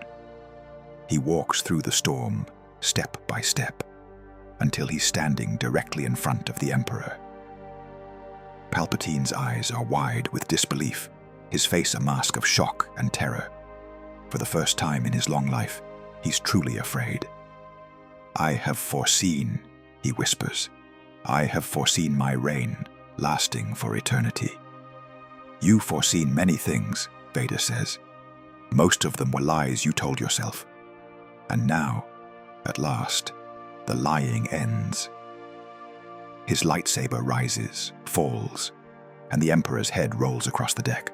He walks through the storm, step by step, until he's standing directly in front of the Emperor. Palpatine's eyes are wide with disbelief, his face a mask of shock and terror. For the first time in his long life, he's truly afraid. "I have foreseen," he whispers. "I have foreseen my reign, lasting for eternity." "You've foreseen many things," Vader says. "Most of them were lies you told yourself. And now, at last, the lying ends. His lightsaber rises, falls, and the Emperor's head rolls across the deck.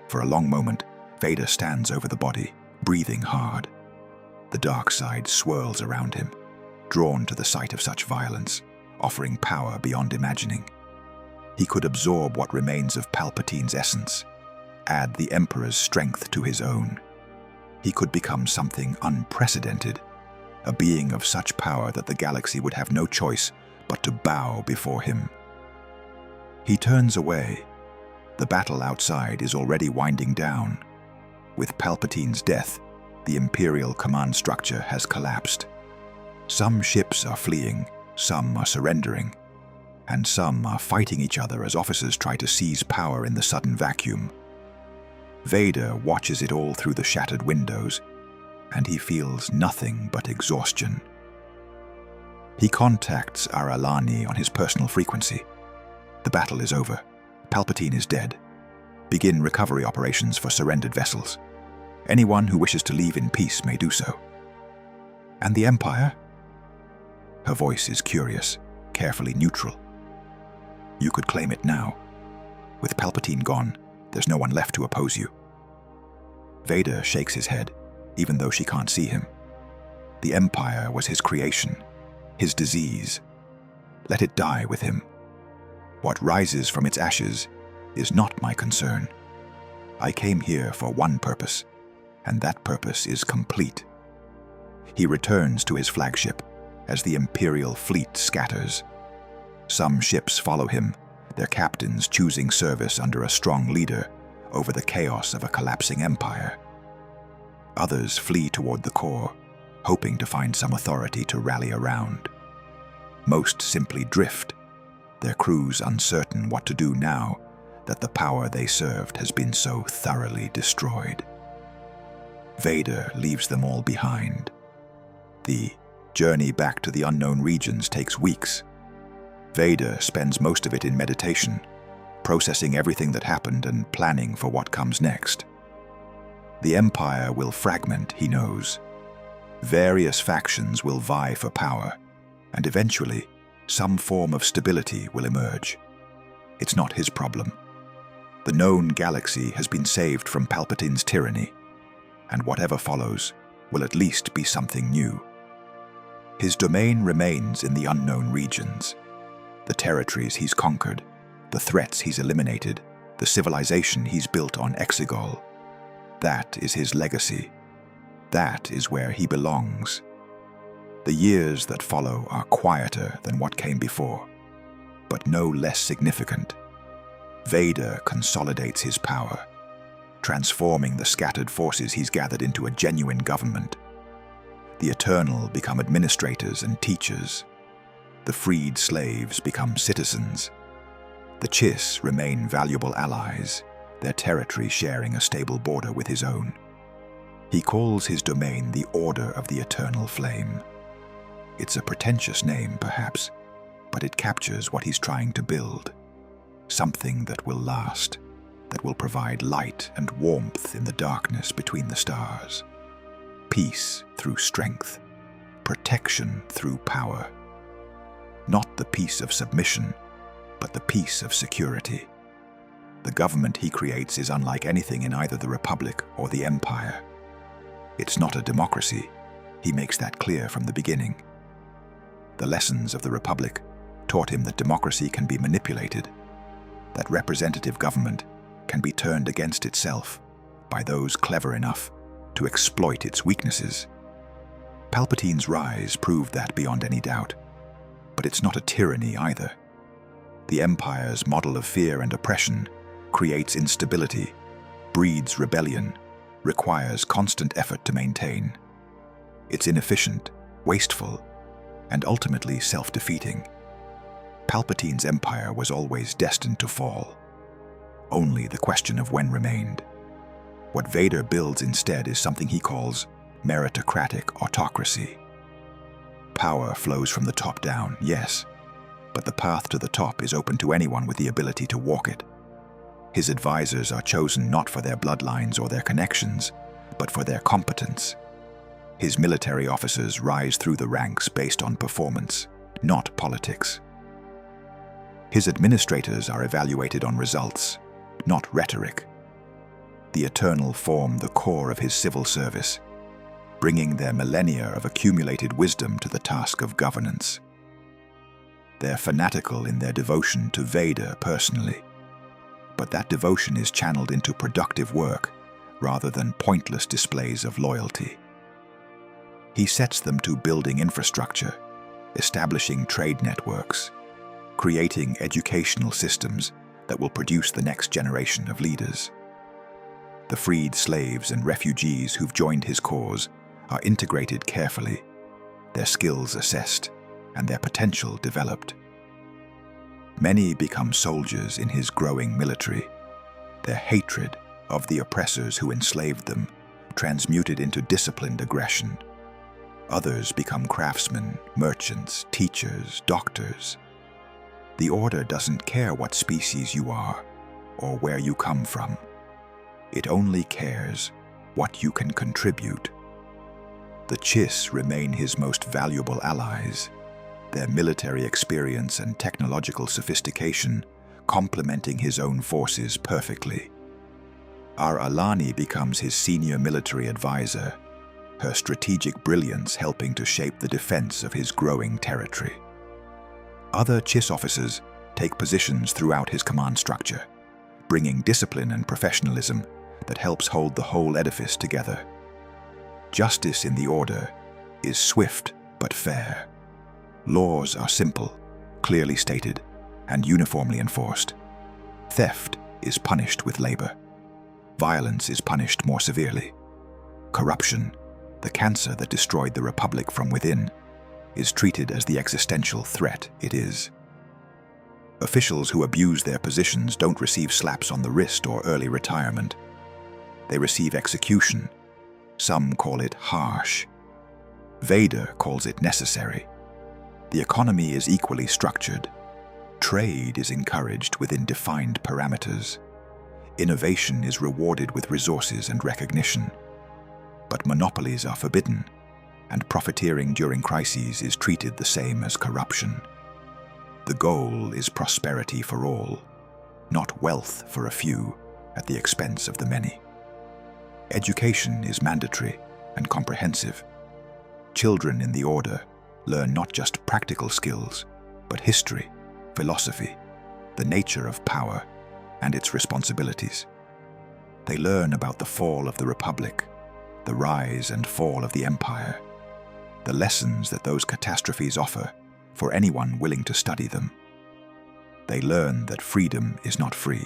For a long moment, Vader stands over the body, breathing hard. The dark side swirls around him, drawn to the sight of such violence, offering power beyond imagining. He could absorb what remains of Palpatine's essence, add the Emperor's strength to his own. He could become something unprecedented, a being of such power that the galaxy would have no choice but to bow before him. He turns away. The battle outside is already winding down. With Palpatine's death, the Imperial command structure has collapsed. Some ships are fleeing, some are surrendering, and some are fighting each other as officers try to seize power in the sudden vacuum. Vader watches it all through the shattered windows, and he feels nothing but exhaustion. He contacts Aralani on his personal frequency. The battle is over. Palpatine is dead. Begin recovery operations for surrendered vessels. Anyone who wishes to leave in peace may do so. And the Empire? Her voice is curious, carefully neutral. You could claim it now. With Palpatine gone, there's no one left to oppose you. Vader shakes his head, even though she can't see him. The Empire was his creation, his disease. Let it die with him. What rises from its ashes is not my concern. I came here for one purpose, and that purpose is complete. He returns to his flagship as the Imperial fleet scatters. Some ships follow him, their captains choosing service under a strong leader over the chaos of a collapsing empire. Others flee toward the core, hoping to find some authority to rally around. Most simply drift, their crews uncertain what to do now that the power they served has been so thoroughly destroyed. Vader leaves them all behind. The journey back to the unknown regions takes weeks. Vader spends most of it in meditation, processing everything that happened and planning for what comes next. The Empire will fragment, he knows. Various factions will vie for power, and eventually, some form of stability will emerge. It's not his problem. The known galaxy has been saved from Palpatine's tyranny, and whatever follows will at least be something new. His domain remains in the unknown regions. The territories he's conquered, the threats he's eliminated, the civilization he's built on Exegol. That is his legacy. That is where he belongs. The years that follow are quieter than what came before, but no less significant. Vader consolidates his power, transforming the scattered forces he's gathered into a genuine government. The Eternal become administrators and teachers. The freed slaves become citizens. The Chiss remain valuable allies, their territory sharing a stable border with his own. He calls his domain the Order of the Eternal Flame. It's a pretentious name, perhaps, but it captures what he's trying to build. Something that will last, that will provide light and warmth in the darkness between the stars. Peace through strength, protection through power. Not the peace of submission, but the peace of security. The government he creates is unlike anything in either the Republic or the Empire. It's not a democracy. He makes that clear from the beginning. The lessons of the Republic taught him that democracy can be manipulated, that representative government can be turned against itself by those clever enough to exploit its weaknesses. Palpatine's rise proved that beyond any doubt. But it's not a tyranny either. The Empire's model of fear and oppression creates instability, breeds rebellion, requires constant effort to maintain. It's inefficient, wasteful, and ultimately self-defeating. Palpatine's empire was always destined to fall. Only the question of when remained. What Vader builds instead is something he calls meritocratic autocracy. Power flows from the top down, yes, but the path to the top is open to anyone with the ability to walk it. His advisors are chosen not for their bloodlines or their connections, but for their competence. His military officers rise through the ranks based on performance, not politics. His administrators are evaluated on results, not rhetoric. The Eternal form the core of his civil service, bringing their millennia of accumulated wisdom to the task of governance. They're fanatical in their devotion to Vader personally, but that devotion is channeled into productive work rather than pointless displays of loyalty. He sets them to building infrastructure, establishing trade networks, creating educational systems that will produce the next generation of leaders. The freed slaves and refugees who've joined his cause are integrated carefully, their skills assessed, and their potential developed. Many become soldiers in his growing military, their hatred of the oppressors who enslaved them transmuted into disciplined aggression. Others become craftsmen, merchants, teachers, doctors. The Order doesn't care what species you are or where you come from. It only cares what you can contribute. The Chiss remain his most valuable allies, their military experience and technological sophistication complementing his own forces perfectly. Our Alani becomes his senior military advisor, her strategic brilliance helping to shape the defense of his growing territory. Other Chiss officers take positions throughout his command structure, bringing discipline and professionalism that helps hold the whole edifice together. Justice in the Order is swift but fair. Laws are simple, clearly stated, and uniformly enforced. Theft is punished with labor. Violence is punished more severely. Corruption, the cancer that destroyed the Republic from within, is treated as the existential threat it is. Officials who abuse their positions don't receive slaps on the wrist or early retirement. They receive execution. Some call it harsh. Vader calls it necessary. The economy is equally structured. Trade is encouraged within defined parameters. Innovation is rewarded with resources and recognition. But monopolies are forbidden, and profiteering during crises is treated the same as corruption. The goal is prosperity for all, not wealth for a few at the expense of the many. Education is mandatory and comprehensive. Children in the Order learn not just practical skills, but history, philosophy, the nature of power, and its responsibilities. They learn about the fall of the Republic, the rise and fall of the Empire, the lessons that those catastrophes offer for anyone willing to study them. They learn that freedom is not free,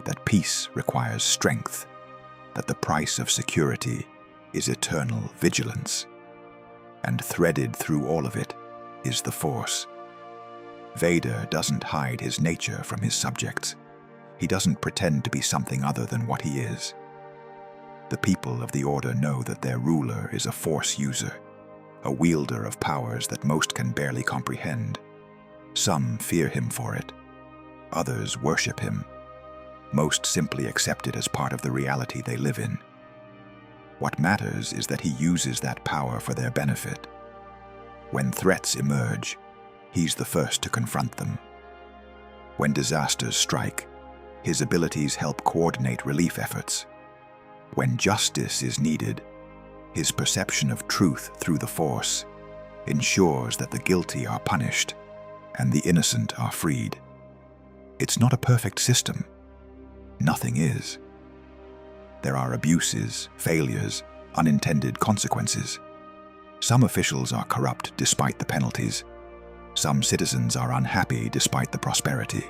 that peace requires strength, that the price of security is eternal vigilance. And threaded through all of it is the Force. Vader doesn't hide his nature from his subjects. He doesn't pretend to be something other than what he is. The people of the Order know that their ruler is a Force user, a wielder of powers that most can barely comprehend. Some fear him for it. Others worship him. Most simply accept it as part of the reality they live in. What matters is that he uses that power for their benefit. When threats emerge, he's the first to confront them. When disasters strike, his abilities help coordinate relief efforts. When justice is needed, his perception of truth through the Force ensures that the guilty are punished and the innocent are freed. It's not a perfect system. Nothing is. There are abuses, failures, unintended consequences. Some officials are corrupt despite the penalties. Some citizens are unhappy despite the prosperity.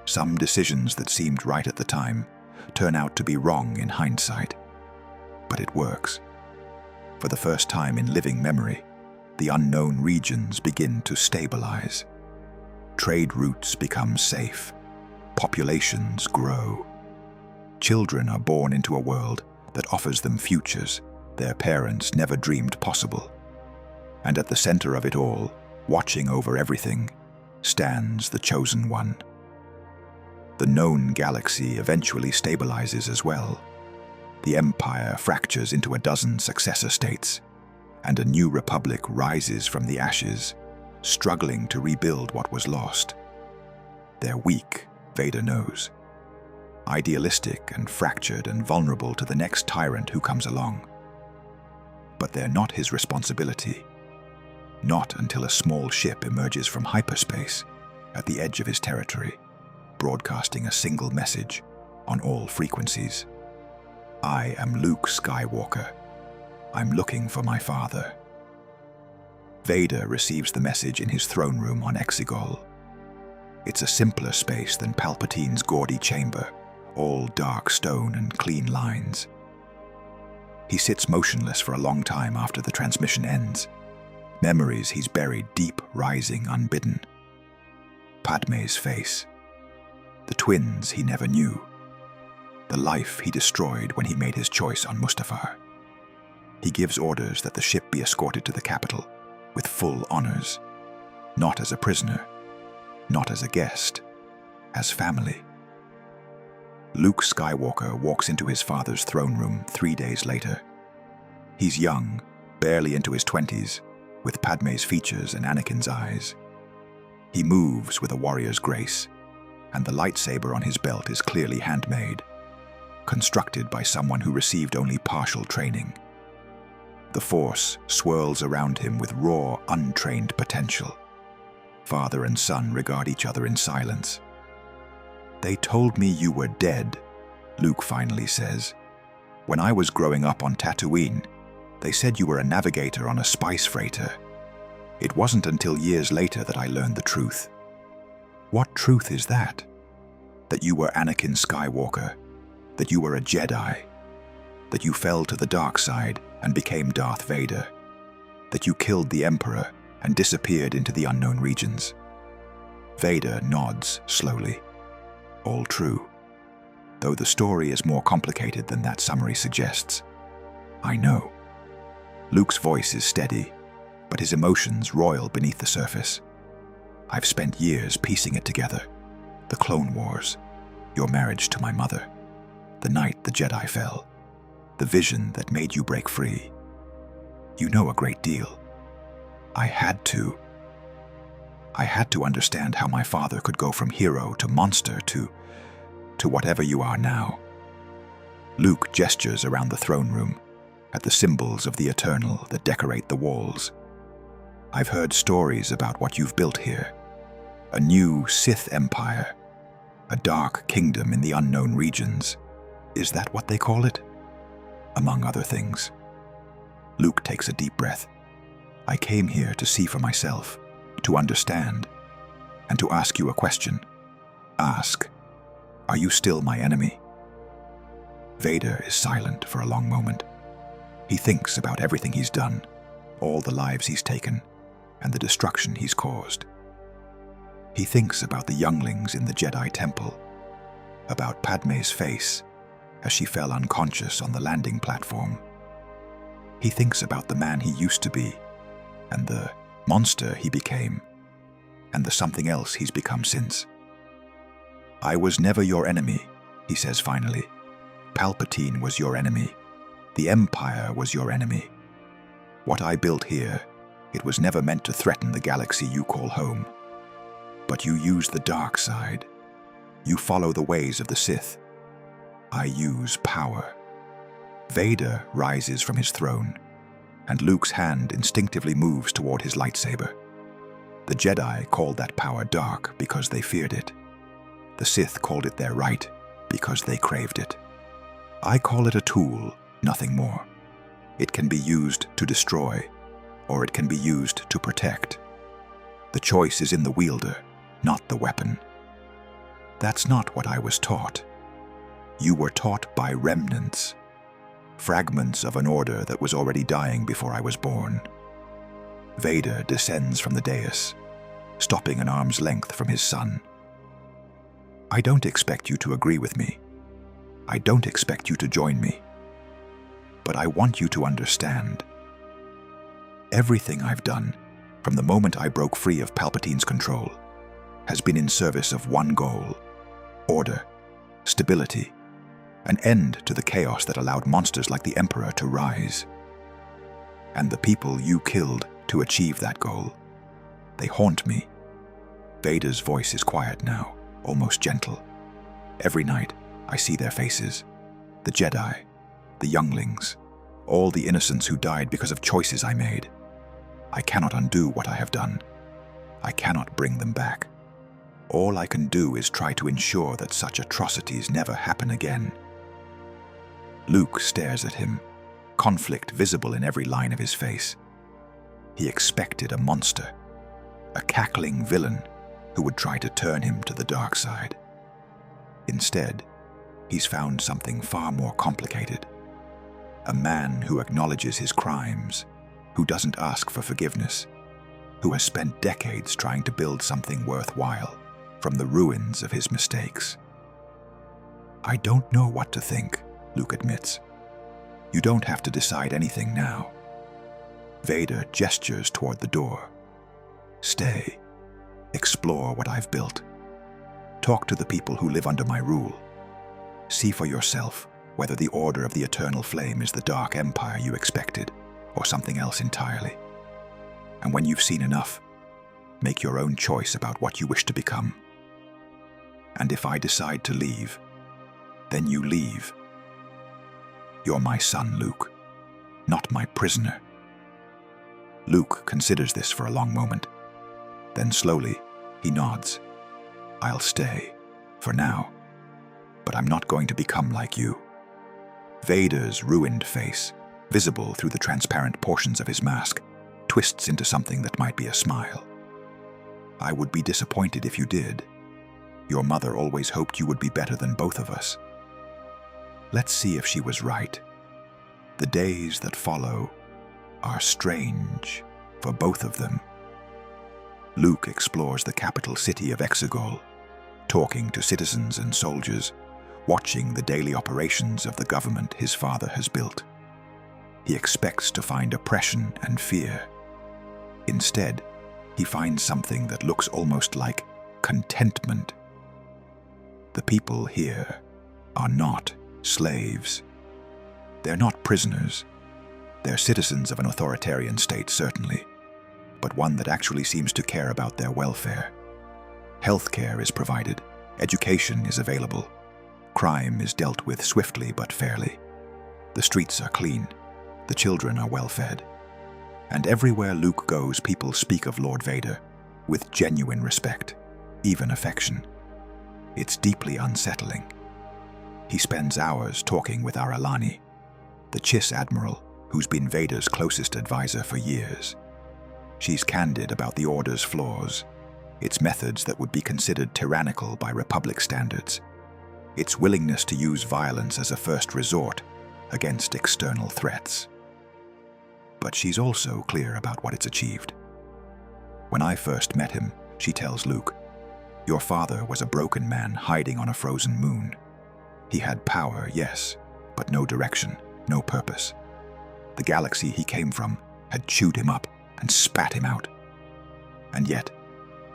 Some decisions that seemed right at the time turn out to be wrong in hindsight. But it works. For the first time in living memory, the unknown regions begin to stabilize. Trade routes become safe. Populations grow. Children are born into a world that offers them futures their parents never dreamed possible. And at the center of it all, watching over everything, stands the Chosen One. The known galaxy eventually stabilizes as well. The Empire fractures into a dozen successor states, and a new republic rises from the ashes, struggling to rebuild what was lost. They're weak, Vader knows. Idealistic and fractured and vulnerable to the next tyrant who comes along. But they're not his responsibility. Not until a small ship emerges from hyperspace at the edge of his territory, broadcasting a single message on all frequencies. I am Luke Skywalker. I'm looking for my father. Vader receives the message in his throne room on Exegol. It's a simpler space than Palpatine's gaudy chamber, all dark stone and clean lines. He sits motionless for a long time after the transmission ends. Memories he's buried deep, rising unbidden. Padmé's face. The twins he never knew. The life he destroyed when he made his choice on Mustafar. He gives orders that the ship be escorted to the capital with full honors. Not as a prisoner, not as a guest, as family. Luke Skywalker walks into his father's throne room 3 days later. He's young, barely into his 20s, with Padmé's features and Anakin's eyes. He moves with a warrior's grace, and the lightsaber on his belt is clearly handmade, constructed by someone who received only partial training. The Force swirls around him with raw, untrained potential. Father and son regard each other in silence. "They told me you were dead," Luke finally says. "When I was growing up on Tatooine, they said you were a navigator on a spice freighter. It wasn't until years later that I learned the truth." "What truth is that?" "That you were Anakin Skywalker, that you were a Jedi, that you fell to the dark side and became Darth Vader, that you killed the Emperor and disappeared into the unknown regions." Vader nods slowly. All true, though the story is more complicated than that summary suggests. "I know." Luke's voice is steady, but his emotions roil beneath the surface. "I've spent years piecing it together. The Clone Wars, your marriage to my mother, the night the Jedi fell, the vision that made you break free. You know a great deal. I had to understand how my father could go from hero to monster to whatever you are now." Luke gestures around the throne room, at the symbols of the eternal that decorate the walls. "I've heard stories about what you've built here. A new Sith empire, a dark kingdom in the unknown regions. Is that what they call it?" "Among other things." Luke takes a deep breath. "I came here to see for myself, to understand, and to ask you a question. Ask, are you still my enemy?" Vader is silent for a long moment. He thinks about everything he's done, all the lives he's taken, and the destruction he's caused. He thinks about the younglings in the Jedi Temple, about Padmé's face as she fell unconscious on the landing platform. He thinks about the man he used to be, and the monster he became, and the something else he's become since. "I was never your enemy," he says finally. "Palpatine was your enemy. The Empire was your enemy. What I built here, it was never meant to threaten the galaxy you call home. But you use the dark side. You follow the ways of the Sith. I use power." Vader rises from his throne, and Luke's hand instinctively moves toward his lightsaber. The Jedi called that power dark because they feared it. The Sith called it their right because they craved it. I call it a tool, nothing more. It can be used to destroy, or it can be used to protect. The choice is in the wielder, not the weapon. That's not what I was taught. You were taught by remnants, fragments of an order that was already dying before I was born. Vader descends from the dais, stopping an arm's length from his son. "I don't expect you to agree with me. I don't expect you to join me. But I want you to understand. Everything I've done, from the moment I broke free of Palpatine's control, has been in service of one goal: order, stability, an end to the chaos that allowed monsters like the Emperor to rise. And the people you killed to achieve that goal, they haunt me." Vader's voice is quiet now, almost gentle. Every night, I see their faces. The Jedi, the younglings, all the innocents who died because of choices I made. I cannot undo what I have done. I cannot bring them back. All I can do is try to ensure that such atrocities never happen again. Luke stares at him, conflict visible in every line of his face. He expected a monster, a cackling villain who would try to turn him to the dark side. Instead, he's found something far more complicated. A man who acknowledges his crimes, who doesn't ask for forgiveness, who has spent decades trying to build something worthwhile from the ruins of his mistakes. I don't know what to think, Luke admits. You don't have to decide anything now. Vader gestures toward the door. Stay. Explore what I've built. Talk to the people who live under my rule. See for yourself whether the Order of the Eternal Flame is the Dark Empire you expected, or something else entirely. And when you've seen enough, make your own choice about what you wish to become. And if I decide to leave, then you leave. You're my son, Luke, not my prisoner. Luke considers this for a long moment. Then slowly, he nods. I'll stay, for now, but I'm not going to become like you. Vader's ruined face, visible through the transparent portions of his mask, twists into something that might be a smile. I would be disappointed if you did. Your mother always hoped you would be better than both of us. Let's see if she was right. The days that follow are strange for both of them. Luke explores the capital city of Exegol, talking to citizens and soldiers, watching the daily operations of the government his father has built. He expects to find oppression and fear. Instead, he finds something that looks almost like contentment. The people here are not slaves. They're not prisoners. They're citizens of an authoritarian state, certainly, but one that actually seems to care about their welfare. Healthcare is provided, education is available, crime is dealt with swiftly but fairly. The streets are clean, the children are well fed. And everywhere Luke goes, people speak of Lord Vader with genuine respect, even affection. It's deeply unsettling. He spends hours talking with Aralani, the Chiss Admiral who's been Vader's closest advisor for years. She's candid about the Order's flaws, its methods that would be considered tyrannical by Republic standards, its willingness to use violence as a first resort against external threats. But she's also clear about what it's achieved. When I first met him, she tells Luke, your father was a broken man hiding on a frozen moon. He had power, yes, but no direction, no purpose. The galaxy he came from had chewed him up and spat him out. And yet,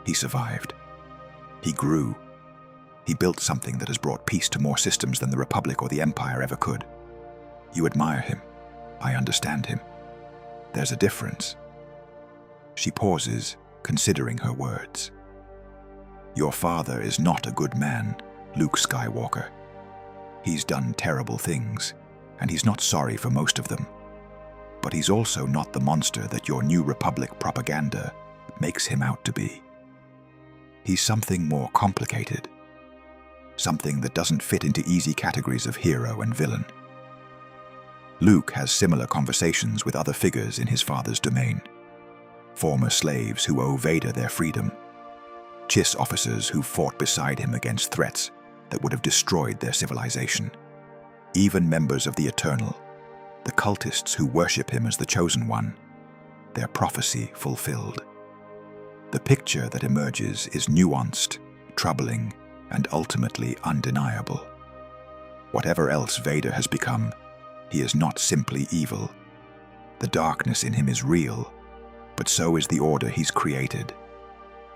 he survived. He grew. He built something that has brought peace to more systems than the Republic or the Empire ever could. You admire him. I understand him. There's a difference. She pauses, considering her words. Your father is not a good man, Luke Skywalker. He's done terrible things, and he's not sorry for most of them. But he's also not the monster that your New Republic propaganda makes him out to be. He's something more complicated. Something that doesn't fit into easy categories of hero and villain. Luke has similar conversations with other figures in his father's domain. Former slaves who owe Vader their freedom. Chiss officers who fought beside him against threats that would have destroyed their civilization. Even members of the Eternal, the cultists who worship him as the Chosen One, their prophecy fulfilled. The picture that emerges is nuanced, troubling, and ultimately undeniable. Whatever else Vader has become, he is not simply evil. The darkness in him is real, but so is the order he's created.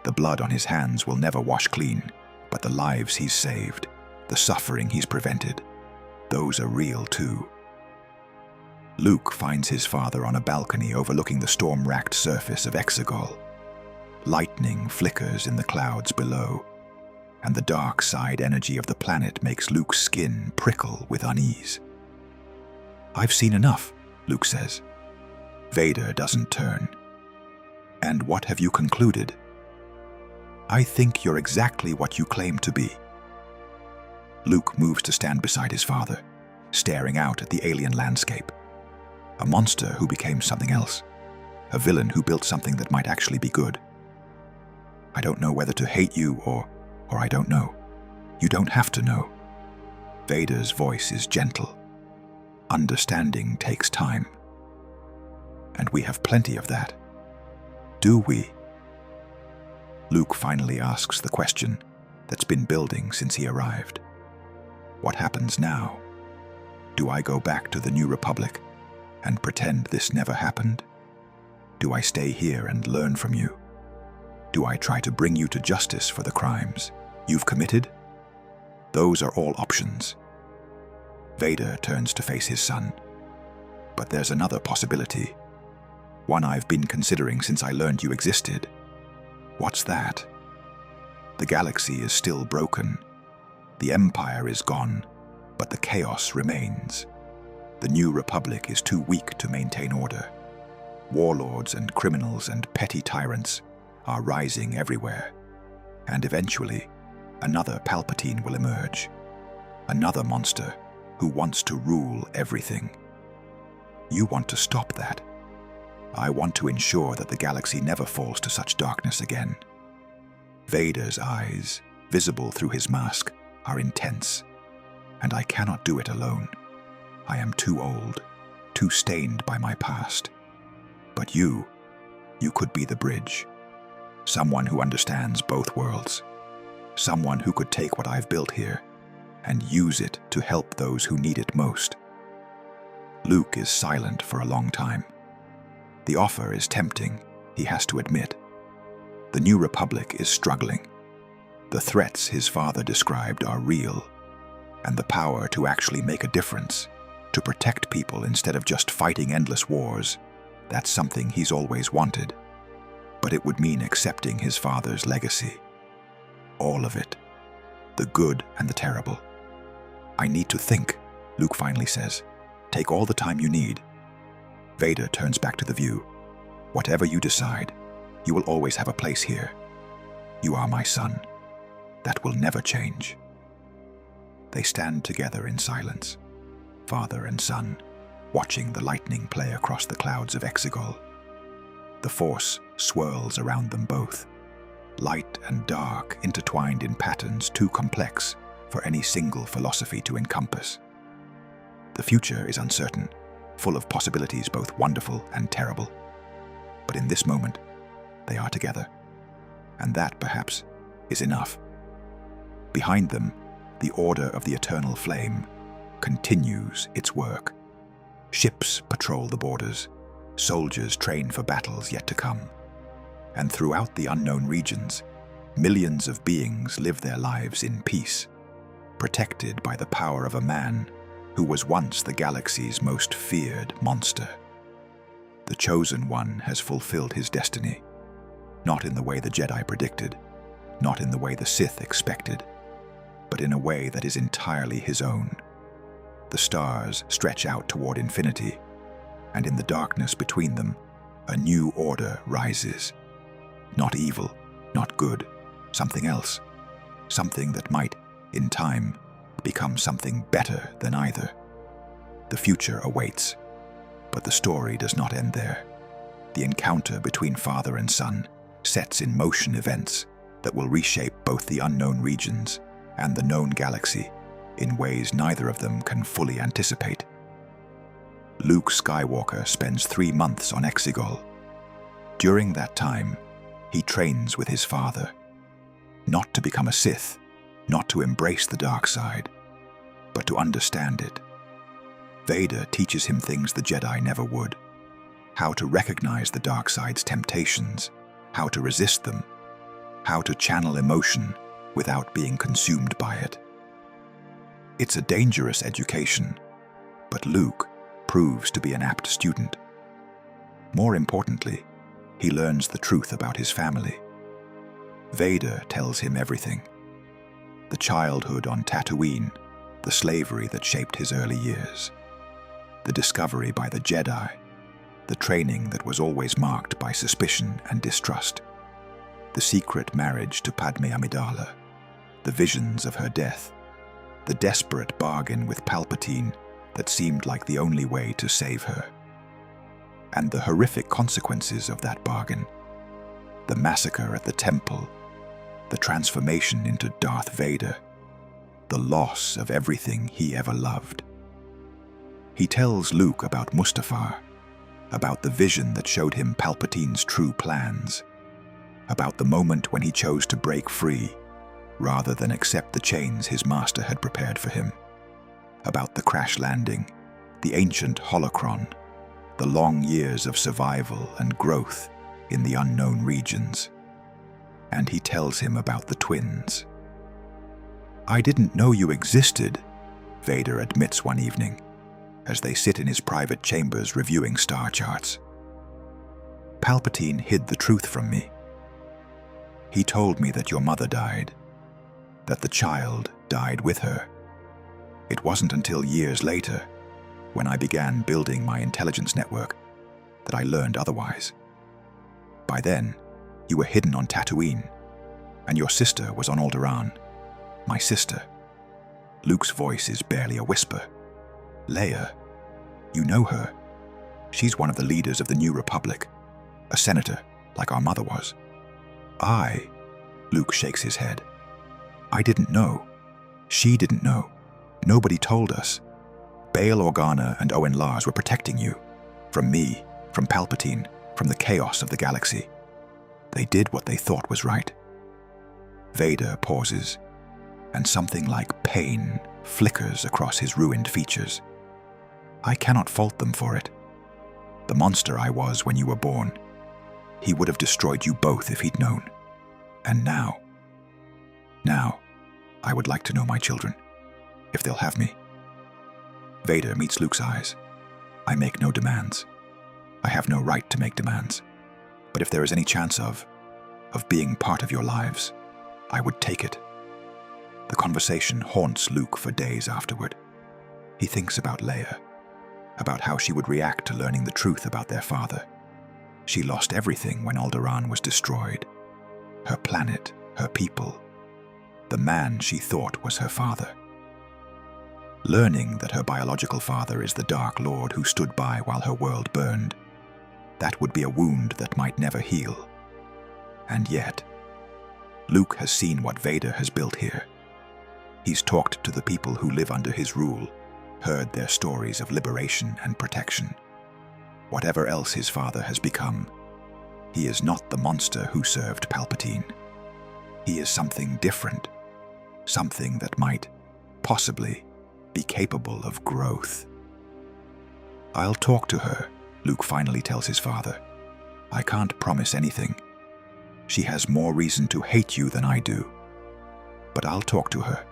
The blood on his hands will never wash clean, but the lives he's saved, the suffering he's prevented, those are real too. Luke finds his father on a balcony overlooking the storm-racked surface of Exegol. Lightning flickers in the clouds below, and the dark side energy of the planet makes Luke's skin prickle with unease. "I've seen enough," Luke says. Vader doesn't turn. "And what have you concluded?" "I think you're exactly what you claim to be." Luke moves to stand beside his father, staring out at the alien landscape. A monster who became something else. A villain who built something that might actually be good. "I don't know whether to hate you or I don't know. You don't have to know." Vader's voice is gentle. "Understanding takes time. And we have plenty of that. Do we?" Luke finally asks the question that's been building since he arrived. What happens now? Do I go back to the New Republic and pretend this never happened? Do I stay here and learn from you? Do I try to bring you to justice for the crimes you've committed? Those are all options. Vader turns to face his son. "But there's another possibility. One I've been considering since I learned you existed." "What's that?" "The galaxy is still broken. The Empire is gone, but the chaos remains. The New Republic is too weak to maintain order. Warlords and criminals and petty tyrants are rising everywhere. And eventually, another Palpatine will emerge. Another monster who wants to rule everything. You want to stop that. I want to ensure that the galaxy never falls to such darkness again." Vader's eyes, visible through his mask, are intense. "And I cannot do it alone. I am too old, too stained by my past. But you could be the bridge. Someone who understands both worlds. Someone who could take what I've built here and use it to help those who need it most." Luke is silent for a long time. The offer is tempting, he has to admit. The New Republic is struggling. The threats his father described are real, and the power to actually make a difference, to protect people instead of just fighting endless wars, that's something he's always wanted. But it would mean accepting his father's legacy. All of it. The good and the terrible. "I need to think," Luke finally says. "Take all the time you need." Vader turns back to the view. "Whatever you decide, you will always have a place here. You are my son. That will never change." They stand together in silence, father and son, watching the lightning play across the clouds of Exegol. The Force swirls around them both, light and dark intertwined in patterns too complex for any single philosophy to encompass. The future is uncertain, full of possibilities both wonderful and terrible. But in this moment, they are together. And that, perhaps, is enough. Behind them, the Order of the Eternal Flame continues its work. Ships patrol the borders, soldiers train for battles yet to come. And throughout the unknown regions, millions of beings live their lives in peace, protected by the power of a man who was once the galaxy's most feared monster. The Chosen One has fulfilled his destiny, not in the way the Jedi predicted, not in the way the Sith expected, but in a way that is entirely his own. The stars stretch out toward infinity, and in the darkness between them, a new order rises. Not evil, not good, something else. Something that might, in time, become something better than either. The future awaits, but the story does not end there. The encounter between father and son sets in motion events that will reshape both the unknown regions and the known galaxy in ways neither of them can fully anticipate. Luke Skywalker spends 3 months on Exegol. During that time, he trains with his father, not to become a Sith, not to embrace the dark side, but to understand it. Vader teaches him things the Jedi never would: how to recognize the dark side's temptations, how to resist them, how to channel emotion without being consumed by it. It's a dangerous education, but Luke proves to be an apt student. More importantly, he learns the truth about his family. Vader tells him everything. the childhood on Tatooine, the slavery that shaped his early years, the discovery by the Jedi, the training that was always marked by suspicion and distrust, the secret marriage to Padme Amidala, the visions of her death, the desperate bargain with Palpatine that seemed like the only way to save her, and the horrific consequences of that bargain, the massacre at the temple, the transformation into Darth Vader, the loss of everything he ever loved. He tells Luke about Mustafar, about the vision that showed him Palpatine's true plans, about the moment when he chose to break free rather than accept the chains his master had prepared for him, about the crash landing, the ancient holocron, the long years of survival and growth in the unknown regions. And he tells him about the twins. "I didn't know you existed," Vader admits one evening, as they sit in his private chambers reviewing star charts. "Palpatine hid the truth from me. He told me that your mother died, that the child died with her. It wasn't until years later, when I began building my intelligence network, that I learned otherwise. By then, you were hidden on Tatooine, and your sister was on Alderaan. My sister." Luke's voice is barely a whisper. "Leia. You know her. She's one of the leaders of the New Republic, a senator, like our mother was." Luke shakes his head. "I didn't know. She didn't know. Nobody told us. Bail Organa and Owen Lars were protecting you. From me, from Palpatine, from the chaos of the galaxy. They did what they thought was right." Vader pauses, and something like pain flickers across his ruined features. "I cannot fault them for it. The monster I was when you were born. He would have destroyed you both if he'd known. And now, I would like to know my children, if they'll have me." Vader meets Luke's eyes. "I make no demands. I have no right to make demands. But if there is any chance of being part of your lives, I would take it." The conversation haunts Luke for days afterward. He thinks about Leia, about how she would react to learning the truth about their father. She lost everything when Alderaan was destroyed. Her planet, her people, the man she thought was her father. Learning that her biological father is the Dark Lord who stood by while her world burned, that would be a wound that might never heal. And yet, Luke has seen what Vader has built here. He's talked to the people who live under his rule, heard their stories of liberation and protection. Whatever else his father has become, he is not the monster who served Palpatine. He is something different, something that might, possibly, be capable of growth. "I'll talk to her," Luke finally tells his father. "I can't promise anything. She has more reason to hate you than I do. But I'll talk to her.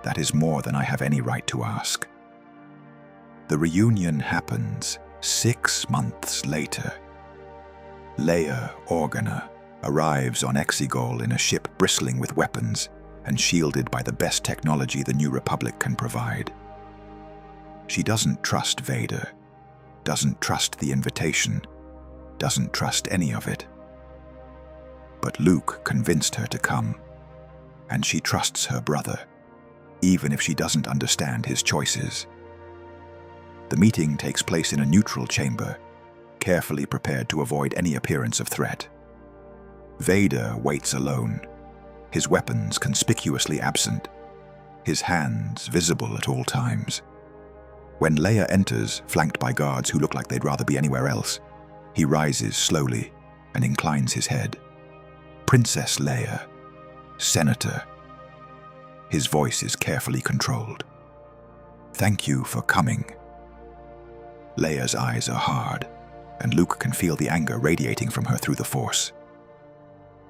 That is more than I have any right to ask." The reunion happens 6 months later. Leia Organa arrives on Exegol in a ship bristling with weapons and shielded by the best technology the New Republic can provide. She doesn't trust Vader, doesn't trust the invitation, doesn't trust any of it. But Luke convinced her to come, and she trusts her brother, even if she doesn't understand his choices. The meeting takes place in a neutral chamber, carefully prepared to avoid any appearance of threat. Vader waits alone, his weapons conspicuously absent, his hands visible at all times. When Leia enters, flanked by guards who look like they'd rather be anywhere else, he rises slowly and inclines his head. "Princess Leia, Senator." His voice is carefully controlled. "Thank you for coming." Leia's eyes are hard, and Luke can feel the anger radiating from her through the Force.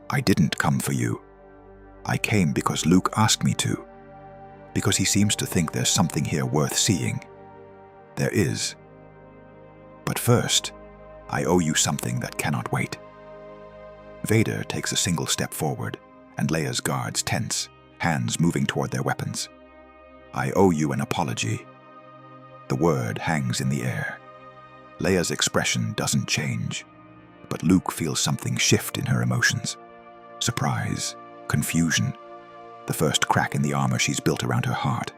"I didn't come for you. I came because Luke asked me to, because he seems to think there's something here worth seeing. There is. But first, I owe you something that cannot wait." Vader takes a single step forward, and Leia's guards tense, hands moving toward their weapons. "I owe you an apology." The word hangs in the air. Leia's expression doesn't change, but Luke feels something shift in her emotions. Surprise, confusion, the first crack in the armor she's built around her heart.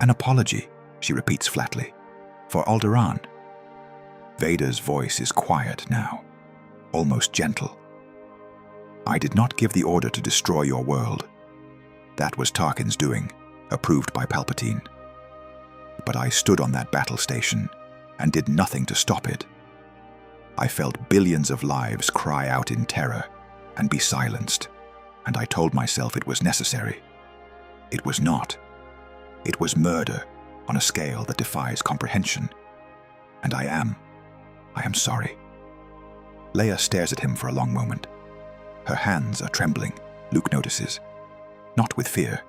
"An apology," she repeats flatly, "for Alderaan." Vader's voice is quiet now, almost gentle. "I did not give the order to destroy your world. That was Tarkin's doing, approved by Palpatine. But I stood on that battle station and did nothing to stop it. I felt billions of lives cry out in terror and be silenced, and I told myself it was necessary. It was not. It was murder on a scale that defies comprehension. And I am sorry." Leia stares at him for a long moment. Her hands are trembling, Luke notices, not with fear,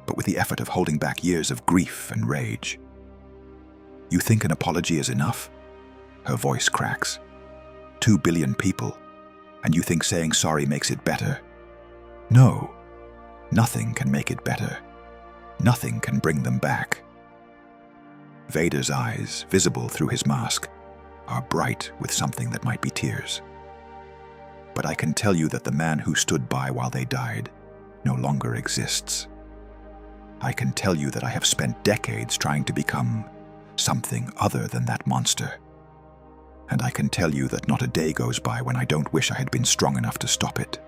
but with the effort of holding back years of grief and rage. "You think an apology is enough?" Her voice cracks. 2 billion people, and you think saying sorry makes it better? No, nothing can make it better. Nothing can bring them back. Vader's eyes, visible through his mask, are bright with something that might be tears. "But I can tell you that the man who stood by while they died no longer exists. I can tell you that I have spent decades trying to become something other than that monster. And I can tell you that not a day goes by when I don't wish I had been strong enough to stop it."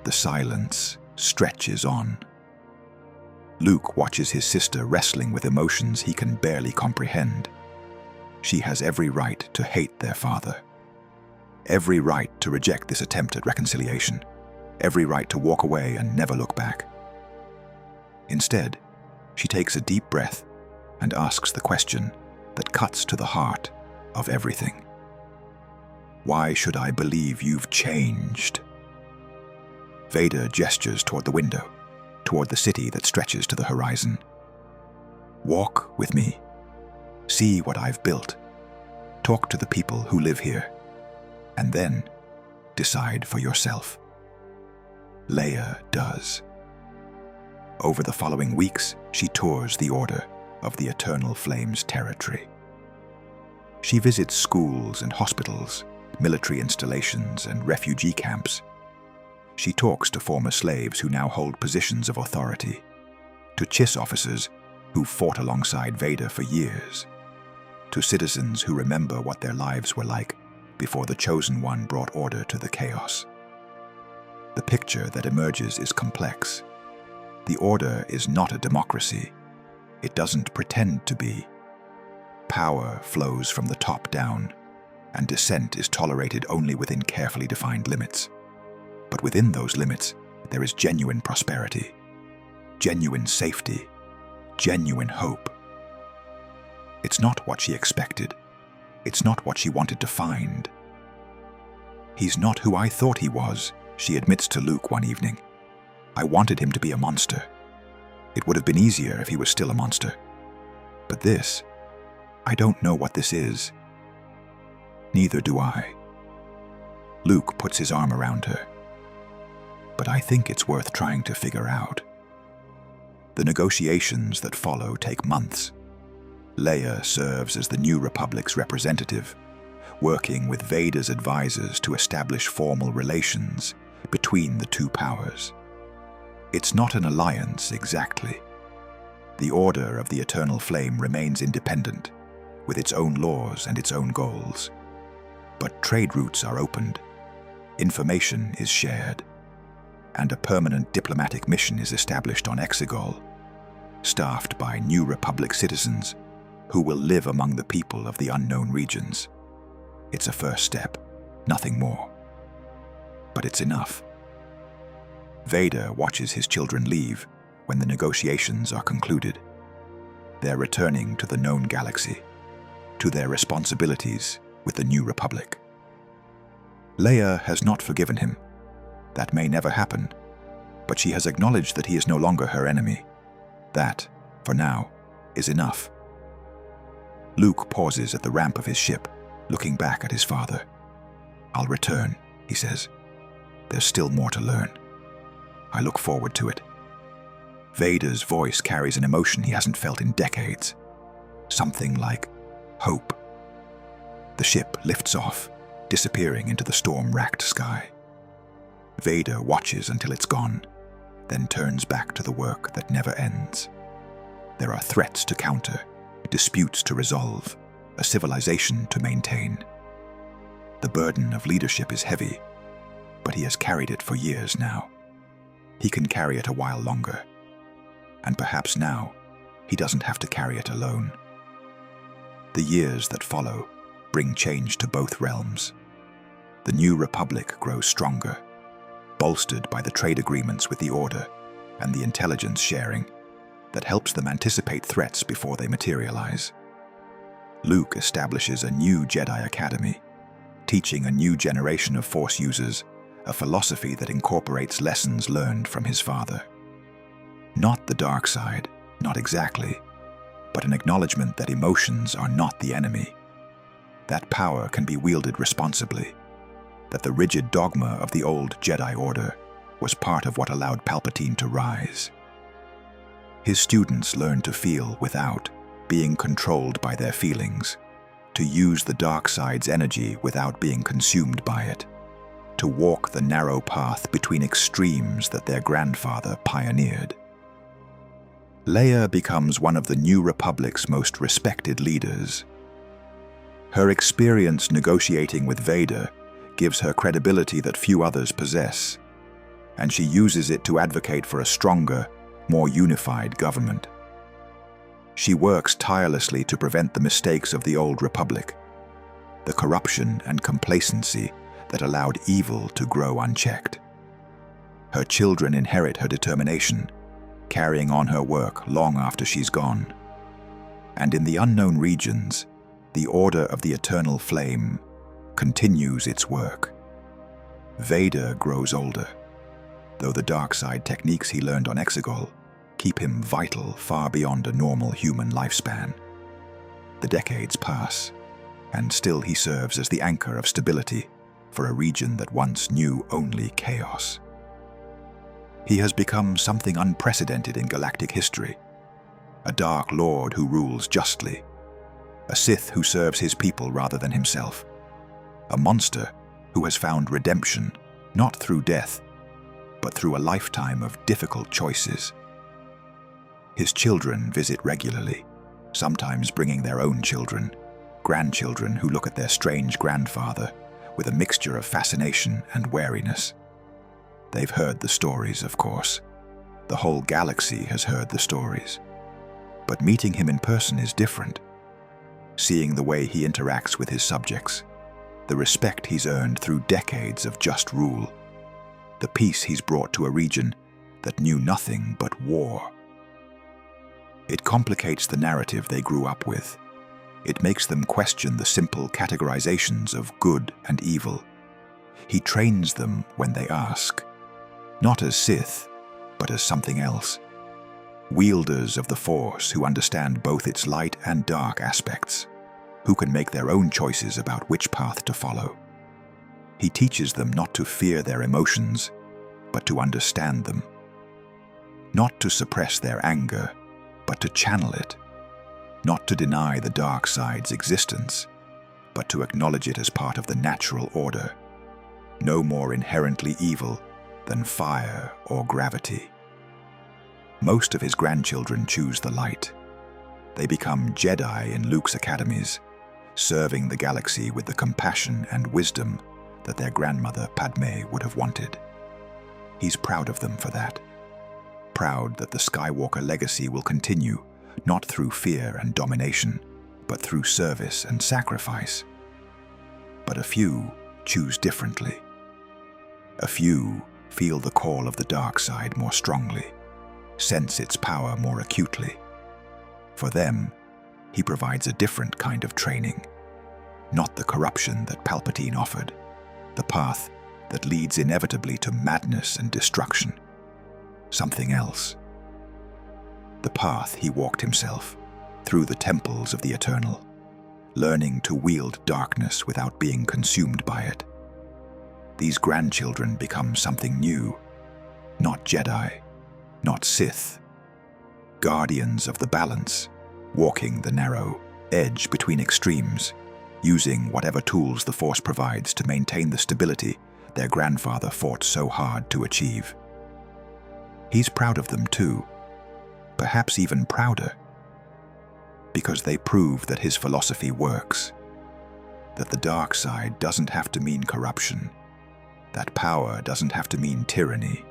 The silence stretches on. Luke watches his sister wrestling with emotions he can barely comprehend. She has every right to hate their father. Every right to reject this attempt at reconciliation. Every right to walk away and never look back. Instead, she takes a deep breath and asks the question that cuts to the heart of everything. "Why should I believe you've changed?" Vader gestures toward the window, toward the city that stretches to the horizon. "Walk with me. See what I've built. Talk to the people who live here. And then decide for yourself." Leia does. Over the following weeks, she tours the Order of the Eternal Flames territory. She visits schools and hospitals, military installations and refugee camps. She talks to former slaves who now hold positions of authority, to Chiss officers who fought alongside Vader for years, to citizens who remember what their lives were like before the Chosen One brought order to the chaos. The picture that emerges is complex. The Order is not a democracy. It doesn't pretend to be. Power flows from the top down, and dissent is tolerated only within carefully defined limits. But within those limits, there is genuine prosperity, genuine safety, genuine hope. It's not what she expected. It's not what she wanted to find. "He's not who I thought he was," she admits to Luke one evening. "I wanted him to be a monster. It would have been easier if he was still a monster. But this, I don't know what this is." "Neither do I." Luke puts his arm around her. "But I think it's worth trying to figure out." The negotiations that follow take months. Leia serves as the New Republic's representative, working with Vader's advisors to establish formal relations between the two powers. It's not an alliance exactly. The Order of the Eternal Flame remains independent, with its own laws and its own goals. But trade routes are opened, information is shared, and a permanent diplomatic mission is established on Exegol, staffed by New Republic citizens who will live among the people of the unknown regions. It's a first step, nothing more. But it's enough. Vader watches his children leave when the negotiations are concluded. They're returning to the known galaxy, to their responsibilities with the New Republic. Leia has not forgiven him. That may never happen, but she has acknowledged that he is no longer her enemy. That, for now, is enough. Luke pauses at the ramp of his ship, looking back at his father. "I'll return," he says. "There's still more to learn. I look forward to it. Vader's voice carries an emotion he hasn't felt in decades. Something like hope. The ship lifts off, disappearing into the storm-racked sky. Vader watches until it's gone, then turns back to the work that never ends. There are threats to counter, disputes to resolve, a civilization to maintain. The burden of leadership is heavy, but he has carried it for years now. He can carry it a while longer. And perhaps now, he doesn't have to carry it alone. The years that follow bring change to both realms. The New Republic grows stronger, bolstered by the trade agreements with the Order and the intelligence sharing that helps them anticipate threats before they materialize. Luke establishes a new Jedi Academy, teaching a new generation of Force users a philosophy that incorporates lessons learned from his father. Not the dark side, not exactly, but an acknowledgement that emotions are not the enemy, that power can be wielded responsibly, that the rigid dogma of the old Jedi Order was part of what allowed Palpatine to rise. His students learn to feel without being controlled by their feelings, to use the dark side's energy without being consumed by it, to walk the narrow path between extremes that their grandfather pioneered. Leia becomes one of the New Republic's most respected leaders. Her experience negotiating with Vader gives her credibility that few others possess, and she uses it to advocate for a stronger, more unified government. She works tirelessly to prevent the mistakes of the old Republic, the corruption and complacency that allowed evil to grow unchecked. Her children inherit her determination, carrying on her work long after she's gone. And in the unknown regions, the Order of the Eternal Flame continues its work. Vader grows older, though the dark side techniques he learned on Exegol keep him vital far beyond a normal human lifespan. The decades pass, and still he serves as the anchor of stability for a region that once knew only chaos. He has become something unprecedented in galactic history, a Dark Lord who rules justly, a Sith who serves his people rather than himself, a monster who has found redemption not through death, but through a lifetime of difficult choices. His children visit regularly, sometimes bringing their own children, grandchildren who look at their strange grandfather with a mixture of fascination and wariness. They've heard the stories, of course. The whole galaxy has heard the stories. But meeting him in person is different. Seeing the way he interacts with his subjects, the respect he's earned through decades of just rule, the peace he's brought to a region that knew nothing but war. It complicates the narrative they grew up with. It makes them question the simple categorizations of good and evil. He trains them when they ask, not as Sith, but as something else. Wielders of the Force who understand both its light and dark aspects, who can make their own choices about which path to follow. He teaches them not to fear their emotions, but to understand them. Not to suppress their anger, but to channel it. Not to deny the dark side's existence, but to acknowledge it as part of the natural order. No more inherently evil than fire or gravity. Most of his grandchildren choose the light. They become Jedi in Luke's academies, serving the galaxy with the compassion and wisdom that their grandmother Padme would have wanted. He's proud of them for that. Proud that the Skywalker legacy will continue, not through fear and domination, but through service and sacrifice. But a few choose differently. A few feel the call of the dark side more strongly, sense its power more acutely. For them, he provides a different kind of training, not the corruption that Palpatine offered, the path that leads inevitably to madness and destruction. Something else. The path he walked himself, through the temples of the Eternal, learning to wield darkness without being consumed by it. These grandchildren become something new, Not Jedi, not Sith. Guardians of the balance, walking the narrow edge between extremes, using whatever tools the Force provides to maintain the stability their grandfather fought so hard to achieve. He's proud of them too, perhaps even prouder, because they prove that his philosophy works, that the dark side doesn't have to mean corruption, that power doesn't have to mean tyranny,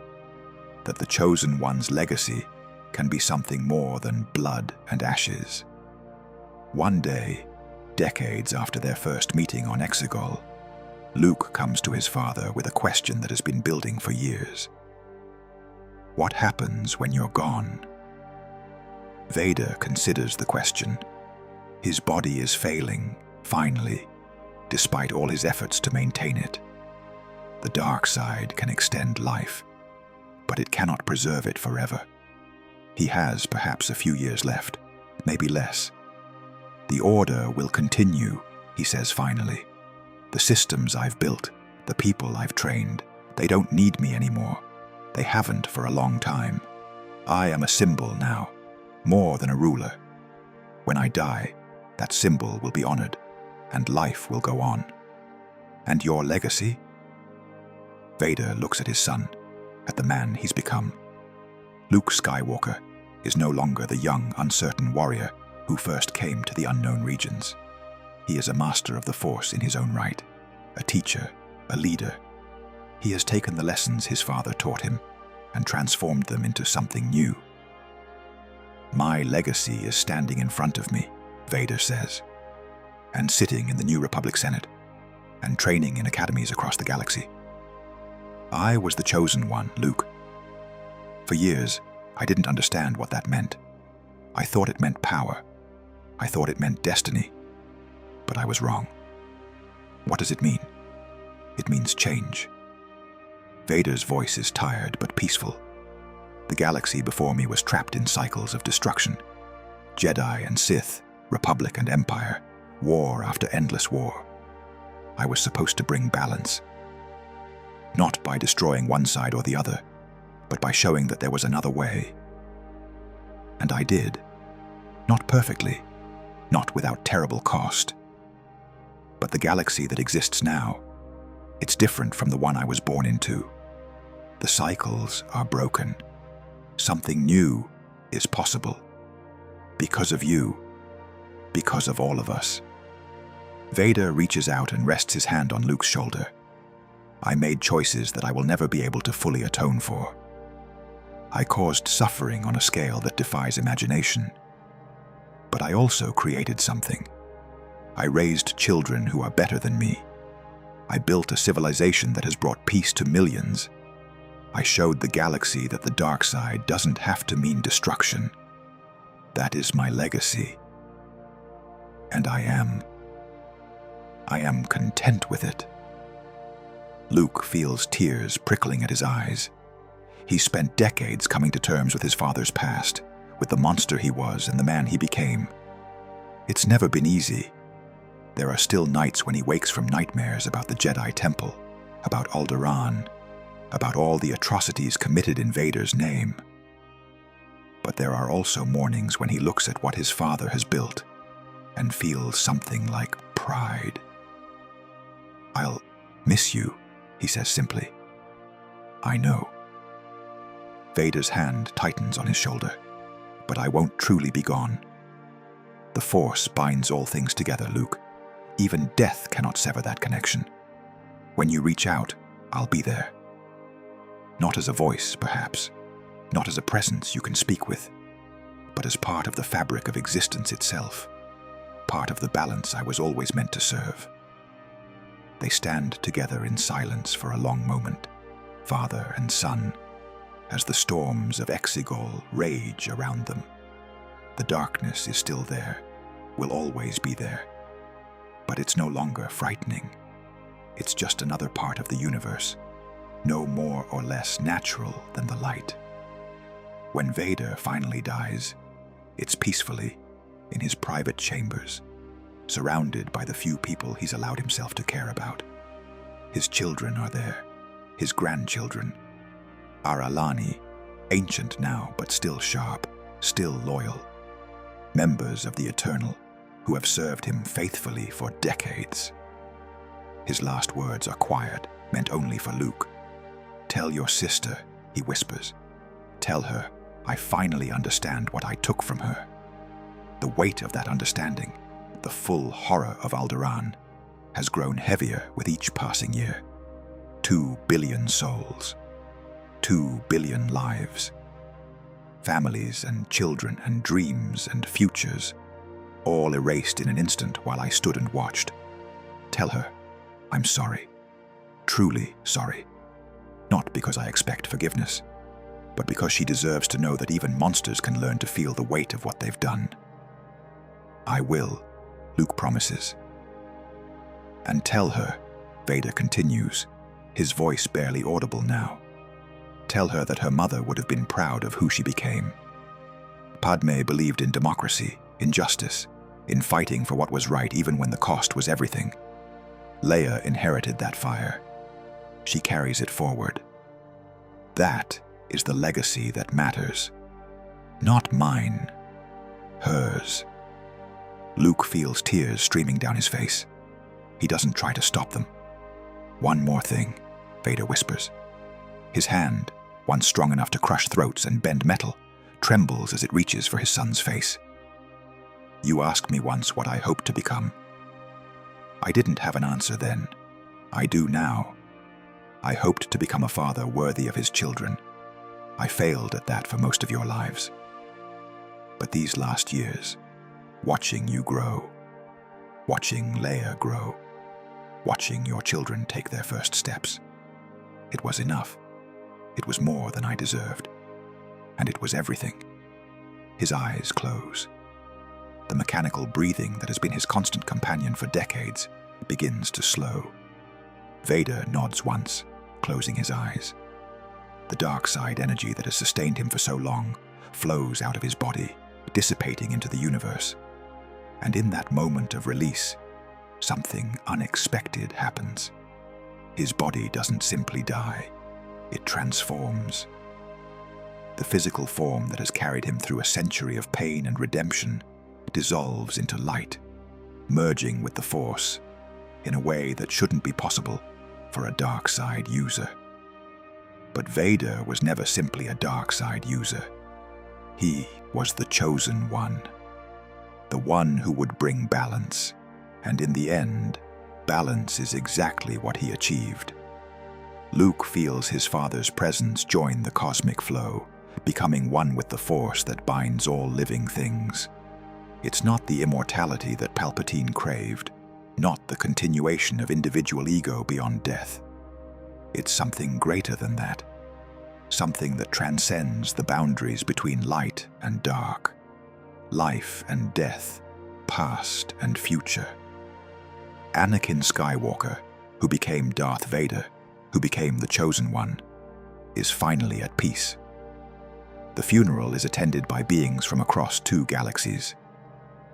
that the Chosen One's legacy can be something more than blood and ashes. One day, decades after their first meeting on Exegol, Luke comes to his father with a question that has been building for years. What happens when you're gone? Vader considers the question. His body is failing, finally, despite all his efforts to maintain it. The dark side can extend life, but it cannot preserve it forever. He has perhaps a few years left, maybe less. The Order will continue, he says finally. The systems I've built, the people I've trained, they don't need me anymore. They haven't for a long time. I am a symbol now, more than a ruler. When I die, that symbol will be honored, and life will go on. And your legacy? Vader looks at his son, at the man he's become. Luke Skywalker is no longer the young, uncertain warrior who first came to the unknown regions. He is a master of the Force in his own right, a teacher, a leader. He has taken the lessons his father taught him and transformed them into something new. My legacy is standing in front of me, Vader says, and sitting in the New Republic Senate, and training in academies across the galaxy. I was the chosen one, Luke. For years, I didn't understand what that meant. I thought it meant power. I thought it meant destiny. But I was wrong. What does it mean? It means change. Vader's voice is tired but peaceful. The galaxy before me was trapped in cycles of destruction. Jedi and Sith, Republic and Empire, war after endless war. I was supposed to bring balance. Not by destroying one side or the other, but by showing that there was another way. And I did. Not perfectly, not without terrible cost. But the galaxy that exists now, it's different from the one I was born into. The cycles are broken. Something new is possible. Because of you. Because of all of us. Vader reaches out and rests his hand on Luke's shoulder. I made choices that I will never be able to fully atone for. I caused suffering on a scale that defies imagination. But I also created something. I raised children who are better than me. I built a civilization that has brought peace to millions. I showed the galaxy that the dark side doesn't have to mean destruction. That is my legacy. And I am content with it. Luke feels tears prickling at his eyes. He spent decades coming to terms with his father's past, with the monster he was and the man he became. It's never been easy. There are still nights when he wakes from nightmares about the Jedi Temple, about Alderaan, about all the atrocities committed in Vader's name. But there are also mornings when he looks at what his father has built and feels something like pride. I'll miss you, he says simply. I know. Vader's hand tightens on his shoulder, but I won't truly be gone. The Force binds all things together, Luke. Even death cannot sever that connection. When you reach out, I'll be there. Not as a voice, perhaps. Not as a presence you can speak with, but as part of the fabric of existence itself. Part of the balance I was always meant to serve. They stand together in silence for a long moment, father and son, as the storms of Exegol rage around them. The darkness is still there, will always be there. But it's no longer frightening. It's just another part of the universe, no more or less natural than the light. When Vader finally dies, it's peacefully, in his private chambers, surrounded by the few people he's allowed himself to care about. His children are there, his grandchildren. are Alani, ancient now but still sharp, still loyal. Members of the Eternal who have served him faithfully for decades. His last words are quiet, meant only for Luke. "Tell your sister," he whispers. "Tell her I finally understand what I took from her." The weight of that understanding, the full horror of Alderaan, has grown heavier with each passing year. 2 billion souls. 2 billion lives. Families and children and dreams and futures, all erased in an instant while I stood and watched. Tell her I'm sorry. Truly sorry. Not because I expect forgiveness, but because she deserves to know that even monsters can learn to feel the weight of what they've done. "I will," Luke promises. "And tell her," Vader continues, his voice barely audible now. "Tell her that her mother would have been proud of who she became. Padme believed in democracy, in justice, in fighting for what was right even when the cost was everything. Leia inherited that fire. She carries it forward. That is the legacy that matters. Not mine. Hers." Luke feels tears streaming down his face. He doesn't try to stop them. "One more thing," Vader whispers. His hand, once strong enough to crush throats and bend metal, trembles as it reaches for his son's face. "You asked me once what I hoped to become. I didn't have an answer then. I do now. I hoped to become a father worthy of his children. I failed at that for most of your lives. But these last years, watching you grow, watching Leia grow, watching your children take their first steps, it was enough. It was more than I deserved. And it was everything." His eyes close. The mechanical breathing that has been his constant companion for decades begins to slow. Vader nods once, closing his eyes. The dark side energy that has sustained him for so long flows out of his body, dissipating into the universe. And in that moment of release, something unexpected happens. His body doesn't simply die, it transforms. The physical form that has carried him through a century of pain and redemption dissolves into light, merging with the Force in a way that shouldn't be possible for a dark side user. But Vader was never simply a dark side user. He was the chosen one, the one who would bring balance, and in the end, balance is exactly what he achieved. Luke feels his father's presence join the cosmic flow, becoming one with the Force that binds all living things. It's not the immortality that Palpatine craved, not the continuation of individual ego beyond death. It's something greater than that, something that transcends the boundaries between light and dark, life and death, past and future. Anakin Skywalker, who became Darth Vader, who became the Chosen One, is finally at peace. The funeral is attended by beings from across 2 galaxies.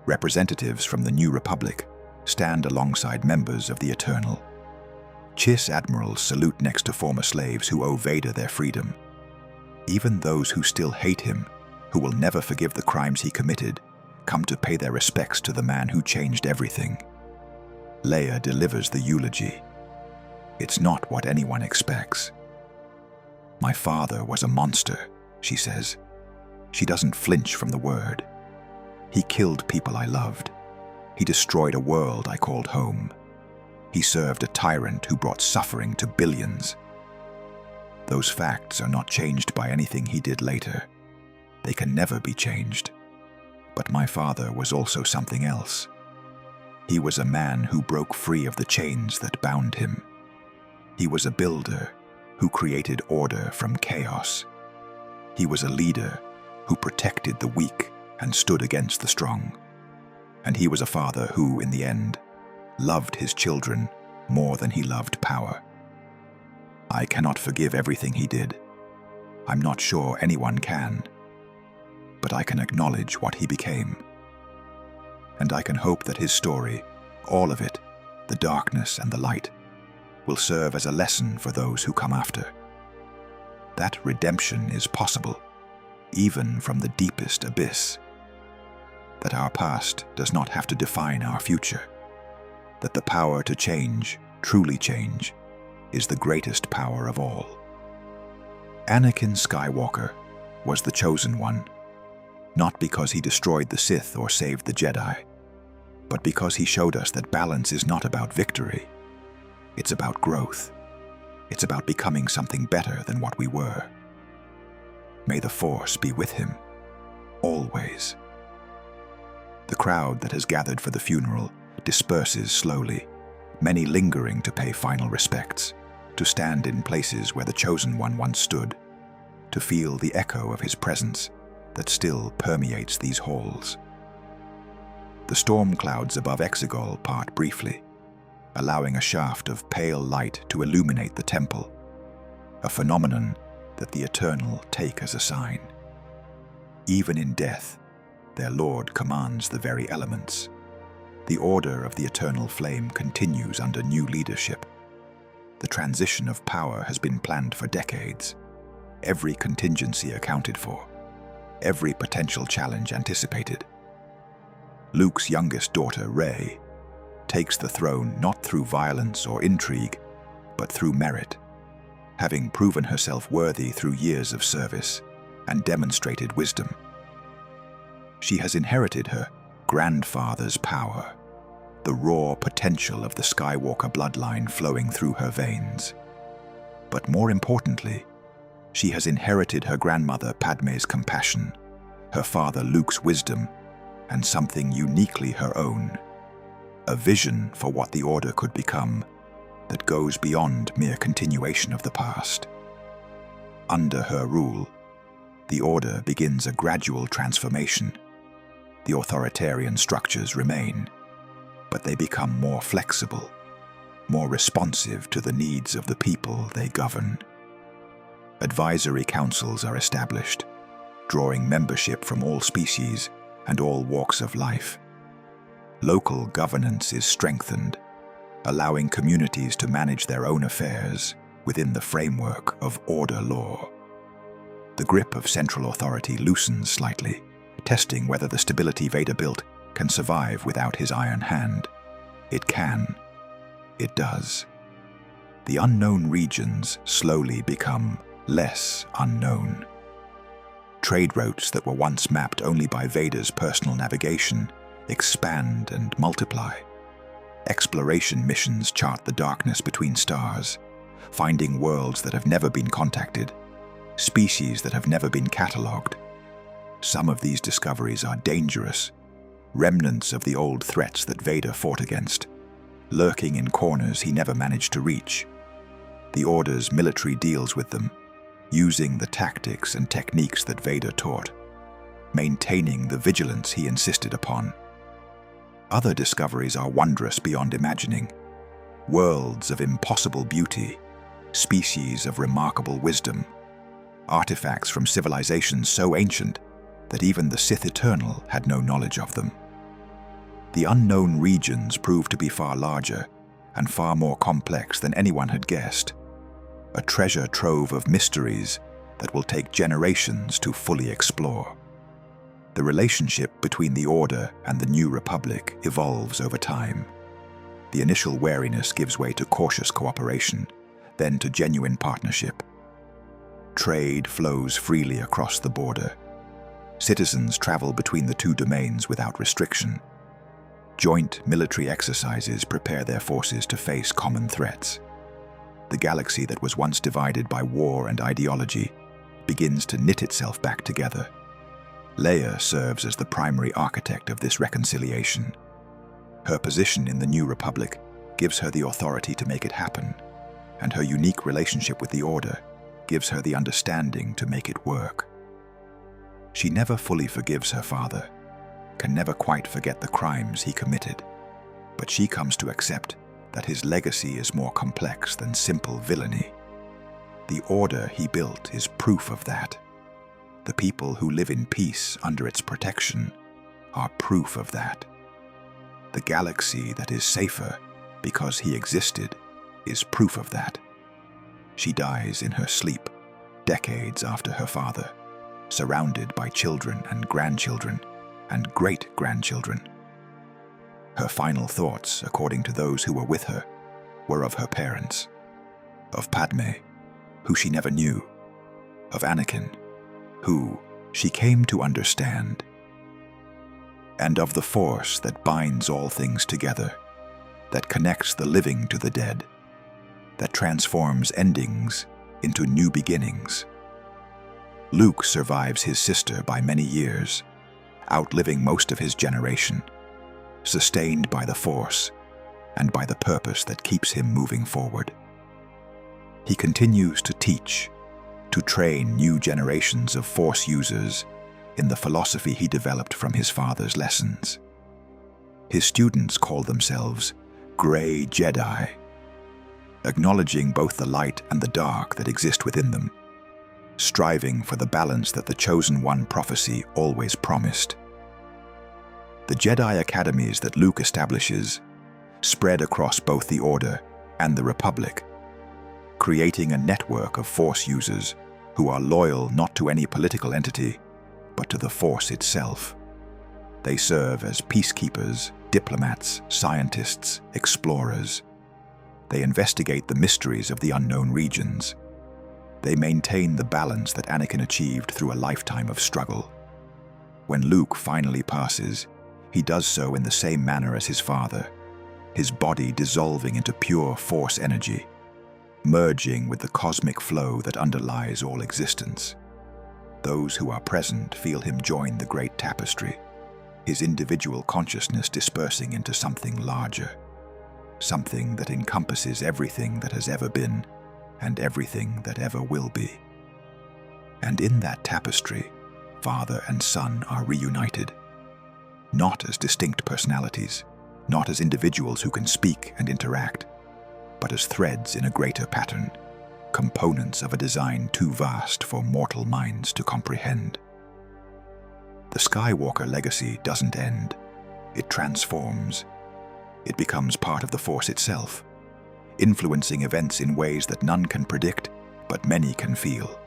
Representatives from the New Republic stand alongside members of the Eternal. Chiss admirals salute next to former slaves who owe Vader their freedom. Even those who still hate him, who will never forgive the crimes he committed, come to pay their respects to the man who changed everything. Leia delivers the eulogy. It's not what anyone expects. "My father was a monster," she says. She doesn't flinch from the word. "He killed people I loved. He destroyed a world I called home. He served a tyrant who brought suffering to billions. Those facts are not changed by anything he did later. They can never be changed. But my father was also something else. He was a man who broke free of the chains that bound him. He was a builder who created order from chaos. He was a leader who protected the weak and stood against the strong. And he was a father who, in the end, loved his children more than he loved power. I cannot forgive everything he did. I'm not sure anyone can. But I can acknowledge what he became. And I can hope that his story, all of it, the darkness and the light, will serve as a lesson for those who come after. that redemption is possible, even from the deepest abyss. That our past does not have to define our future. That the power to change, truly change, is the greatest power of all. Anakin Skywalker was the chosen one, not because he destroyed the Sith or saved the Jedi, but because he showed us that balance is not about victory. It's about growth. It's about becoming something better than what we were. May the Force be with him, always. The crowd that has gathered for the funeral disperses slowly, many lingering to pay final respects, to stand in places where the chosen one once stood, to feel the echo of his presence that still permeates these halls. The storm clouds above Exegol part briefly, allowing a shaft of pale light to illuminate the temple, a phenomenon that the Eternal take as a sign. Even in death, their Lord commands the very elements. The order of the eternal flame continues under new leadership. The transition of power has been planned for decades, every contingency accounted for, every potential challenge anticipated. Luke's youngest daughter, Rey, takes the throne not through violence or intrigue, but through merit, having proven herself worthy through years of service and demonstrated wisdom. She has inherited her grandfather's power, the raw potential of the Skywalker bloodline flowing through her veins. But more importantly, she has inherited her grandmother Padme's compassion, her father Luke's wisdom, and something uniquely her own, a vision for what the Order could become that goes beyond mere continuation of the past. Under her rule, the Order begins a gradual transformation. The authoritarian structures remain, but they become more flexible, more responsive to the needs of the people they govern. Advisory councils are established, drawing membership from all species and all walks of life. Local governance is strengthened, allowing communities to manage their own affairs within the framework of Order law. The grip of central authority loosens slightly, testing whether the stability Vader built can survive without his iron hand. It can. It does. The unknown regions slowly become less unknown. Trade routes that were once mapped only by Vader's personal navigation expand and multiply. Exploration missions chart the darkness between stars, finding worlds that have never been contacted, species that have never been catalogued. Some of these discoveries are dangerous, remnants of the old threats that Vader fought against, lurking in corners he never managed to reach. The Order's military deals with them, using the tactics and techniques that Vader taught, maintaining the vigilance he insisted upon. Other discoveries are wondrous beyond imagining, worlds of impossible beauty, species of remarkable wisdom, artifacts from civilizations so ancient that even the Sith Eternal had no knowledge of them. The unknown regions prove to be far larger and far more complex than anyone had guessed, a treasure trove of mysteries that will take generations to fully explore. The relationship between the Order and the New Republic evolves over time. The initial wariness gives way to cautious cooperation, then to genuine partnership. Trade flows freely across the border. Citizens travel between the two domains without restriction. Joint military exercises prepare their forces to face common threats. The galaxy that was once divided by war and ideology begins to knit itself back together. Leia serves as the primary architect of this reconciliation. Her position in the New Republic gives her the authority to make it happen, and her unique relationship with the Order gives her the understanding to make it work. She never fully forgives her father, can never quite forget the crimes he committed, but she comes to accept that his legacy is more complex than simple villainy. The Order he built is proof of that. The people who live in peace under its protection are proof of that. The galaxy that is safer because he existed is proof of that. She dies in her sleep, decades after her father, surrounded by children and grandchildren and great-grandchildren. Her final thoughts, according to those who were with her, were of her parents, of Padme, who she never knew, of Anakin, who she came to understand, and of the force that binds all things together, that connects the living to the dead, that transforms endings into new beginnings. Luke survives his sister by many years, outliving most of his generation, sustained by the Force and by the purpose that keeps him moving forward. He continues to teach, to train new generations of Force users in the philosophy he developed from his father's lessons. His students call themselves Grey Jedi, acknowledging both the light and the dark that exist within them, striving for the balance that the Chosen One prophecy always promised. The Jedi academies that Luke establishes spread across both the Order and the Republic, creating a network of Force users who are loyal not to any political entity, but to the Force itself. They serve as peacekeepers, diplomats, scientists, explorers. They investigate the mysteries of the unknown regions. They maintain the balance that Anakin achieved through a lifetime of struggle. When Luke finally passes, he does so in the same manner as his father, his body dissolving into pure Force energy, merging with the cosmic flow that underlies all existence. Those who are present feel him join the great tapestry, his individual consciousness dispersing into something larger, something that encompasses everything that has ever been and everything that ever will be. And in that tapestry, father and son are reunited, not as distinct personalities, not as individuals who can speak and interact, but as threads in a greater pattern, components of a design too vast for mortal minds to comprehend. The Skywalker legacy doesn't end. It transforms. It becomes part of the Force itself, influencing events in ways that none can predict, but many can feel.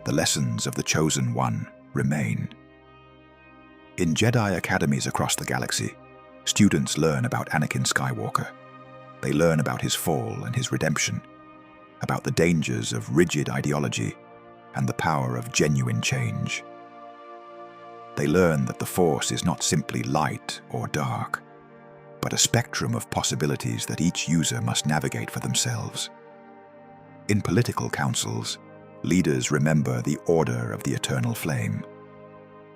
The lessons of the Chosen One remain. In Jedi academies across the galaxy, students learn about Anakin Skywalker. They learn about his fall and his redemption, about the dangers of rigid ideology and the power of genuine change. They learn that the Force is not simply light or dark, but a spectrum of possibilities that each user must navigate for themselves. In political councils, leaders remember the order of the eternal flame.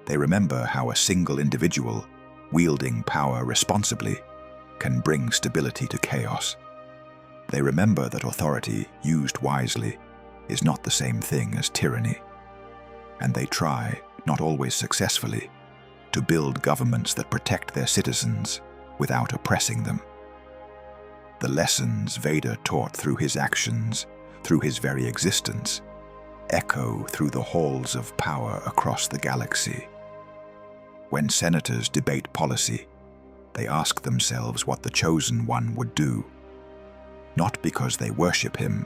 They remember how a single individual, wielding power responsibly, can bring stability to chaos. They remember that authority, used wisely, is not the same thing as tyranny. And they try, not always successfully, to build governments that protect their citizens without oppressing them. The lessons Vader taught through his actions, through his very existence, echo through the halls of power across the galaxy. When senators debate policy, they ask themselves what the Chosen One would do, not because they worship him,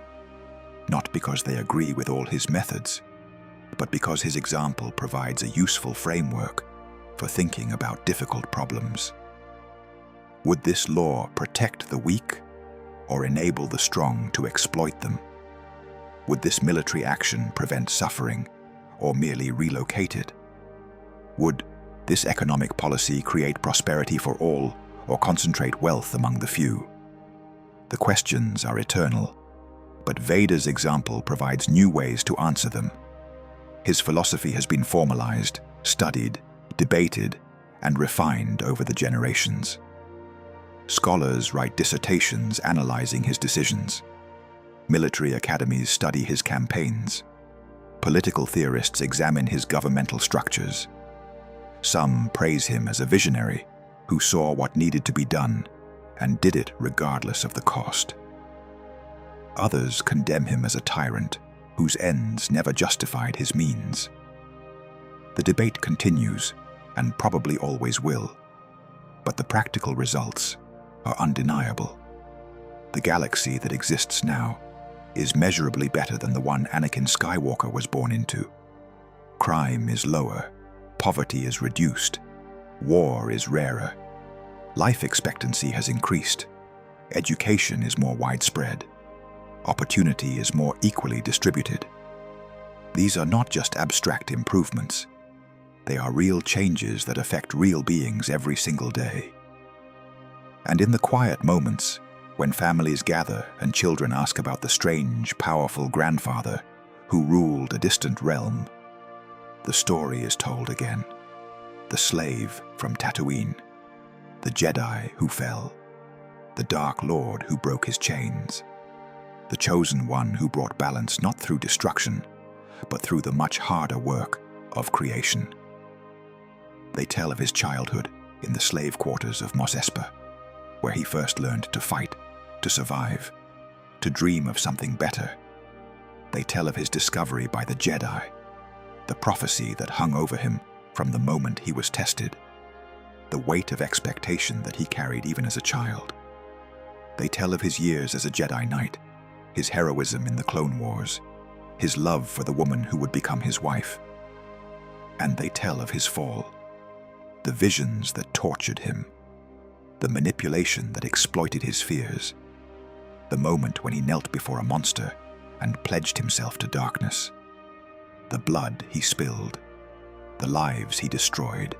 not because they agree with all his methods, but because his example provides a useful framework for thinking about difficult problems. Would this law protect the weak or enable the strong to exploit them? Would this military action prevent suffering or merely relocate it? Would this economic policy create prosperity for all or concentrate wealth among the few? The questions are eternal, but Vader's example provides new ways to answer them. His philosophy has been formalized, studied, debated, and refined over the generations. Scholars write dissertations analyzing his decisions. Military academies study his campaigns. Political theorists examine his governmental structures. Some praise him as a visionary who saw what needed to be done and did it regardless of the cost. Others condemn him as a tyrant whose ends never justified his means. The debate continues, and probably always will, but the practical results are undeniable. The galaxy that exists now is measurably better than the one Anakin Skywalker was born into. Crime is lower, poverty is reduced, war is rarer, life expectancy has increased, education is more widespread, opportunity is more equally distributed. These are not just abstract improvements. They are real changes that affect real beings every single day. And in the quiet moments, when families gather and children ask about the strange, powerful grandfather who ruled a distant realm, the story is told again. The slave from Tatooine, the Jedi who fell, the Dark Lord who broke his chains, the chosen one who brought balance not through destruction, but through the much harder work of creation. They tell of his childhood in the slave quarters of Mos Espa, where he first learned to fight, to survive, to dream of something better. They tell of his discovery by the Jedi, the prophecy that hung over him from the moment he was tested, the weight of expectation that he carried even as a child. They tell of his years as a Jedi Knight, his heroism in the Clone Wars, his love for the woman who would become his wife. And they tell of his fall, the visions that tortured him, the manipulation that exploited his fears, the moment when he knelt before a monster and pledged himself to darkness, the blood he spilled, the lives he destroyed,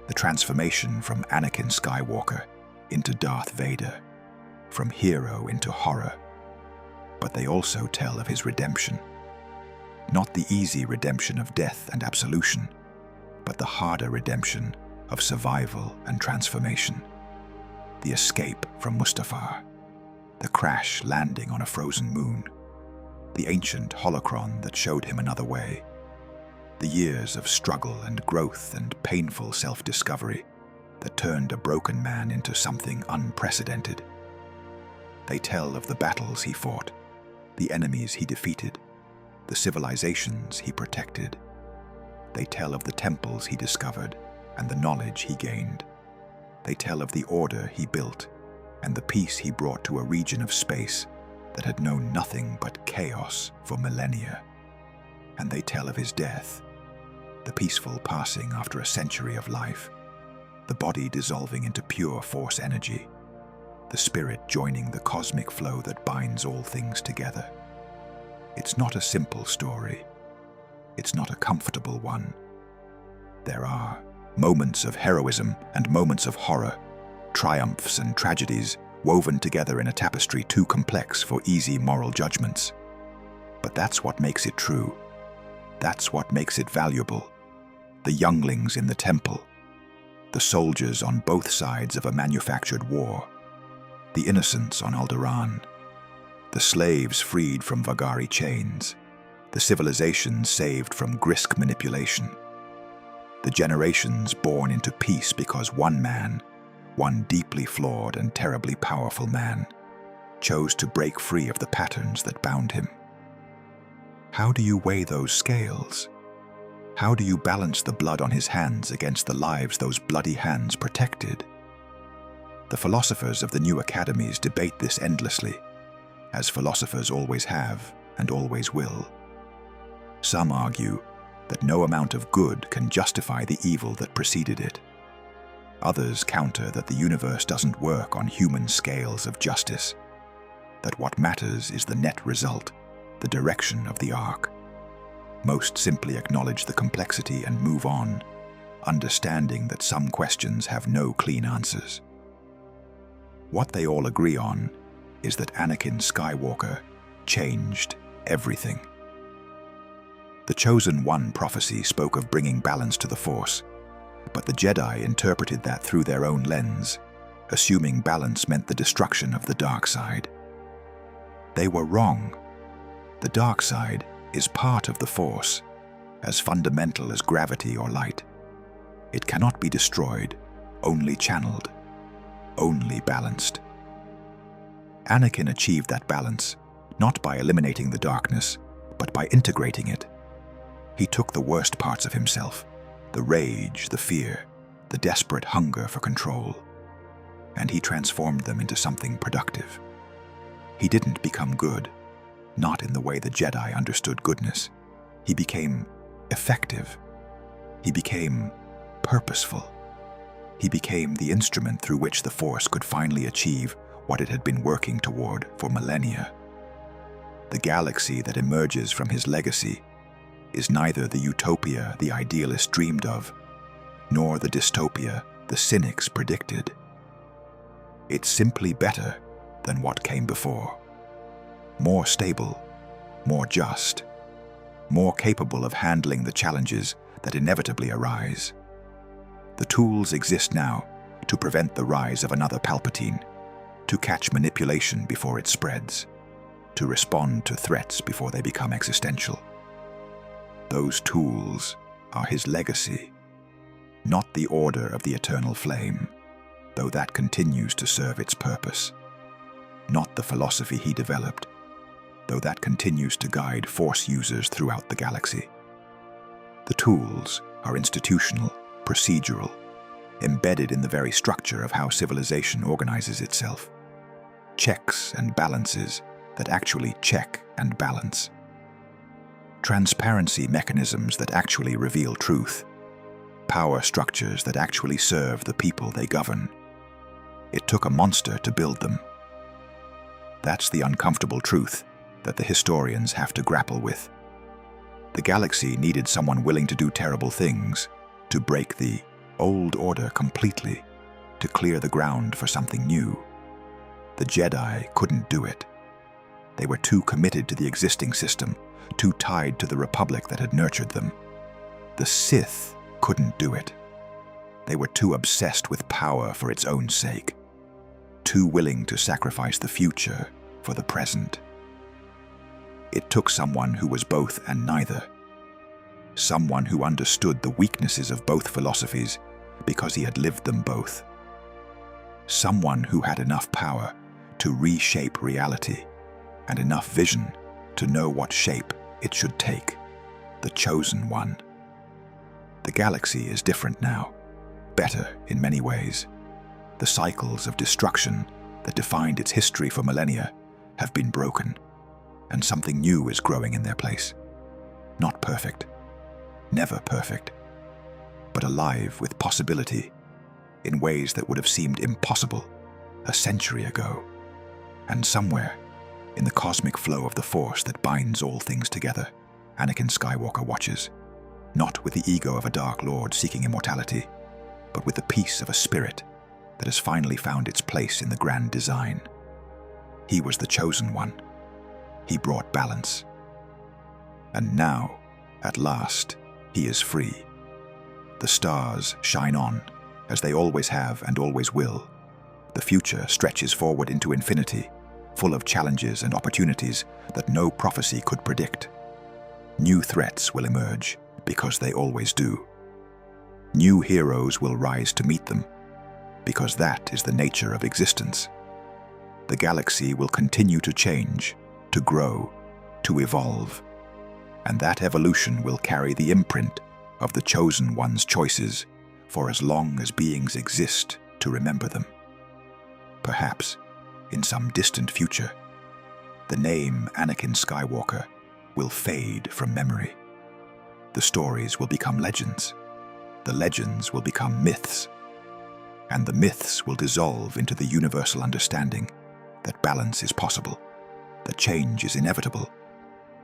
the transformation from Anakin Skywalker into Darth Vader, from hero into horror. But they also tell of his redemption. Not the easy redemption of death and absolution, but the harder redemption of survival and transformation. The escape from Mustafar, the crash landing on a frozen moon, the ancient holocron that showed him another way, the years of struggle and growth and painful self-discovery that turned a broken man into something unprecedented. They tell of the battles he fought, the enemies he defeated, the civilizations he protected. They tell of the temples he discovered and the knowledge he gained. They tell of the order he built and the peace he brought to a region of space that had known nothing but chaos for millennia. And they tell of his death, the peaceful passing after a century of life, the body dissolving into pure force energy, the spirit joining the cosmic flow that binds all things together. It's not a simple story. It's not a comfortable one. There are moments of heroism and moments of horror, triumphs and tragedies woven together in a tapestry too complex for easy moral judgments. But that's what makes it true. That's what makes it valuable. The younglings in the temple, the soldiers on both sides of a manufactured war, the innocents on Alderaan, the slaves freed from Vagari chains, the civilizations saved from Grisk manipulation, the generations born into peace because one man, one deeply flawed and terribly powerful man, chose to break free of the patterns that bound him. How do you weigh those scales? How do you balance the blood on his hands against the lives those bloody hands protected? The philosophers of the new academies debate this endlessly, as philosophers always have and always will. Some argue that no amount of good can justify the evil that preceded it. Others counter that the universe doesn't work on human scales of justice, that what matters is the net result, the direction of the arc. Most simply acknowledge the complexity and move on, understanding that some questions have no clean answers. What they all agree on is that Anakin Skywalker changed everything. The Chosen One prophecy spoke of bringing balance to the Force, but the Jedi interpreted that through their own lens, assuming balance meant the destruction of the dark side. They were wrong. The dark side is part of the Force, as fundamental as gravity or light. It cannot be destroyed, only channeled, only balanced. Anakin achieved that balance, not by eliminating the darkness, but by integrating it. He took the worst parts of himself, the rage, the fear, the desperate hunger for control, and he transformed them into something productive. He didn't become good. not in the way the Jedi understood goodness. He became effective. He became purposeful. He became the instrument through which the Force could finally achieve what it had been working toward for millennia. The galaxy that emerges from his legacy is neither the utopia the idealist dreamed of, nor the dystopia the cynics predicted. It's simply better than what came before. More stable, more just, more capable of handling the challenges that inevitably arise. The tools exist now to prevent the rise of another Palpatine, to catch manipulation before it spreads, to respond to threats before they become existential. Those tools are his legacy, not the Order of the Eternal Flame, though that continues to serve its purpose, not the philosophy he developed, though that continues to guide Force users throughout the galaxy. The tools are institutional, procedural, embedded in the very structure of how civilization organizes itself. Checks and balances that actually check and balance. Transparency mechanisms that actually reveal truth. Power structures that actually serve the people they govern. It took a monster to build them. That's the uncomfortable truth that the historians have to grapple with. The galaxy needed someone willing to do terrible things, to break the old order completely, to clear the ground for something new. The Jedi couldn't do it. They were too committed to the existing system, too tied to the Republic that had nurtured them. The Sith couldn't do it. They were too obsessed with power for its own sake, too willing to sacrifice the future for the present. It took someone who was both and neither. Someone who understood the weaknesses of both philosophies because he had lived them both. Someone who had enough power to reshape reality and enough vision to know what shape it should take. The chosen one. The galaxy is different now, better in many ways. The cycles of destruction that defined its history for millennia have been broken, and something new is growing in their place. Not perfect, never perfect, but alive with possibility in ways that would have seemed impossible a century ago. And somewhere, in the cosmic flow of the Force that binds all things together, Anakin Skywalker watches, not with the ego of a Dark Lord seeking immortality, but with the peace of a spirit that has finally found its place in the grand design. He was the chosen one. He brought balance. And now, at last, he is free. The stars shine on, as they always have and always will. The future stretches forward into infinity, full of challenges and opportunities that no prophecy could predict. New threats will emerge, because they always do. New heroes will rise to meet them, because that is the nature of existence. The galaxy will continue to change, to grow, to evolve, and that evolution will carry the imprint of the chosen one's choices for as long as beings exist to remember them. Perhaps, in some distant future, the name Anakin Skywalker will fade from memory. The stories will become legends. The legends will become myths. And the myths will dissolve into the universal understanding that balance is possible, that change is inevitable,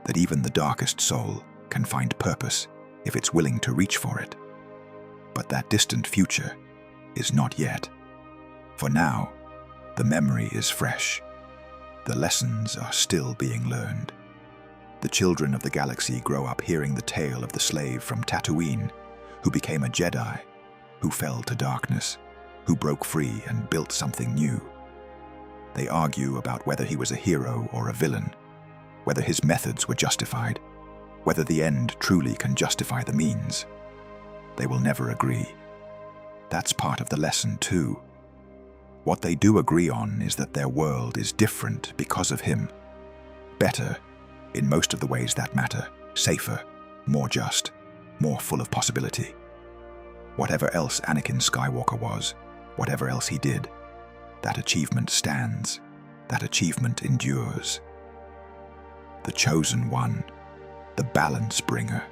that even the darkest soul can find purpose if it's willing to reach for it. But that distant future is not yet. For now, the memory is fresh. The lessons are still being learned. The children of the galaxy grow up hearing the tale of the slave from Tatooine who became a Jedi, who fell to darkness, who broke free and built something new. They argue about whether he was a hero or a villain, whether his methods were justified, whether the end truly can justify the means. They will never agree. That's part of the lesson too. What they do agree on is that their world is different because of him. Better, in most of the ways that matter, safer, more just, more full of possibility. Whatever else Anakin Skywalker was, whatever else he did, that achievement stands, that achievement endures. the chosen one, the balance bringer,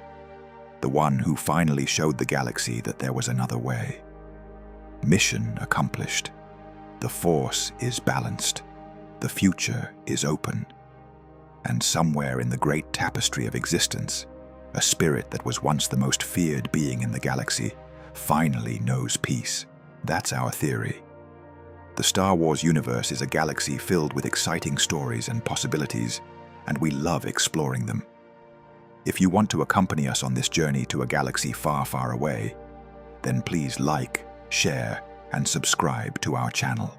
the one who finally showed the galaxy that there was another way. Mission accomplished. The Force is balanced. The future is open. And somewhere in the great tapestry of existence, a spirit that was once the most feared being in the galaxy finally knows peace. That's our theory. The Star Wars universe is a galaxy filled with exciting stories and possibilities, and we love exploring them. If you want to accompany us on this journey to a galaxy far, far away, then please like, share, and subscribe to our channel.